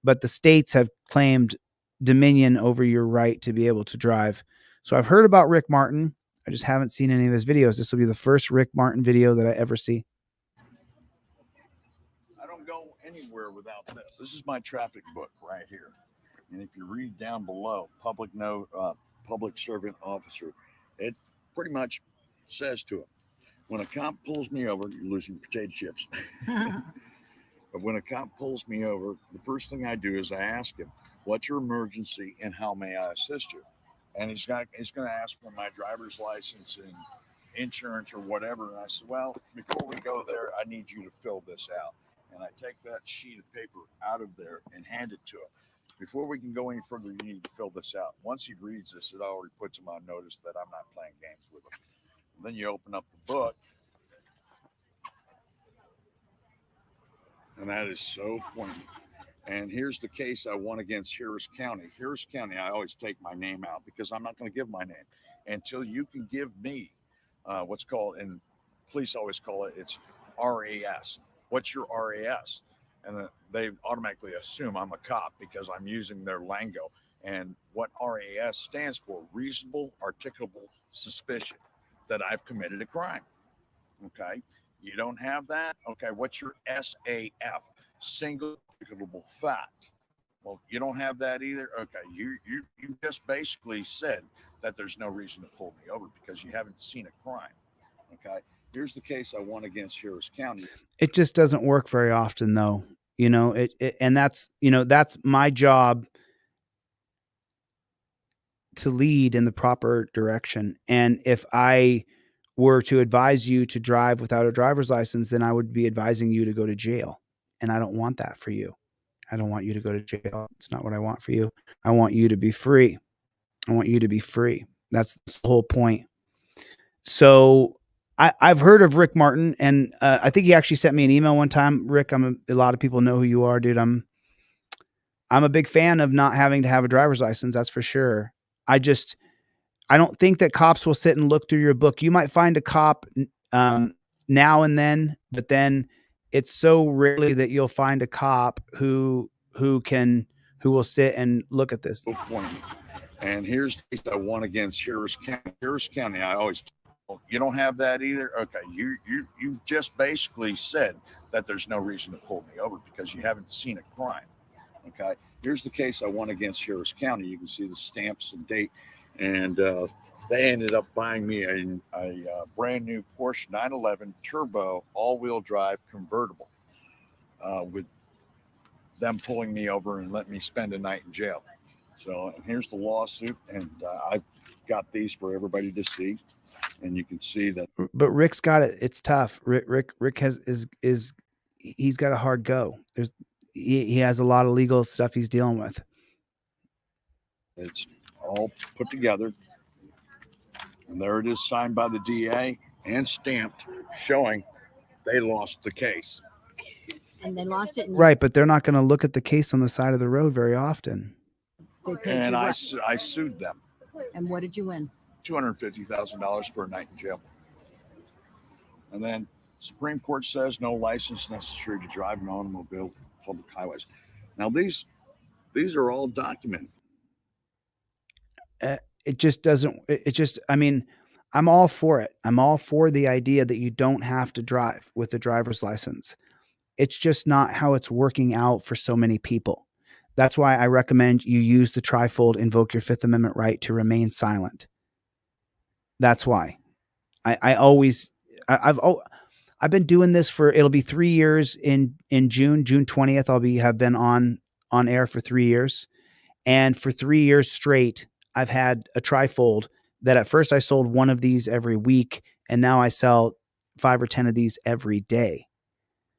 But the states have claimed dominion over your right to be able to drive. So I've heard about Rick Martin. I just haven't seen any of his videos. This will be the first Rick Martin video that I ever see. I don't go anywhere without this. This is my traffic book right here. And if you read down below, public servant officer, it pretty much says to him, when a cop pulls me over, you're losing potato chips. But when a cop pulls me over, the first thing I do is I ask him, what's your emergency and how may I assist you? and he's going to ask for my driver's license and insurance or whatever. And I said, well, before we go there, I need you to fill this out. And I take that sheet of paper out of there and hand it to him. Before we can go any further, you need to fill this out. Once he reads this, it already puts him on notice that I'm not playing games with him. And then you open up the book, and that is so poignant. And here's the case I won against Harris County. Harris County, I always take my name out because I'm not going to give my name until you can give me what's called, and police always call it, it's RAS. What's your RAS? And they automatically assume I'm a cop because I'm using their lingo. And what RAS stands for, reasonable articulable suspicion that I've committed a crime. Okay. You don't have that? Okay. What's your SAF? Single articulable fact. Well, you don't have that either. Okay. You just basically said that there's no reason to pull me over because you haven't seen a crime. Okay. Here's the case I won against Harris County. It just doesn't work very often, though. You know, and that's, you know, that's my job to lead in the proper direction. And if I were to advise you to drive without a driver's license, then I would be advising you to go to jail. And I don't want that for you. I don't want you to go to jail. It's not what I want for you. I want you to be free. I want you to be free. That's the whole point. So I've heard of Rick Martin, and I think he actually sent me an email one time. Rick, a lot of people know who you are, dude. I'm a big fan of not having to have a driver's license. That's for sure. I don't think that cops will sit and look through your book. You might find a cop now and then, but then it's so rarely that you'll find a cop who will sit and look at this. And here's the case I won against Harris County. Harris County, I always, you don't have that either. Okay, you just basically said that there's no reason to pull me over because you haven't seen a crime. Okay, here's the case I won against Harris County. You can see the stamps and date, and they ended up buying me a brand new Porsche 911 Turbo all-wheel drive convertible with them pulling me over and letting me spend a night in jail. So here's the lawsuit, and I've got these for everybody to see, and you can see that. But Rick's got it. It's tough. Rick he's got a hard go. He has a lot of legal stuff he's dealing with. It's all put together, and there it is, signed by the DA and stamped, showing they lost the case. And they lost it. Right, but they're not going to look at the case on the side of the road very often. And I sued them. And what did you win? $250,000 for a night in jail. And then Supreme Court says no license necessary to drive an automobile public highways. Now these are all documented. It just doesn't. I mean, I'm all for it. I'm all for the idea that you don't have to drive with a driver's license. It's just not how it's working out for so many people. That's why I recommend you use the trifold, invoke your Fifth Amendment right to remain silent. That's why. I've been doing this for, it'll be 3 years in June 20th. Have been on air for 3 years. And for 3 years straight, I've had a trifold that at first I sold one of these every week. And now I sell 5 or 10 of these every day.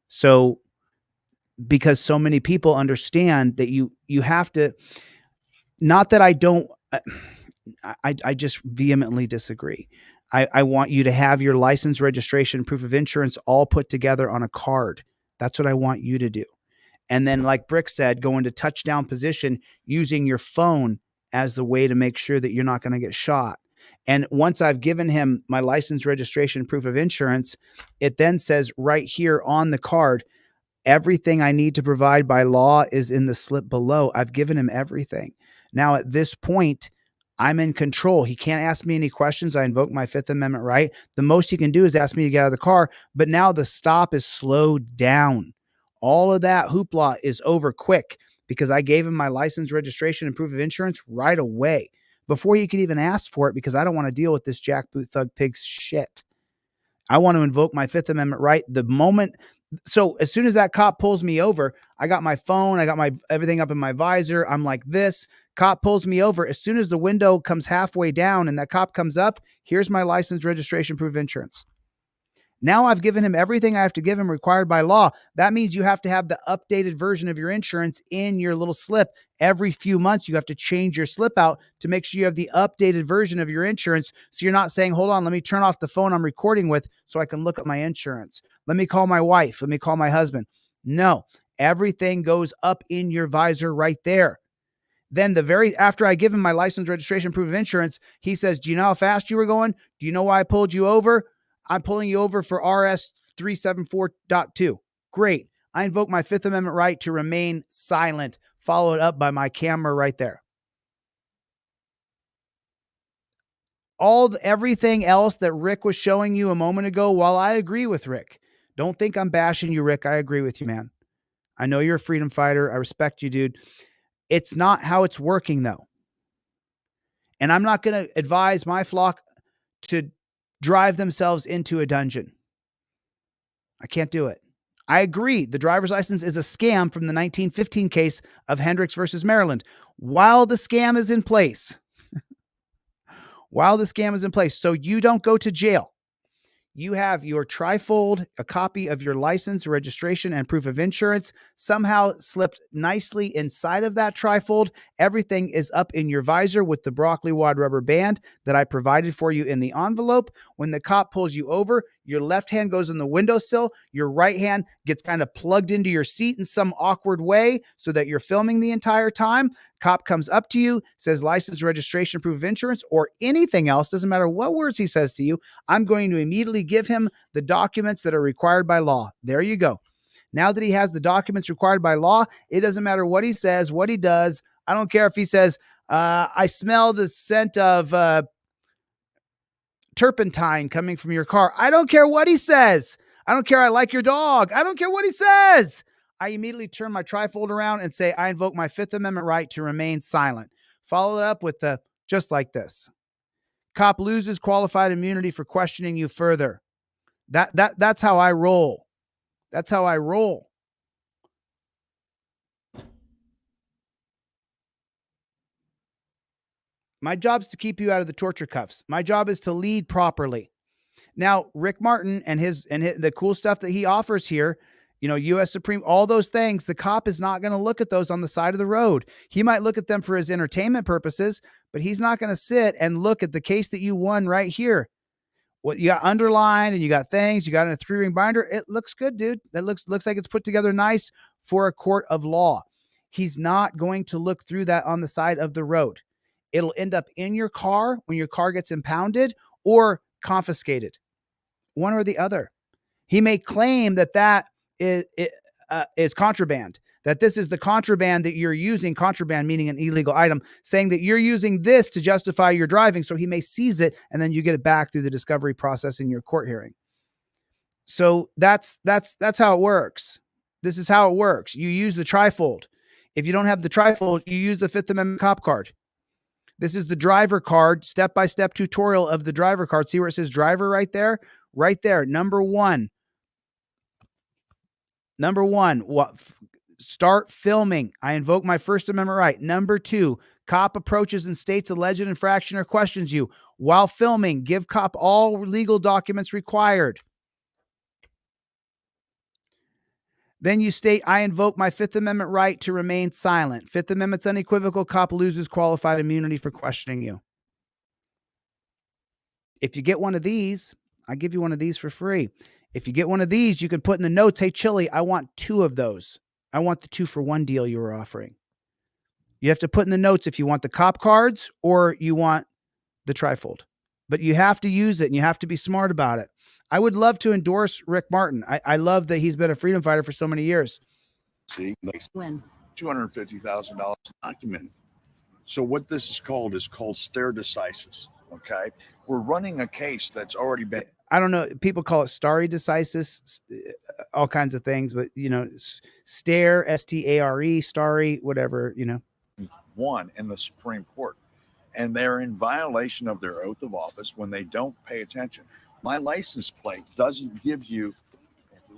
So, because so many people understand that you have to, not that I don't, I just vehemently disagree. I want you to have your license, registration, proof of insurance all put together on a card. That's what I want you to do. And then, like Brick said, go into touchdown position using your phone as the way to make sure that you're not going to get shot. And once I've given him my license, registration, proof of insurance, it then says right here on the card, everything I need to provide by law is in the slip below. I've given him everything. Now, at this point, I'm in control. He can't ask me any questions. I invoke my Fifth Amendment right. The most he can do is ask me to get out of the car. But now the stop is slowed down. All of that hoopla is over quick because I gave him my license, registration, and proof of insurance right away before he could even ask for it, because I don't want to deal with this jackboot thug pig's shit. I want to invoke my Fifth Amendment right the moment So as soon as that cop pulls me over, I got my phone, I got my everything up in my visor. I'm like this. Cop pulls me over. As soon as the window comes halfway down and that cop comes up, here's my license, registration, proof of insurance. Now I've given him everything I have to give him required by law. That means you have to have the updated version of your insurance in your little slip. Every few months, you have to change your slip out to make sure you have the updated version of your insurance. So you're not saying, hold on, let me turn off the phone I'm recording with so I can look at my insurance. Let me call my wife. Let me call my husband. No, everything goes up in your visor right there. Then after I give him my license, registration, proof of insurance, he says, do you know how fast you were going? Do you know why I pulled you over? I'm pulling you over for RS 374.2. Great. I invoke my Fifth Amendment right to remain silent, followed up by my camera right there. Everything else that Rick was showing you a moment ago, while I agree with Rick, don't think I'm bashing you, Rick. I agree with you, man. I know you're a freedom fighter. I respect you, dude. It's not how it's working, though. And I'm not going to advise my flock to drive themselves into a dungeon. I can't do it. I agree. The driver's license is a scam from the 1915 case of Hendricks versus Maryland. While the scam is in place, so you don't go to jail, you have your trifold, a copy of your license, registration, and proof of insurance somehow slipped nicely inside of that trifold. Everything is up in your visor with the broccoli wad rubber band that I provided for you in the envelope. When the cop pulls you over, your left hand goes in the windowsill, your right hand gets kind of plugged into your seat in some awkward way so that you're filming the entire time. Cop comes up to you, says license, registration, proof of insurance, or anything else, doesn't matter what words he says to you. I'm going to immediately give him the documents that are required by law. There you go. Now that he has the documents required by law, it doesn't matter what he says, what he does. I don't care if he says, I smell the scent of turpentine coming from your car. I don't care what he says. I don't care. I like your dog. I don't care what he says. I immediately turn my trifold around and say, I invoke my Fifth Amendment right to remain silent. Follow it up with just like this. Cop loses qualified immunity for questioning you further. That's how I roll. That's how I roll. My job is to keep you out of the torture cuffs. My job is to lead properly. Now, Rick Martin and the cool stuff that he offers here, U.S. Supreme, all those things, the cop is not going to look at those on the side of the road. He might look at them for his entertainment purposes, but he's not going to sit and look at the case that you won right here. What you got underlined and you got things, you got in a 3-ring binder. It looks good, dude. That looks like it's put together nice for a court of law. He's not going to look through that on the side of the road. It'll end up in your car when your car gets impounded or confiscated. One or the other. He may claim that is contraband, that this is the contraband that you're using, contraband meaning an illegal item, saying that you're using this to justify your driving. So he may seize it and then you get it back through the discovery process in your court hearing. So that's how it works. This is how it works. You use the trifold. If you don't have the trifold, you use the Fifth Amendment cop card. This is the driver card, step-by-step tutorial of the driver card. See where it says driver right there? Right there. Number one, start filming. I invoke my First Amendment right. Number 2, cop approaches and states alleged infraction or questions you. While filming, give cop all legal documents required. Then you state, I invoke my Fifth Amendment right to remain silent. Fifth Amendment's unequivocal, cop loses qualified immunity for questioning you. If you get one of these, I give you one of these for free. If you get one of these, you can put in the notes, hey, Chille, I want 2 of those. I want the 2-for-1 deal you were offering. You have to put in the notes if you want the cop cards or you want the trifold. But you have to use it and you have to be smart about it. I would love to endorse Rick Martin. I love that he's been a freedom fighter for so many years. See, When? $250,000 documented. So what this is called stare decisis. Okay, we're running a case that's already been. I don't know. People call it stare decisis, all kinds of things, but stare, stare, stare, whatever, Won in the Supreme Court, and they're in violation of their oath of office when they don't pay attention. My license plate doesn't give you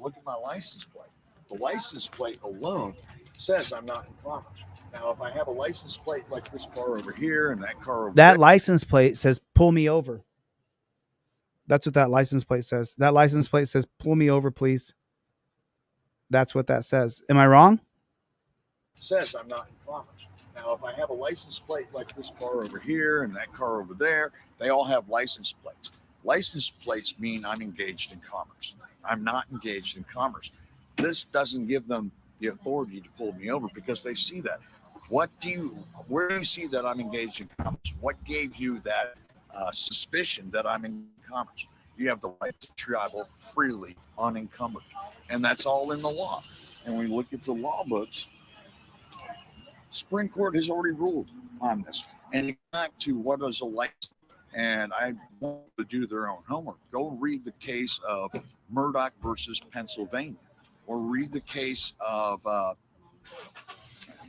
look at my license plate. The license plate alone says I'm not in commerce. Now, if I have a license plate like this car over here and that car over That there, license plate says pull me over. That's what that license plate says. That license plate says pull me over, please. That's what that says. Am I wrong? says I'm not in commerce. Now, if I have a license plate like this car over here and that car over there, they all have license plates. License plates mean I'm engaged in commerce. I'm not engaged in commerce. This doesn't give them the authority to pull me over because they see that. Where do you see that I'm engaged in commerce? What gave you that suspicion that I'm in commerce? You have the right to travel freely unencumbered. And that's all in the law. And when we look at the law books, Supreme Court has already ruled on this. And you go back to what is a license, and I want to do their own homework. Go read the case of Murdoch versus Pennsylvania, or read the case of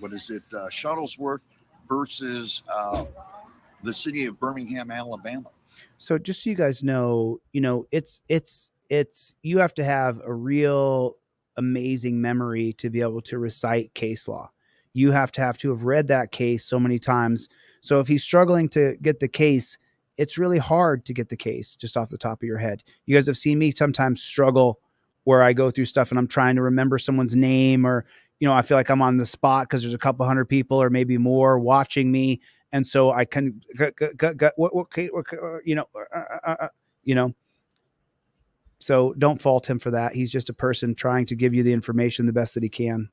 Shuttlesworth versus the city of Birmingham, Alabama. So just so you guys know, it's you have to have a real amazing memory to be able to recite case law. You have to have read that case so many times. So if he's struggling to get the case, it's really hard to get the case just off the top of your head. You guys have seen me sometimes struggle where I go through stuff and I'm trying to remember someone's name, or, I feel like I'm on the spot because there's a couple hundred people or maybe more watching me. And so I can, so don't fault him for that. He's just a person trying to give you the information the best that he can.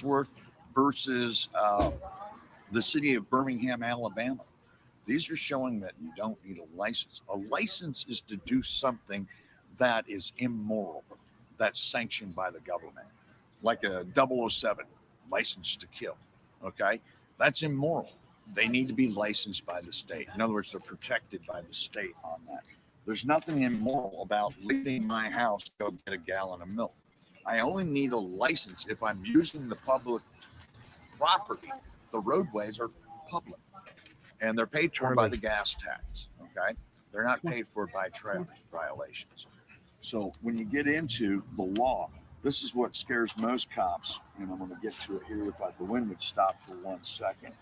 Worth versus the city of Birmingham, Alabama. These are showing that you don't need a license. A license is to do something that is immoral, that's sanctioned by the government, like a 007 license to kill. Okay, that's immoral. They need to be licensed by the state. In other words, they're protected by the state on that. There's nothing immoral about leaving my house to go get a gallon of milk. I only need a license if I'm using the public property. The roadways are public, and they're paid for by the gas tax. Okay, they're not paid for by traffic violations. So when you get into the law, this is what scares most cops, and I'm going to get to it here if the wind would stop for 1 second.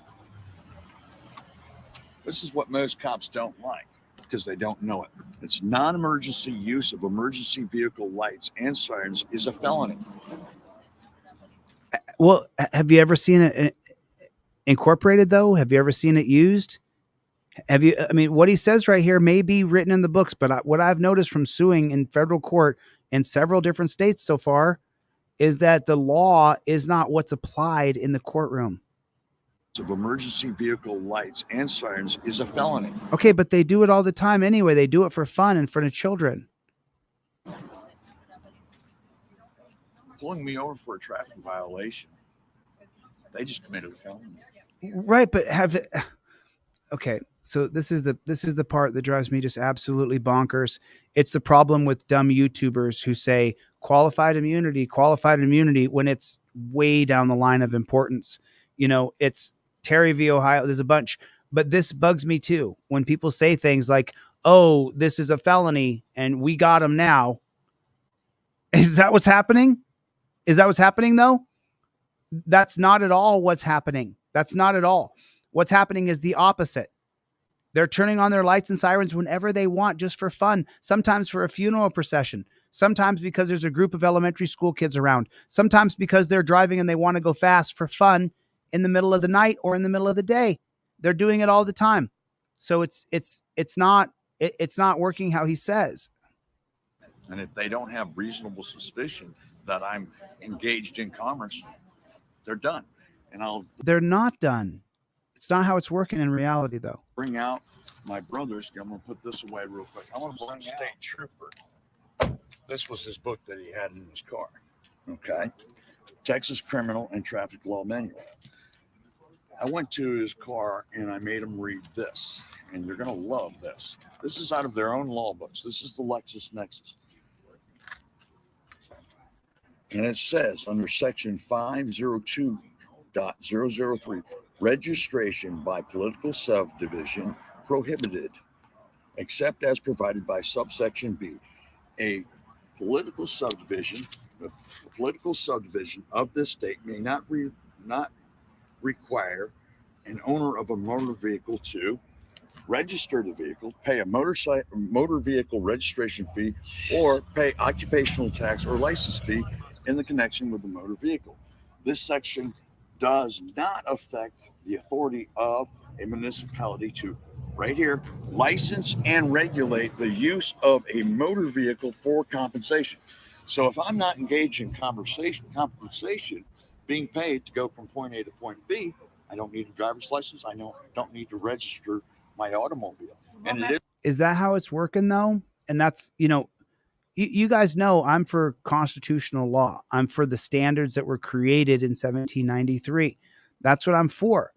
This is what most cops don't like because they don't know it. It's non-emergency use of emergency vehicle lights and sirens is a felony. Well, have you ever seen it incorporated though? Have you ever seen it used? What he says right here may be written in the books, but what I've noticed from suing in federal court in several different states so far is that the law is not what's applied in the courtroom. Of emergency vehicle lights and sirens is a felony. Okay, but they do it all the time anyway. They do it for fun in front of children. Pulling me over for a traffic violation, they just committed a felony. Right, but okay, so this is the part that drives me just absolutely bonkers. It's the problem with dumb YouTubers who say qualified immunity when it's way down the line of importance. It's Terry v. Ohio. There's a bunch, but this bugs me too. When people say things like, oh, this is a felony and we got him now. Is that what's happening? Is that what's happening though? That's not at all what's happening. That's not at all. What's happening is the opposite. They're turning on their lights and sirens whenever they want, just for fun. Sometimes for a funeral procession. Sometimes because there's a group of elementary school kids around. Sometimes because they're driving and they want to go fast for fun in the middle of the night or in the middle of the day. They're doing it all the time. So it's not working how he says. And if they don't have reasonable suspicion that I'm engaged in commerce, they're done. And they're not done. It's not how it's working in reality, though. Bring out my brother's. I'm going to put this away real quick. I want to bring State Trooper. This was his book that he had in his car. Okay. Texas Criminal and Traffic Law Manual. I went to his car and I made him read this. And you're going to love this. This is out of their own law books. This is the LexisNexis. And it says under section 502.003, registration by political subdivision prohibited, except as provided by subsection B. A political subdivision, the political subdivision of this state may not require an owner of a motor vehicle to register the vehicle, pay a motor vehicle registration fee, or pay occupational tax or license fee in the connection with the motor vehicle. This section does not affect the authority of a municipality to, right here, license and regulate the use of a motor vehicle for compensation. So if I'm not engaged in compensation being paid to go from point A to point B, I don't need a driver's license. I don't need to register my automobile. And it Is that how it's working though? And that's, you guys know I'm for constitutional law. I'm for the standards that were created in 1793. That's what I'm for.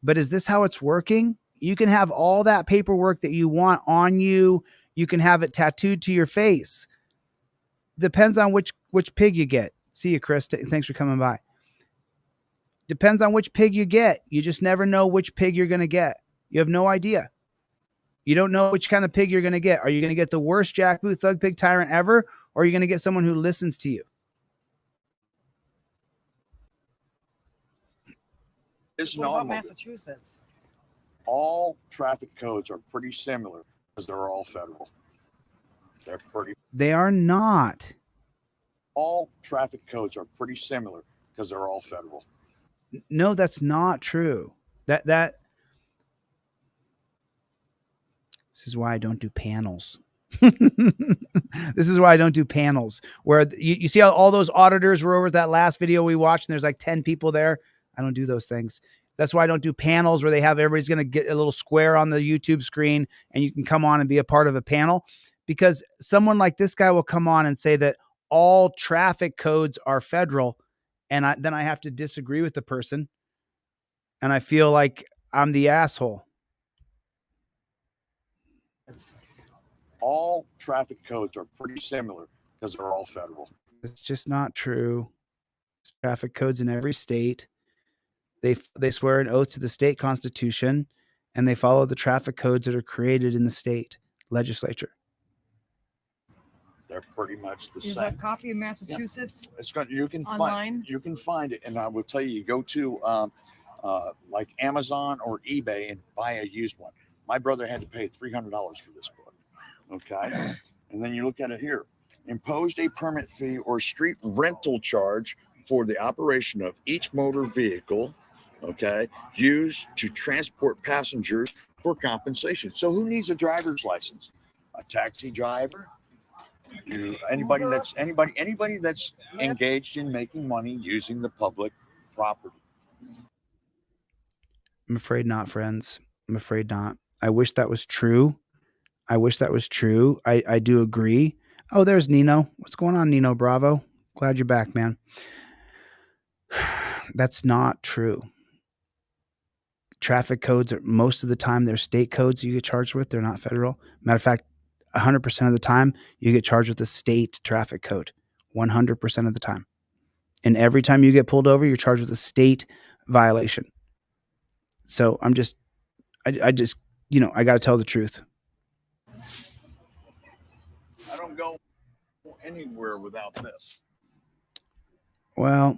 But is this how it's working? You can have all that paperwork that you want on you. You can have it tattooed to your face. Depends on which pig you get. See you, Chris. Thanks for coming by. Depends on which pig you get. You just never know which pig you're going to get. You have no idea. You don't know which kind of pig you're going to get. Are you going to get the worst jackboot thug pig tyrant ever? Or are you going to get someone who listens to you? What about Massachusetts? All traffic codes are pretty similar because they're all federal. They are not. All traffic codes are pretty similar because they're all federal. No, that's not true. This is why I don't do panels. This is why I don't do panels where you see how all those auditors were over at that last video we watched and there's like 10 people there. I don't do those things. That's why I don't do panels where they have everybody's going to get a little square on the YouTube screen and you can come on and be a part of a panel, because someone like this guy will come on and say that all traffic codes are federal. And then I have to disagree with the person. And I feel like I'm the asshole. All traffic codes are pretty similar because they're all federal. It's just not true. Traffic codes in every state. They swear an oath to the state constitution and they follow the traffic codes that are created in the state legislature. They're pretty much the Is same. a copy of Massachusetts It's got, you can online? find it, and I will tell you go to like Amazon or eBay and buy a used one. My brother had to pay $300 for this book. Okay, and then you look at it here. Imposed a permit fee or street rental charge for the operation of each motor vehicle, okay, used to transport passengers for compensation. So who needs a driver's license? A taxi driver? Anybody that's engaged in making money using the public property. I'm afraid not, friends. I'm afraid not. I wish that was true. I do agree. Oh, there's Nino. What's going on, Nino Bravo? Glad you're back, man. That's not true. Traffic codes are most of the time they're state codes you get charged with. They're not federal. Matter of fact, 100% of the time you get charged with a state traffic code. 100% of the time. And every time you get pulled over, you're charged with a state violation. So I just, I got to tell the truth. I don't go anywhere without this. Well,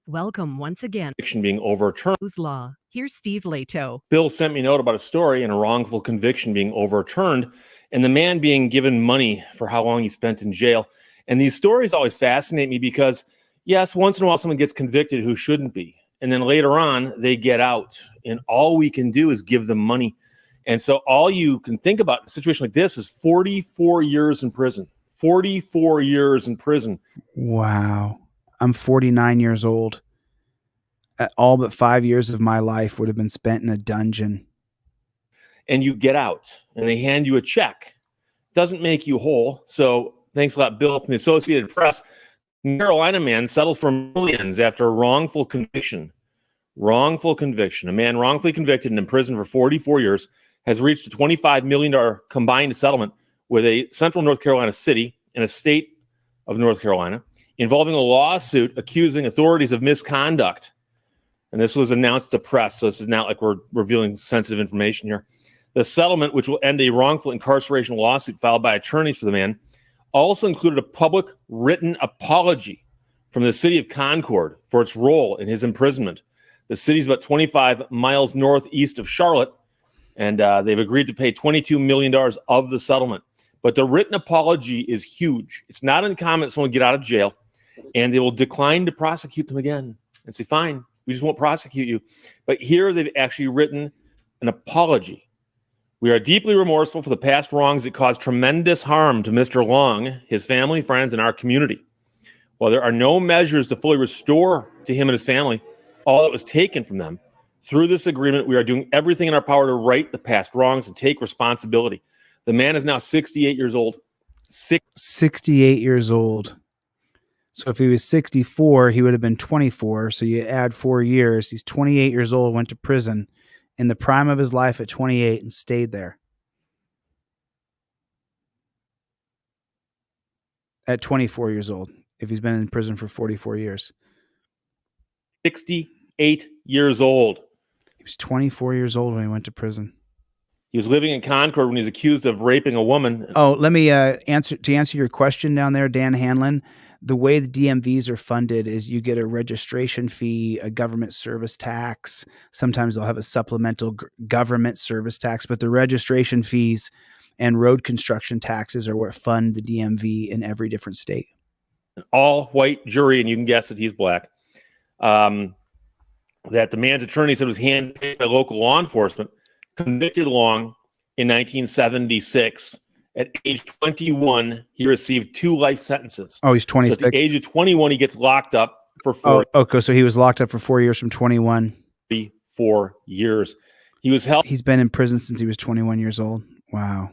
Welcome once again. Conviction being overturned. Law. Here's Steve Leto. Bill sent me a note about a story and a wrongful conviction being overturned and the man being given money for how long he spent in jail. And these stories always fascinate me because, yes, once in a while someone gets convicted who shouldn't be. And then later on, they get out. And all we can do is give them money. And so all you can think about in a situation like this is 44 years in prison. 44 years in prison. wow. I'm 49 years old. All but 5 years of my life would have been spent in a dungeon. And you get out and they hand you a check. Doesn't make you whole. So thanks a lot, Bill, from the Associated Press. Carolina man settled for millions after a wrongful conviction. Wrongful conviction. A man wrongfully convicted and imprisoned for 44 years has reached a $25 million combined settlement with a central North Carolina city and a state of North Carolina involving a lawsuit accusing authorities of misconduct. And this was announced to press, so this is not like we're revealing sensitive information here. The settlement, which will end a wrongful incarceration lawsuit filed by attorneys for the man, also included a public written apology from the city of Concord for its role in his imprisonment. The city's about 25 miles northeast of Charlotte, and they've agreed to pay $22 million of the settlement. But the written apology is huge. It's not uncommon that someone get out of jail, and they will decline to prosecute them again and say, fine, we just won't prosecute you. But here they've actually written an apology. We are deeply remorseful for the past wrongs that caused tremendous harm to Mr. Long, his family, friends, and our community. While there are no measures to fully restore to him and his family all that was taken from them, through this agreement, we are doing everything in our power to right the past wrongs and take responsibility. The man is now 68 years old. 68 years old. So if he was 64, he would have been 24. So you add 4 years. He's 28 years old, went to prison in the prime of his life at 28 and stayed there. At 24 years old, if he's been in prison for 44 years. 68 years old. He was 24 years old when he went to prison. He was living in Concord when he was accused of raping a woman. Oh, let me answer your question down there, Dan Hanlon. The way the DMVs are funded is you get a registration fee, a government service tax. Sometimes they'll have a supplemental government service tax, but the registration fees and road construction taxes are what fund the DMV in every different state. An all-white jury, and you can guess that he's black, that the man's attorney said was handpicked by local law enforcement, convicted Long in 1976. At age 21, he received 2 life sentences. Oh, he's 26. So at the age of 21, he gets locked up for 4 Oh, okay. So he was locked up for 4 years from 21. 4 years. He was held. He's been in prison since he was 21 years old. Wow.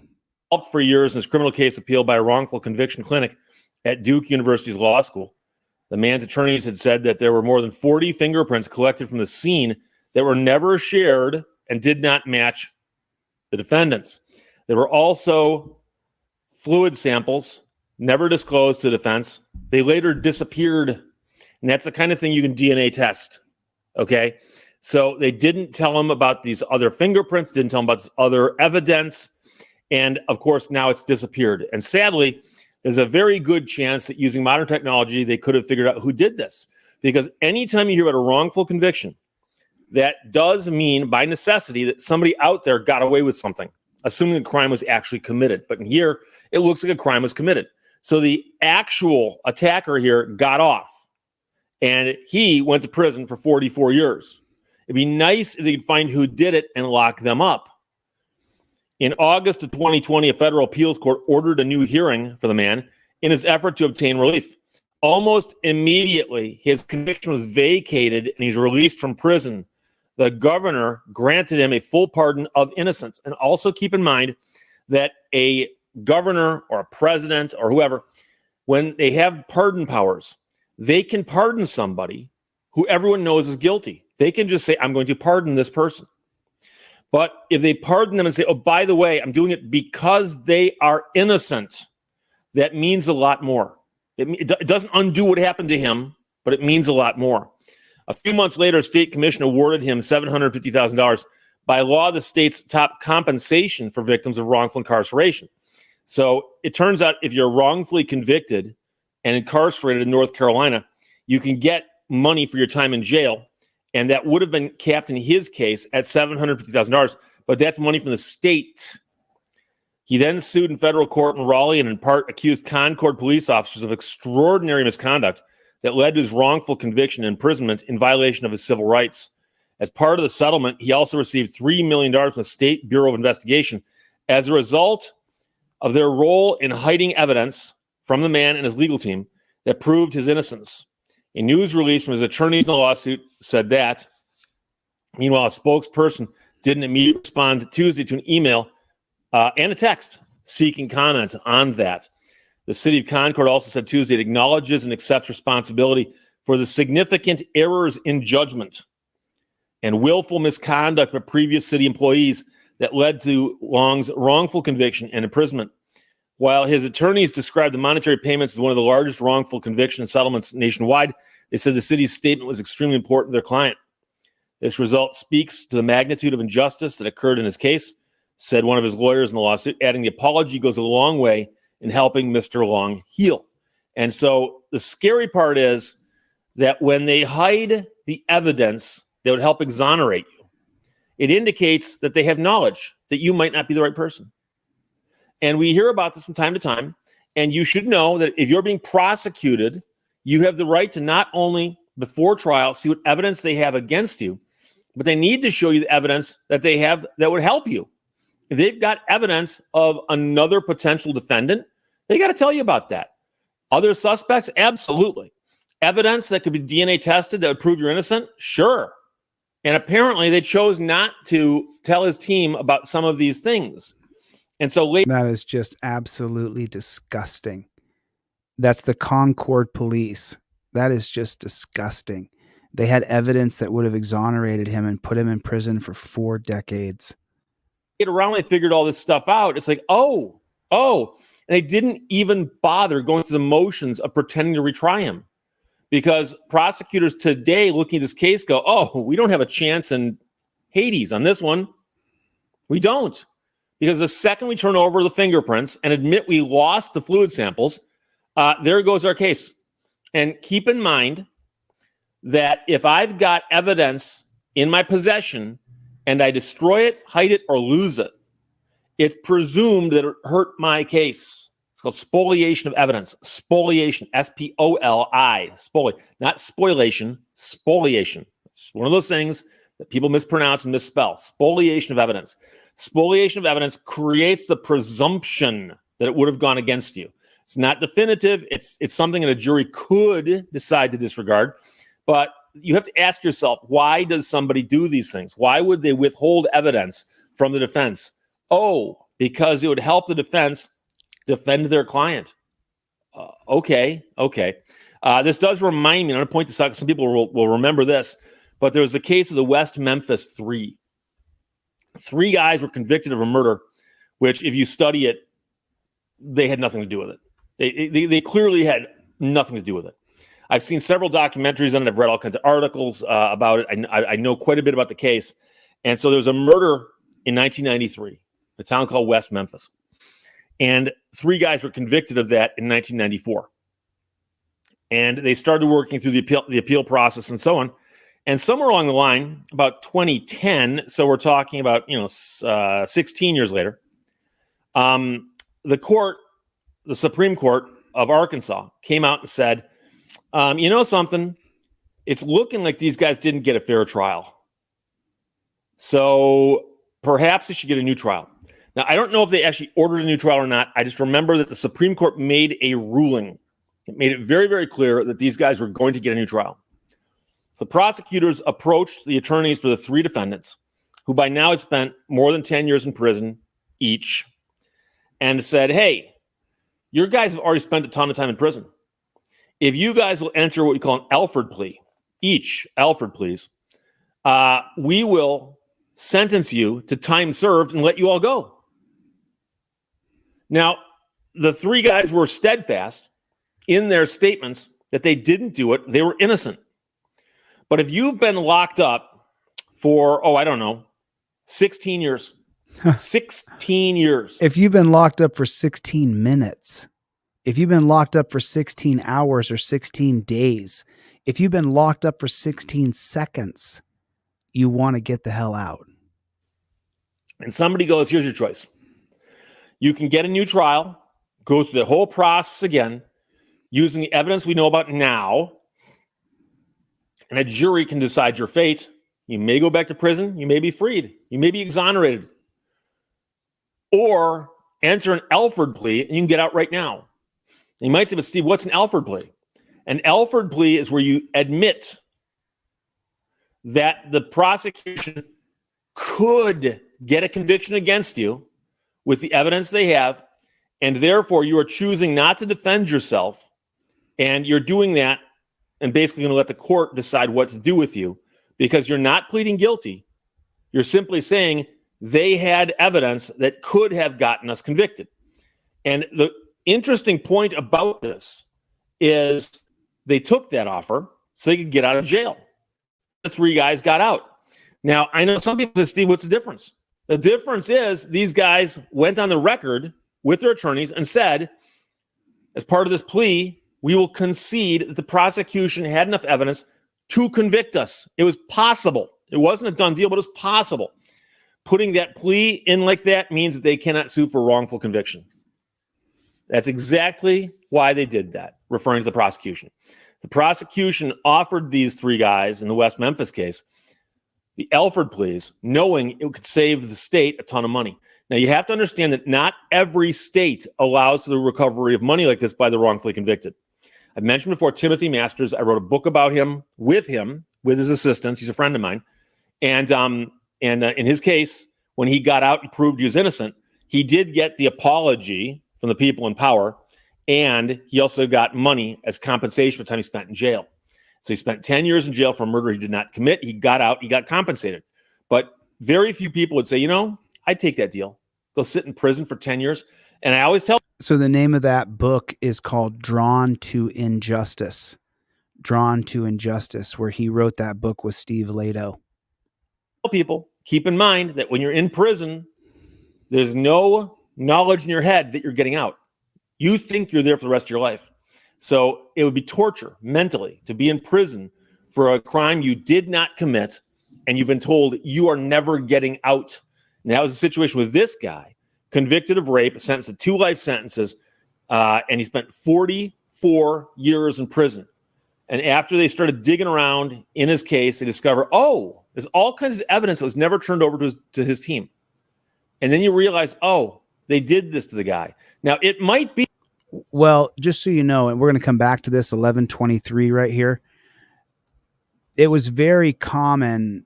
Held for years in his criminal case appealed by a wrongful conviction clinic at Duke University's law school. The man's attorneys had said that there were more than 40 fingerprints collected from the scene that were never shared and did not match the defendants. There were also fluid samples never disclosed to defense. They later disappeared. And that's the kind of thing you can DNA test. Okay. So they didn't tell him about these other fingerprints, didn't tell him about this other evidence. And of course, now it's disappeared. And sadly, there's a very good chance that using modern technology, they could have figured out who did this. Because anytime you hear about a wrongful conviction, that does mean by necessity that somebody out there got away with something, assuming the crime was actually committed. But in here, it looks like a crime was committed. So the actual attacker here got off, and he went to prison for 44 years. It'd be nice if they could find who did it and lock them up. In August of 2020, a federal appeals court ordered a new hearing for the man in his effort to obtain relief. Almost immediately, his conviction was vacated, and he's released from prison. The governor granted him a full pardon of innocence. And also keep in mind that a governor or a president or whoever, when they have pardon powers, they can pardon somebody who everyone knows is guilty. They can just say, I'm going to pardon this person. But if they pardon them and say, oh, by the way, I'm doing it because they are innocent, that means a lot more. It doesn't undo what happened to him, but it means a lot more. A few months later, a state commission awarded him $750,000. By law, the state's top compensation for victims of wrongful incarceration. So it turns out if you're wrongfully convicted and incarcerated in North Carolina, you can get money for your time in jail. And that would have been capped in his case at $750,000, but that's money from the state. He then sued in federal court in Raleigh and in part accused Concord police officers of extraordinary misconduct that led to his wrongful conviction and imprisonment in violation of his civil rights. As part of the settlement, he also received $3 million from the State Bureau of Investigation as a result of their role in hiding evidence from the man and his legal team that proved his innocence. A news release from his attorneys in the lawsuit said that. Meanwhile, a spokesperson didn't immediately respond Tuesday to an email and a text seeking comment on that. The city of Concord also said Tuesday it acknowledges and accepts responsibility for the significant errors in judgment and willful misconduct of previous city employees that led to Long's wrongful conviction and imprisonment. While his attorneys described the monetary payments as one of the largest wrongful conviction settlements nationwide, they said the city's statement was extremely important to their client. This result speaks to the magnitude of injustice that occurred in his case. said one of his lawyers in the lawsuit, adding the apology goes a long way in helping Mr. Long heal. And so the scary part is that when they hide the evidence that would help exonerate you, it indicates that they have knowledge that you might not be the right person. And we hear about this from time to time. And you should know that if you're being prosecuted, you have the right to not only before trial see what evidence they have against you, but they need to show you the evidence that they have that would help you. If they've got evidence of another potential defendant, they got to tell you about that. Other suspects? Absolutely. Evidence that could be DNA tested that would prove you're innocent? Sure. And apparently they chose not to tell his team about some of these things. And so that is just absolutely disgusting. That's the Concord police. That is just disgusting. They had evidence that would have exonerated him and put him in prison for 4 decades. Get around, they figured all this stuff out. It's like, oh. And they didn't even bother going through the motions of pretending to retry him. Because prosecutors today looking at this case go, oh, we don't have a chance in Hades on this one. We don't. Because the second we turn over the fingerprints and admit we lost the fluid samples, there goes our case. And keep in mind that if I've got evidence in my possession and I destroy it, hide it, or lose it, it's presumed that it hurt my case. It's called spoliation of evidence. Spoliation, S-P-O-L-I, not spoilation, spoliation. It's one of those things that people mispronounce and misspell. Spoliation of evidence. Spoliation of evidence creates the presumption that it would have gone against you. It's not definitive. It's something that a jury could decide to disregard. But you have to ask yourself, why does somebody do these things? Why would they withhold evidence from the defense? Oh, because it would help the defense defend their client. Okay. This does remind me, and I'm going to point this out because some people will remember this, but there was a case of the West Memphis 3. 3 guys were convicted of a murder, which if you study it, they had nothing to do with it. They clearly had nothing to do with it. I've seen several documentaries on it. I've read all kinds of articles about it. I know quite a bit about the case. And so there was a murder in 1993, a town called West Memphis. And 3 guys were convicted of that in 1994. And they started working through the appeal process and so on. And somewhere along the line, about 2010, so we're talking about 16 years later, the Supreme Court of Arkansas came out and said, you know something? It's looking like these guys didn't get a fair trial. So perhaps they should get a new trial. Now, I don't know if they actually ordered a new trial or not. I just remember that the Supreme Court made a ruling. It made it very, very clear that these guys were going to get a new trial. So prosecutors approached the attorneys for the 3 defendants, who by now had spent more than 10 years in prison each, and said, hey, your guys have already spent a ton of time in prison. If you guys will enter what we call an Alford plea, Alford pleas, we will sentence you to time served and let you all go. Now, the 3 guys were steadfast in their statements that they didn't do it. They were innocent. But if you've been locked up for, 16 years, 16 years. If you've been locked up for 16 minutes, if you've been locked up for 16 hours or 16 days, if you've been locked up for 16 seconds, you want to get the hell out. And somebody goes, here's your choice. You can get a new trial, go through the whole process again, using the evidence we know about now, and a jury can decide your fate. You may go back to prison. You may be freed. You may be exonerated. Or enter an Alford plea and you can get out right now. And you might say, but Steve, what's an Alford plea? An Alford plea is where you admit that the prosecution could get a conviction against you with the evidence they have, and therefore you are choosing not to defend yourself, and you're doing that and basically going to let the court decide what to do with you because you're not pleading guilty. You're simply saying they had evidence that could have gotten us convicted. And the interesting point about this is they took that offer so they could get out of jail. The 3 guys got out. Now, I know some people say, Steve, what's the difference? The difference is these guys went on the record with their attorneys and said, as part of this plea, we will concede that the prosecution had enough evidence to convict us. It was possible. It wasn't a done deal, but it was possible. Putting that plea in like that means that they cannot sue for wrongful conviction. That's exactly why they did that, referring to the prosecution. The prosecution offered these three guys in the West Memphis case the Alford pleas, knowing it could save the state a ton of money. Now, you have to understand that not every state allows for the recovery of money like this by the wrongfully convicted. I've mentioned before Timothy Masters. I wrote a book about him, with his assistance. He's a friend of mine. And in his case, when he got out and proved he was innocent, he did get the apology from the people in power, and he also got money as compensation for the time he spent in jail. So he spent 10 years in jail for a murder he did not commit. He got out, he got compensated. But very few people would say, you know, I'd take that deal. Go sit in prison for 10 years. And I always tell. So the name of that book is called Drawn to Injustice. Drawn to Injustice, where he wrote that book with Steve Leto. People, keep in mind that when you're in prison, there's no knowledge in your head that you're getting out. You think you're there for the rest of your life. So it would be torture mentally to be in prison for a crime you did not commit, and you've been told you are never getting out. And that was the situation with this guy, convicted of rape, sentenced to 2 life sentences, and he spent 44 years in prison. And after they started digging around in his case, they discovered, oh, there's all kinds of evidence that was never turned over to his team. And then you realize, oh, they did this to the guy. Now, it might be. Well, just so you know, and we're going to come back to this 1123 right here. It was very common.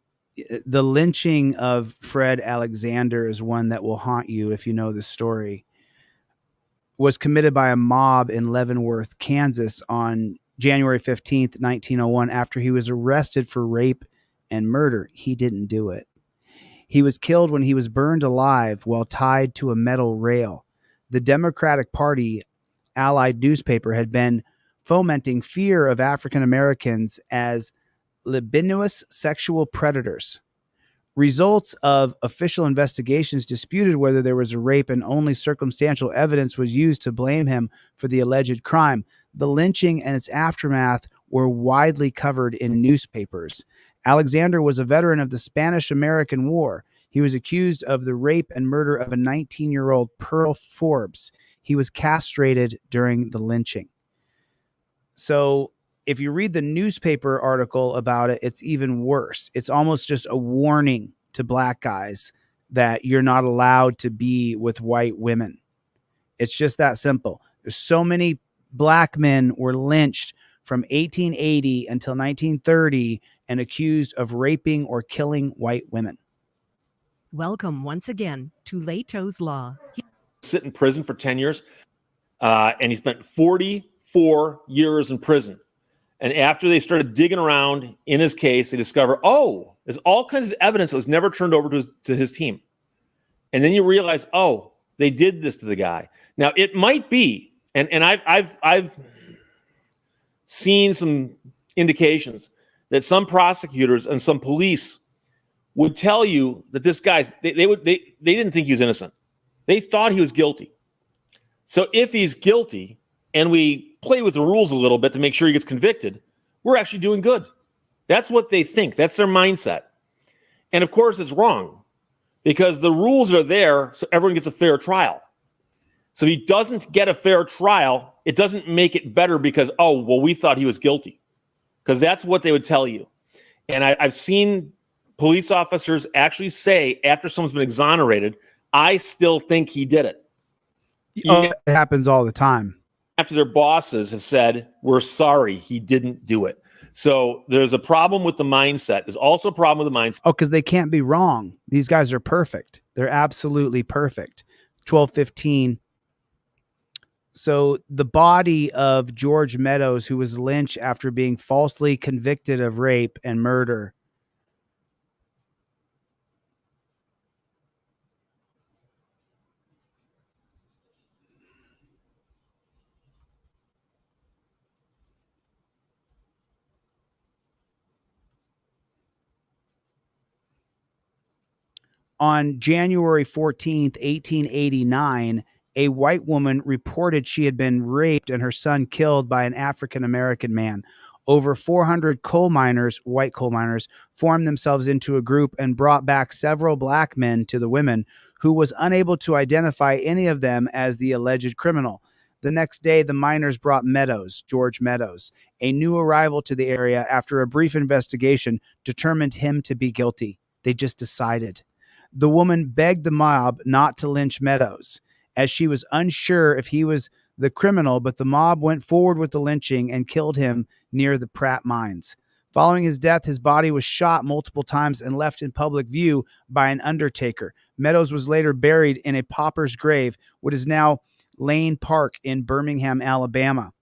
The lynching of Fred Alexander is one that will haunt you if you know the story. Was committed by a mob in Leavenworth, Kansas on January 15th, 1901, after he was arrested for rape and murder. He didn't do it. He was killed when he was burned alive while tied to a metal rail. The Democratic Party Allied newspaper had been fomenting fear of African Americans as libidinous sexual predators. Results of official investigations disputed whether there was a rape, and only circumstantial evidence was used to blame him for the alleged crime. The lynching and its aftermath were widely covered in newspapers. Alexander was a veteran of the Spanish-American War. He was accused of the rape and murder of a 19-year-old Pearl Forbes. He was castrated during the lynching. So if you read the newspaper article about it, it's even worse. It's almost just a warning to black guys that you're not allowed to be with white women. It's just that simple. There's so many black men were lynched from 1880 until 1930 and accused of raping or killing white women. Welcome once again to Leto's Law. Sit in prison for 10 years, and he spent 44 years in prison. And after they started digging around in his case, they discovered, oh, there's all kinds of evidence that was never turned over to his team. And then you realize, oh, they did this to the guy. Now, it might be, and I've seen some indications that some prosecutors and some police would tell you that this guy's, they didn't think he was innocent. They thought he was guilty. So if he's guilty and we play with the rules a little bit to make sure he gets convicted, we're actually doing good. That's what they think. That's their mindset. And of course, it's wrong because the rules are there so everyone gets a fair trial. So if he doesn't get a fair trial, it doesn't make it better because, oh, well, we thought he was guilty. Because that's what they would tell you. And I've seen police officers actually say after someone's been exonerated, I still think he did it. Oh, it happens all the time. After their bosses have said, we're sorry, he didn't do it. So there's a problem with the mindset. There's also a problem with the mindset. Oh, because they can't be wrong. These guys are perfect. They're absolutely perfect. 12:15. So the body of George Meadows, who was lynched after being falsely convicted of rape and murder. On January 14th, 1889, a white woman reported she had been raped and her son killed by an African-American man. Over 400 coal miners, white coal miners, formed themselves into a group and brought back several black men to the women, who was unable to identify any of them as the alleged criminal. The next day, the miners brought Meadows, George Meadows, a new arrival to the area. After a brief investigation, determined him to be guilty. They just decided. The woman begged the mob not to lynch Meadows, as she was unsure if he was the criminal, but the mob went forward with the lynching and killed him near the Pratt mines. Following his death, his body was shot multiple times and left in public view by an undertaker. Meadows was later buried in a pauper's grave, what is now Lane Park in Birmingham, Alabama.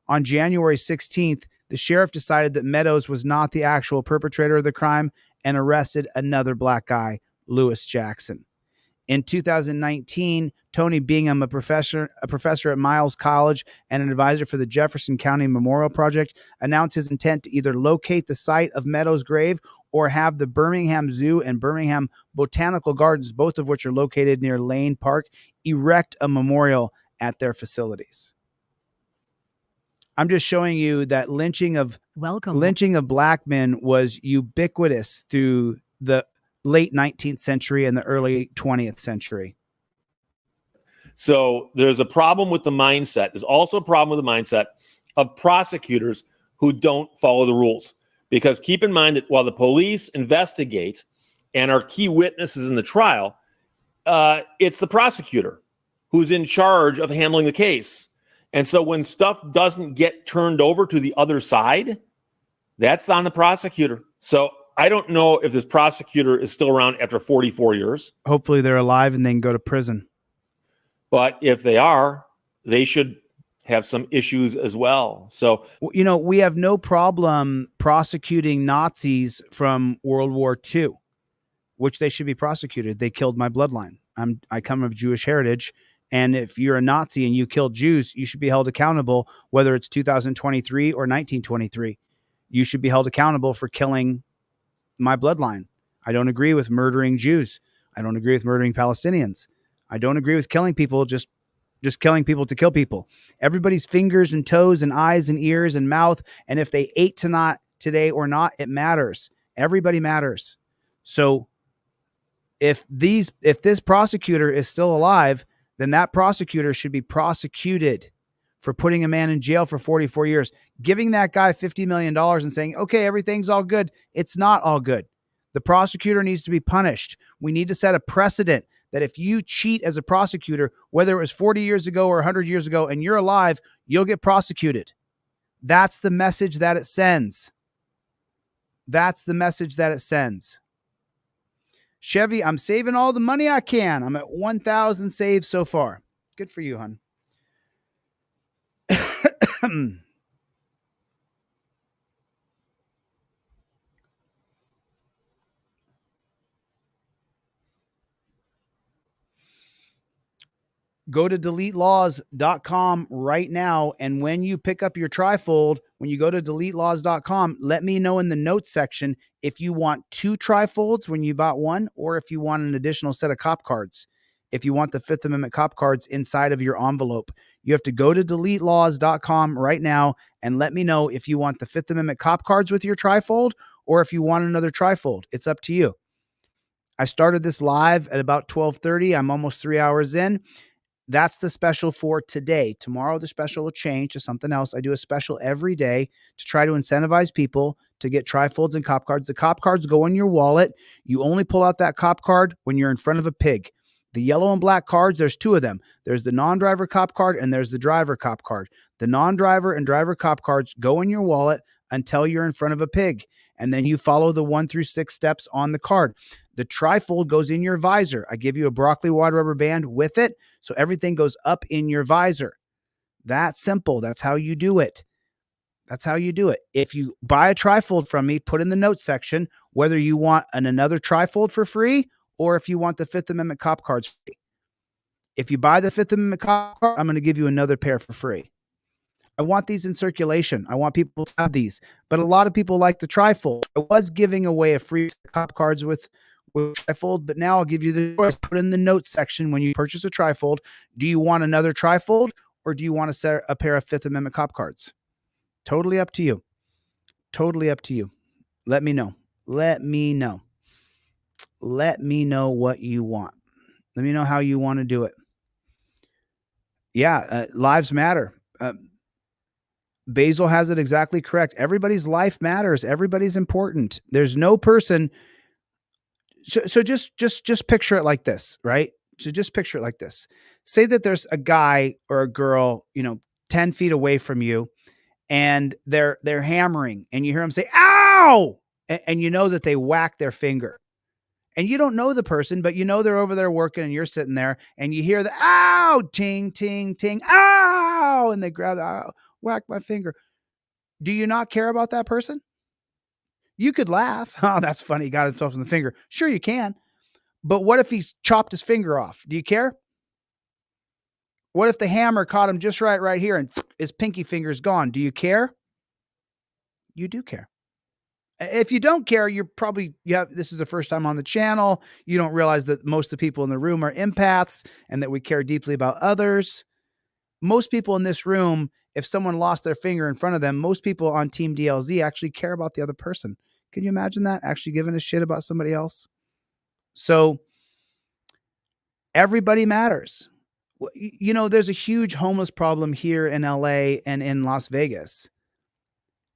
On January 16th, the sheriff decided that Meadows was not the actual perpetrator of the crime and arrested another black guy, Lewis Jackson. In 2019, Tony Bingham, a professor at Miles College and an advisor for the Jefferson County Memorial Project, announced his intent to either locate the site of Meadows' grave or have the Birmingham Zoo and Birmingham Botanical Gardens, both of which are located near Lane Park, erect a memorial at their facilities. I'm just showing you that lynching of black men was ubiquitous through the late 19th century and the early 20th century. So there's a problem with the mindset. There's also a problem with the mindset of prosecutors who don't follow the rules. Because keep in mind that while the police investigate and are key witnesses in the trial, it's the prosecutor who's in charge of handling the case. And so when stuff doesn't get turned over to the other side, that's on the prosecutor. So I don't know if this prosecutor is still around after 44 years. Hopefully they're alive and they can go to prison. But if they are, they should have some issues as well. So, you know, we have no problem prosecuting Nazis from World War II, which they should be prosecuted. They killed my bloodline. I come of Jewish heritage. And if you're a Nazi and you killed Jews, you should be held accountable, whether it's 2023 or 1923. You should be held accountable for killing my bloodline. I don't agree with murdering Jews. I don't agree with murdering Palestinians. I don't agree with killing people, just killing people to kill people. Everybody's fingers and toes and eyes and ears and mouth. And if they ate today or not, it matters. Everybody matters. So if this prosecutor is still alive, then that prosecutor should be prosecuted for putting a man in jail for 44 years, giving that guy $50 million and saying, okay, everything's all good. It's not all good. The prosecutor needs to be punished. We need to set a precedent that if you cheat as a prosecutor, whether it was 40 years ago or 100 years ago, and you're alive, you'll get prosecuted. That's the message that it sends. That's the message that it sends. Chevy, I'm saving all the money I can. I'm at 1,000 saved so far. Good for you, hon. Go to deletelaws.com right now. And when you pick up your trifold, when you go to deletelaws.com, let me know in the notes section if you want 2 trifolds when you bought one, or if you want an additional set of cop cards. If you want the Fifth Amendment cop cards inside of your envelope, you have to go to deletelaws.com right now and let me know if you want the Fifth Amendment cop cards with your trifold, or if you want another trifold. It's up to you. I started this live at about 12:30. I'm almost 3 hours in. That's the special for today. Tomorrow, the special will change to something else. I do a special every day to try to incentivize people to get trifolds and cop cards. The cop cards go in your wallet. You only pull out that cop card when you're in front of a pig. The yellow and black cards, there's 2 of them. There's the non-driver cop card and there's the driver cop card. The non-driver and driver cop cards go in your wallet until you're in front of a pig. And then you follow the 1 through 6 steps on the card. The trifold goes in your visor. I give you a broccoli wad rubber band with it, so everything goes up in your visor. That's simple. That's how you do it. That's how you do it. If you buy a trifold from me, put in the notes section whether you want another trifold for free or if you want the Fifth Amendment cop cards free. If you buy the Fifth Amendment cop card, I'm going to give you another pair for free. I want these in circulation. I want people to have these, but a lot of people like the trifold. I was giving away a free cop cards with with trifold, but now I'll give you the choice. Put in the notes section when you purchase a trifold. Do you want another trifold or do you want a pair of Fifth Amendment cop cards? Totally up to you. Totally up to you. Let me know. Let me know. Let me know what you want. Let me know how you want to do it. Yeah, lives matter. Basil has it exactly correct. Everybody's life matters. Everybody's important. There's no person. So just picture it like this, right? So just picture it like this. Say that there's a guy or a girl, 10 feet away from you, and they're hammering, and you hear them say, "Ow!" And you know that they whack their finger. And you don't know the person, but you know they're over there working, and you're sitting there, and you hear the "ow!" ting, ting, ting, "ow!" And they grab the "ow!" Whack my finger. Do you not care about that person? You could laugh. Oh, that's funny. He got himself in the finger. Sure, you can. But what if he's chopped his finger off? Do you care? What if the hammer caught him just right here, and his pinky finger's gone? Do you care? You do care. If you don't care, this is the first time on the channel. You don't realize that most of the people in the room are empaths and that we care deeply about others. Most people in this room, if someone lost their finger in front of them, most people on Team DLZ actually care about the other person. Can you imagine that? Actually giving a shit about somebody else? So everybody matters. There's a huge homeless problem here in LA and in Las Vegas.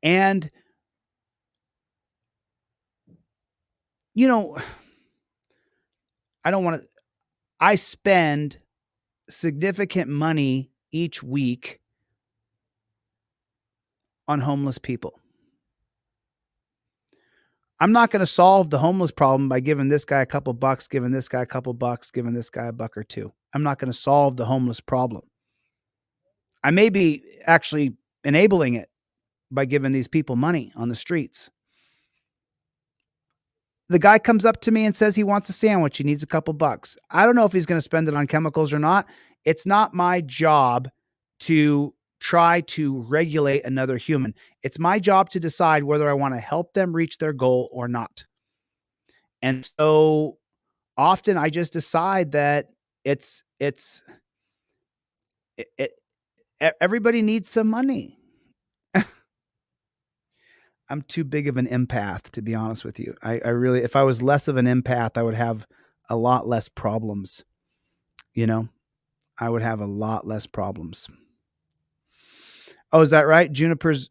And I spend significant money each week on homeless people. I'm not going to solve the homeless problem by giving this guy a couple bucks, giving this guy a couple bucks, giving this guy a buck or two. I'm not going to solve the homeless problem. I may be actually enabling it by giving these people money on the streets. The guy comes up to me and says he wants a sandwich. He needs a couple bucks. I don't know if he's going to spend it on chemicals or not. It's not my job to try to regulate another human. It's my job to decide whether I want to help them reach their goal or not. And so often I just decide that everybody needs some money. I'm too big of an empath, to be honest with you. I really, if I was less of an empath, I would have a lot less problems. I would have a lot less problems. Oh, is that right? Juniper's.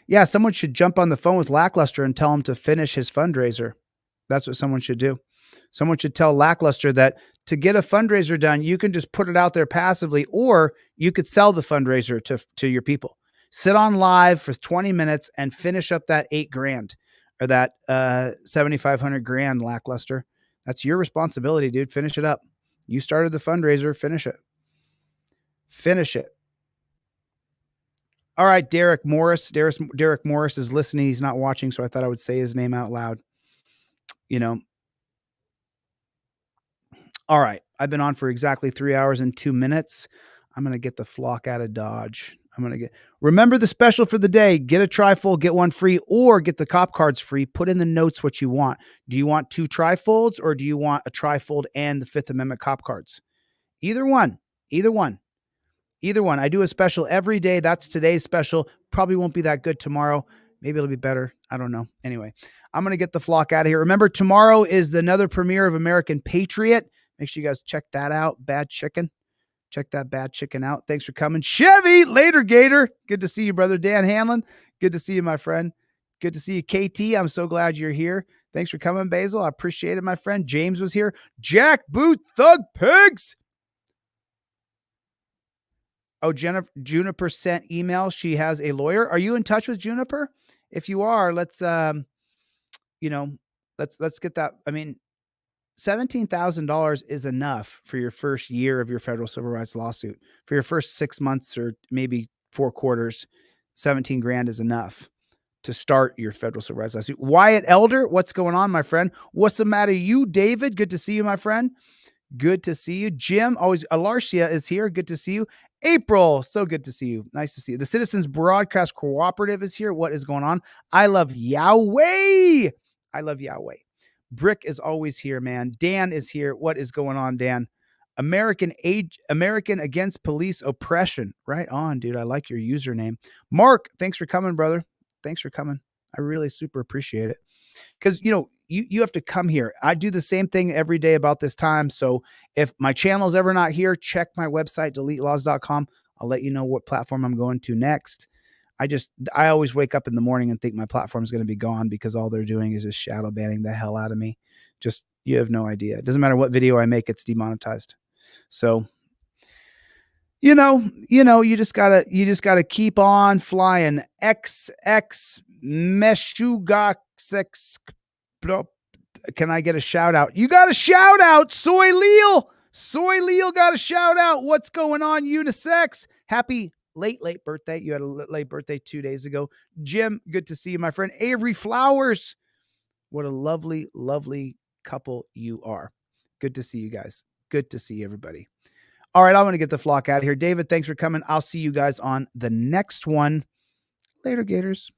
Yeah, someone should jump on the phone with Lackluster and tell him to finish his fundraiser. That's what someone should do. Someone should tell Lackluster that to get a fundraiser done, you can just put it out there passively, or you could sell the fundraiser to your people. Sit on live for 20 minutes and finish up that $8,000 or that 7,500 grand, Lackluster. That's your responsibility, dude. Finish it up. You started the fundraiser. Finish it. Finish it. All right, Derek Morris. Derek Morris is listening. He's not watching, so I thought I would say his name out loud. All right. I've been on for exactly 3 hours and 2 minutes. I'm going to get the flock out of Dodge. Remember the special for the day. Get a trifold, get one free, or get the cop cards free. Put in the notes what you want. Do you want 2 trifolds, or do you want a trifold and the Fifth Amendment cop cards? Either one. I do a special every day. That's today's special. Probably won't be that good tomorrow. Maybe it'll be better. I don't know. Anyway, I'm going to get the flock out of here. Remember, tomorrow is another premiere of American Patriot. Make sure you guys check that out. Bad Chicken. Check that Bad Chicken out. Thanks for coming. Chevy, later, Gator. Good to see you, brother. Dan Hanlon. Good to see you, my friend. Good to see you, KT. I'm so glad you're here. Thanks for coming, Basil. I appreciate it, my friend. James was here. Jack Boot Thug Pigs. Oh, Juniper sent email. She has a lawyer. Are you in touch with Juniper? If you are, let's get that. I mean, $17,000 is enough for your first year of your federal civil rights lawsuit. For your first 6 months or maybe 4 quarters, 17 grand is enough to start your federal civil rights lawsuit. Wyatt Elder, what's going on, my friend? What's the matter? You, David, good to see you, my friend. Good to see you. Jim, always, Alarcia is here. Good to see you. April, so good to see you. Nice to see you. The Citizens Broadcast Cooperative is here. What is going on? I love Yahweh. I love Yahweh. Brick is always here, man. Dan is here. What is going on, Dan? American Against Police Oppression. Right on, dude. I like your username. Mark, thanks for coming, brother. Thanks for coming. I really super appreciate it. Because, you have to come here. I do the same thing every day about this time. So if my channel's ever not here, check my website, deletelaws.com. I'll let you know what platform I'm going to next. I always wake up in the morning and think my platform's going to be gone because all they're doing is just shadow banning the hell out of me. Just, you have no idea. It doesn't matter what video I make, it's demonetized. So, you just gotta keep on flying. XX Meshugax. Can I get a shout out? You got a shout out, Soy Leal. Soy Leal got a shout out. What's going on, Unisex? Happy late birthday. You had a late birthday 2 days ago. Jim, good to see you, my friend. Avery Flowers. What a lovely, lovely couple you are. Good to see you guys. Good to see everybody. All right, I'm going to get the flock out of here. David, thanks for coming. I'll see you guys on the next one. Later, Gators.